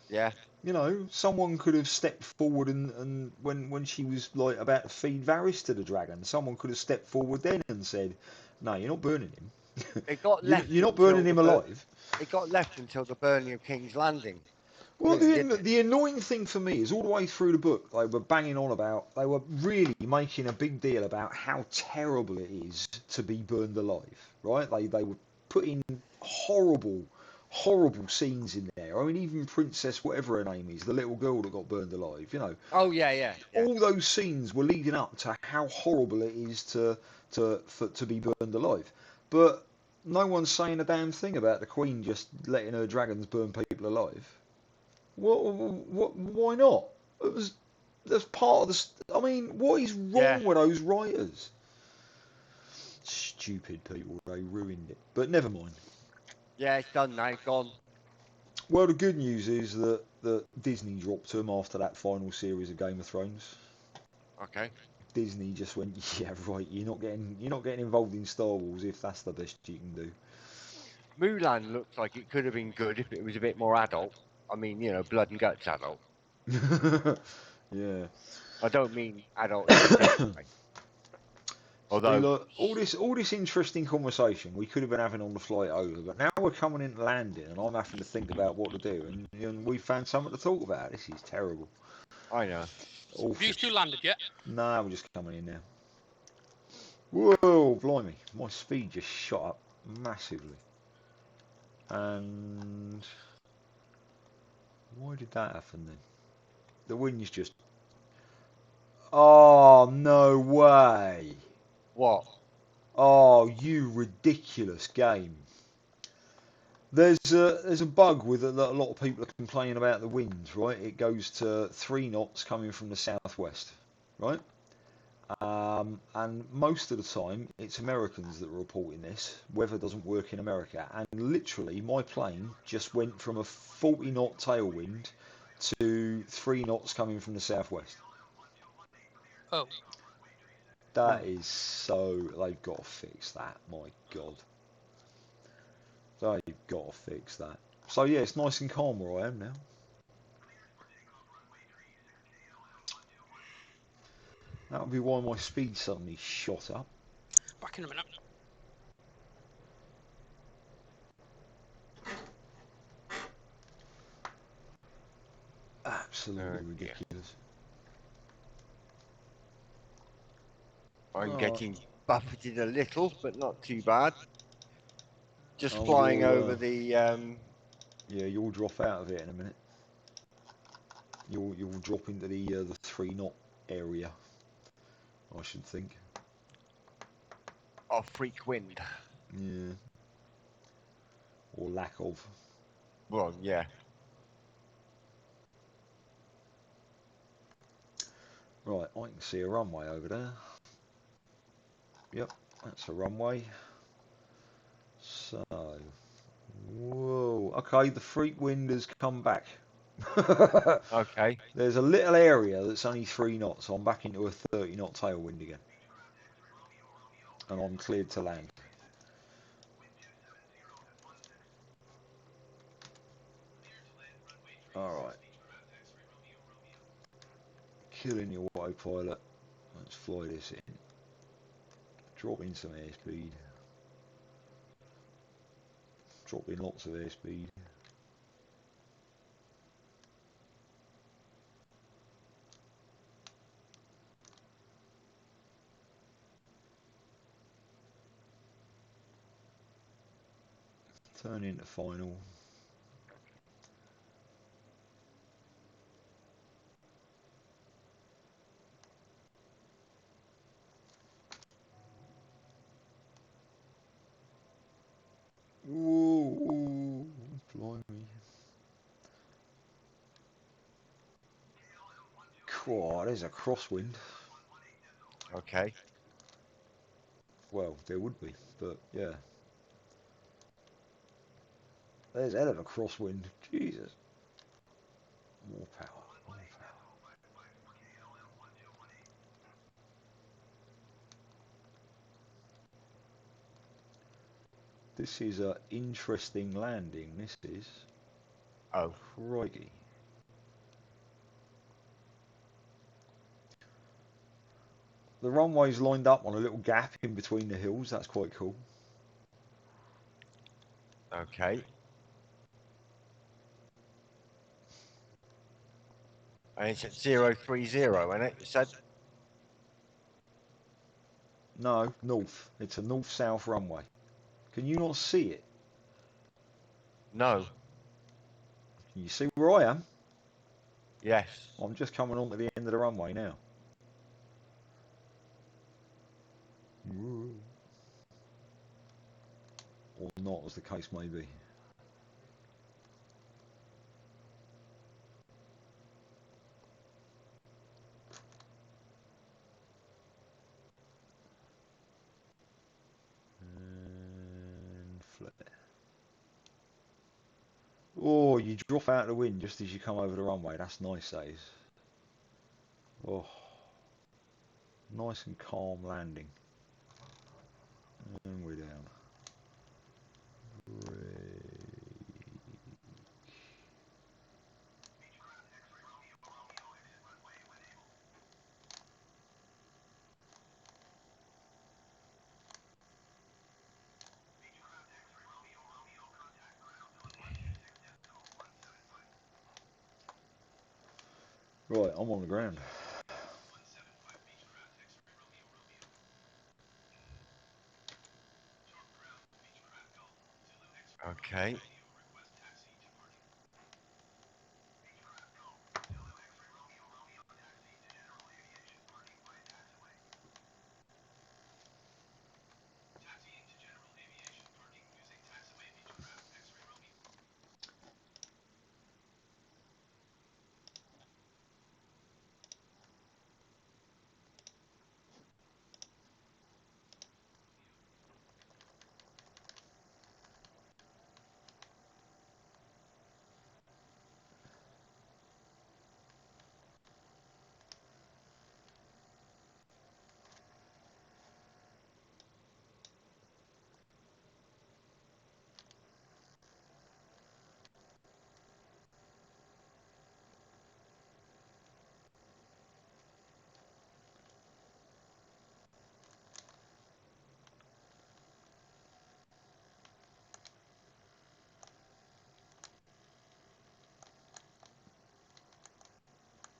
Yeah. Someone could have stepped forward and when she was like about to feed Varys to the dragon, someone could have stepped forward then and said, "No, you're not burning him. It got left You're not until burning him alive." it got left until the burning of King's Landing. Well, Really, didn't it? the annoying thing for me is all the way through the book, they were banging on about, they were really making a big deal about how terrible it is to be burned alive, right? They were putting horrible, horrible scenes in there. I mean, even Princess, whatever her name is, the little girl that got burned alive, Oh yeah. all those scenes were leading up to how horrible it is to be burned alive. But no one's saying a damn thing about the Queen just letting her dragons burn people alive. Why not? That's part of the. I mean, what is Yeah. wrong with those writers? Stupid people, they ruined it. But never mind. Yeah, it's done now. Gone. Well, the good news is that Disney dropped them after that final series of Game of Thrones. Okay. Disney just went, yeah, right. You're not getting involved in Star Wars if that's the best you can do. Mulan looks like it could have been good if it was a bit more adult. I mean, blood and guts adult. Yeah. I don't mean adult in a different way. See, Although, look, all this interesting conversation we could have been having on the flight over, but now we're coming into landing, and I'm having to think about what to do, and we found something to talk about. This is terrible. I know. Awful. Have you two landed yet? Nah, we're just coming in now. Whoa, blimey! My speed just shot up massively. And why did that happen then? The wind's just. Oh, no way! What? Oh, you ridiculous game. There's a bug with that a lot of people are complaining about the winds, right? It goes to 3 knots coming from the southwest, right? And most of the time, it's Americans that are reporting this. Weather doesn't work in America. And literally, my plane just went from a 40-knot tailwind to 3 knots coming from the southwest. Oh. That is so... They've got to fix that, my God. They've got to fix that. So yeah, it's nice and calm where I am now. That would be why my speed suddenly shot up. Back in a minute. Absolutely ridiculous. I'm Oh. getting buffeted a little, but not too bad. Just Oh, flying you'll, over the. Yeah, you'll drop out of it in a minute. You'll drop into the 3-knot area, I should think. Of freak wind. Yeah. Or lack of. Well, yeah. Right, I can see a runway over there. Yep, that's a runway. So, whoa. Okay, the freak wind has come back. Okay. There's a little area that's only 3 knots, so I'm back into a 30-knot tailwind again. And I'm cleared to land. Alright. Killing your autopilot. Let's fly this in. Drop in some airspeed. Drop in lots of airspeed. Turn into final. Ooh, blimey. Cool, there's a crosswind. Okay. Well, there would be, but yeah. There's a hell of a crosswind. Jesus. More power, more power. This is an interesting landing, this is. Oh. Crikey. The runway's lined up on a little gap in between the hills, that's quite cool. Okay. And it's at 030, isn't it? You said? No, north. It's a north-south runway. Can you not see it? No. Can you see where I am? Yes. I'm just coming on to the end of the runway now. Or not, as the case may be. And flip it. Oh, you drop out of the wind just as you come over the runway. That's nice, that is. Oh, nice and calm landing. And we're down. Right, I'm on the ground. Okay.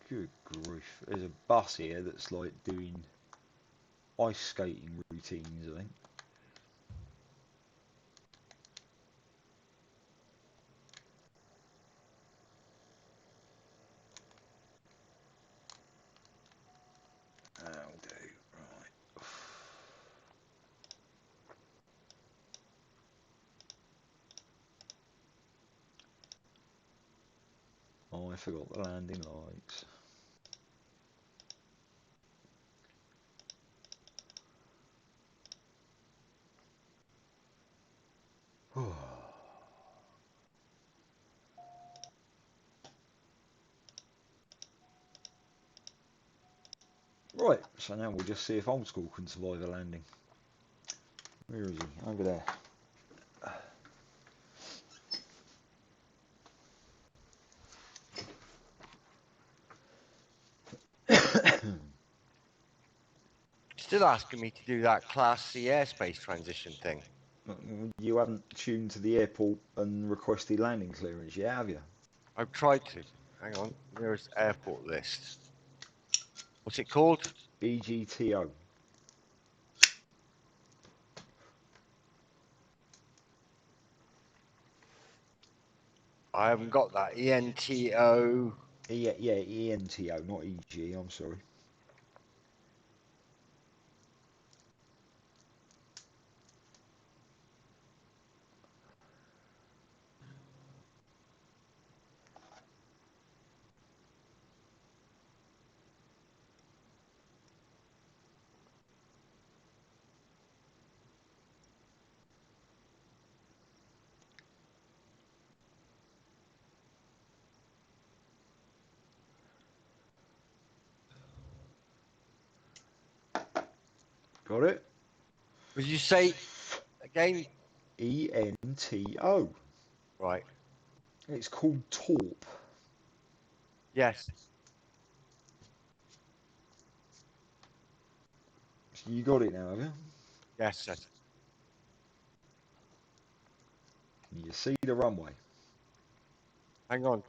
Good grief. There's a bus here that's like doing ice skating routines, I think. That'll do. Right. Oh, I forgot the landing lights. Right, so now we'll just see if old school can survive a landing. Where is he? Over there. still asking me to do that Class C airspace transition thing. You haven't tuned to the airport and requested landing clearance yet, have you? I've tried to. Hang on. Nearest airport list. What's it called? BGTO. I haven't got that. ENTO. Yeah, ENTO, not EG, I'm sorry. Got it? Would you say again? ENTO. Right. It's called TORP. Yes. You got it now, have you? Yes. Yes. You see the runway. Hang on.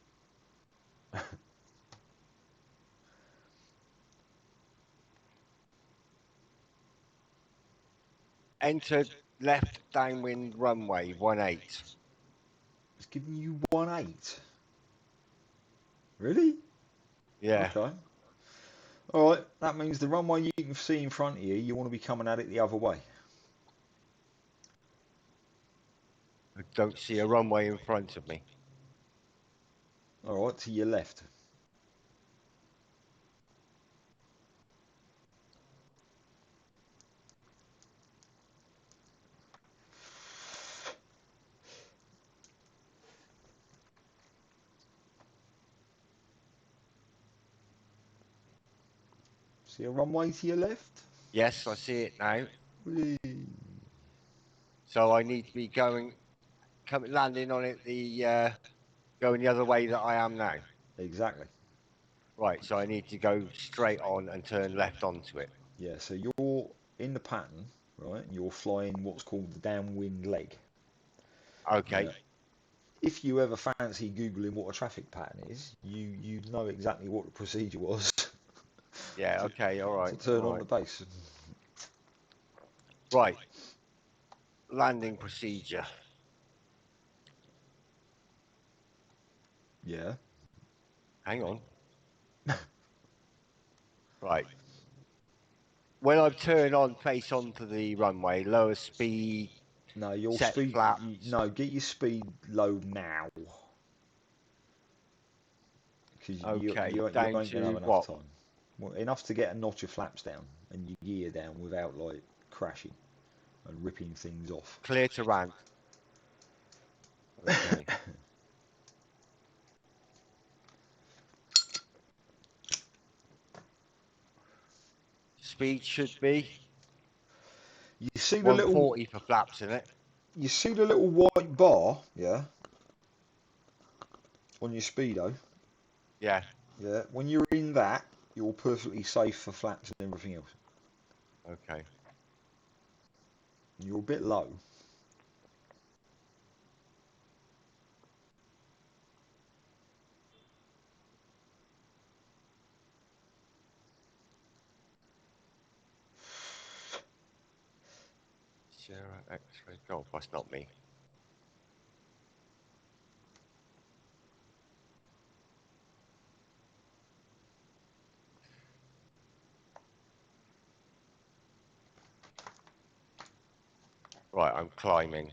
Enter left downwind runway 18. It's giving you 18. Really? Yeah. Okay. All right. That means the runway you can see in front of you, you want to be coming at it the other way. I don't see a runway in front of me. All right, to your left. See a runway to your left? Yes, I see it now. Whee. So I need to be landing on it going the other way that I am now. Exactly. Right, so I need to go straight on and turn left onto it. Yeah, so you're in the pattern, right? And you're flying what's called the downwind leg. Okay. Yeah. If you ever fancy Googling what a traffic pattern is, you know exactly what the procedure was Yeah, okay, all right. to turn all on right. the base. Right. Landing procedure. Yeah. Hang on. Right. When I turn on face onto the runway, lower speed, No, your set speed. flaps. No, get your speed low now. Because Okay, you down ain't gonna to have enough what? time. Well, enough to get a notch of flaps down and your gear down without like crashing and ripping things off. Clear to ramp. Okay. Speed should be You see the little 140 for flaps in it. you see the little white bar, yeah, on your speedo. Yeah. Yeah, when you're in that, you're perfectly safe for flaps and everything else. Okay. You're a bit low. Sierra X-ray Golf. That's not me. Right, I'm climbing.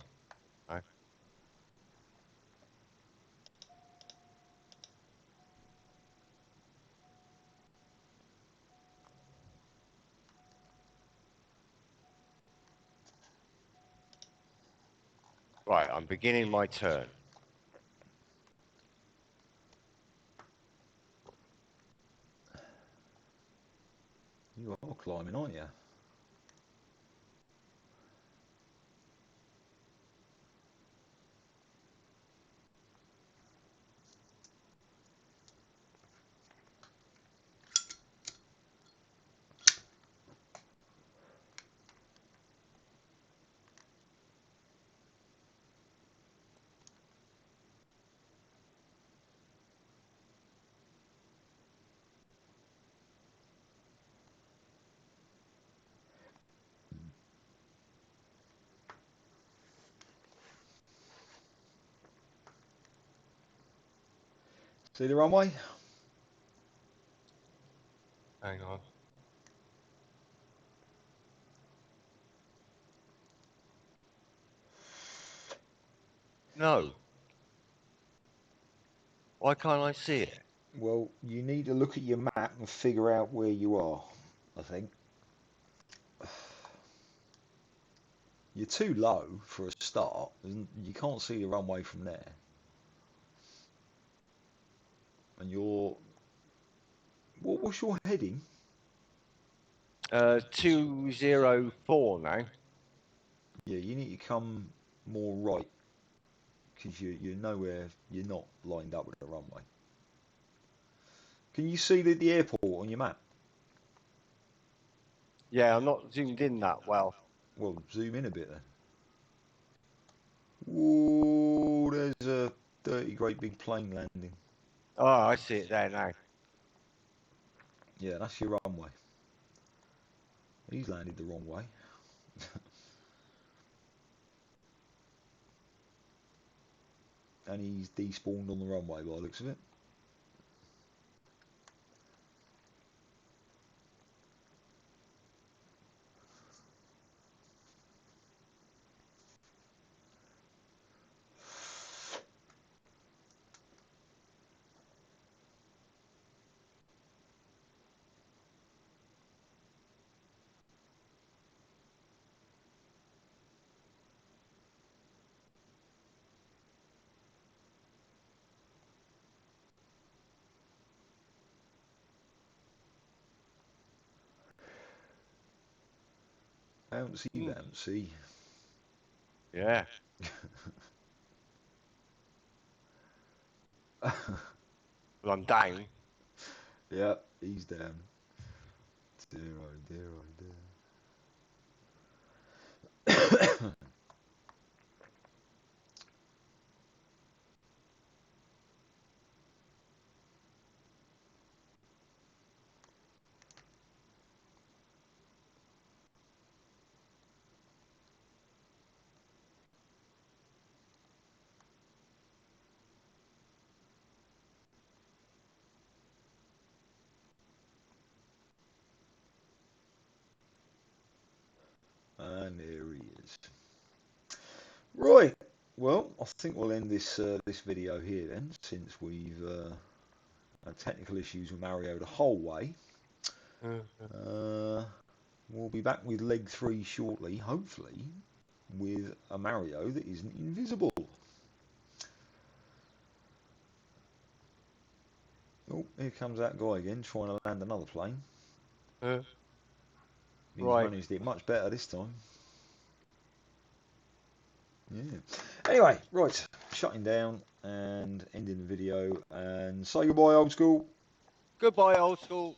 Right, I'm beginning my turn. You are climbing, aren't you? See the runway? Hang on. No. Why can't I see it? Well, you need to look at your map and figure out where you are, I think. You're too low for a start. You can't see the runway from there. And what's your heading? 204 now. Yeah, you need to come more right because you're nowhere. You're not lined up with the runway. Can you see the airport on your map? Yeah, I'm not zoomed in that well. Well, zoom in a bit then. Whoa, there's a dirty, great big plane landing. Oh, I see it there now. Yeah, that's your runway. He's landed the wrong way. And he's despawned on the runway by the looks of it. Bouncy, bouncy. Yeah. Well, I'm down. Yeah, he's down. Dear, oh dear, oh dear. And there he is. Right. Well, I think we'll end this this video here then, since we've had technical issues with Mario the whole way. We'll be back with leg 3 shortly, hopefully, with a Mario that isn't invisible. Oh, here comes that guy again, trying to land another plane. He's Right. managed it much better this time. Yeah. Anyway, right, shutting down and ending the video, and say goodbye, old school. Goodbye, old school.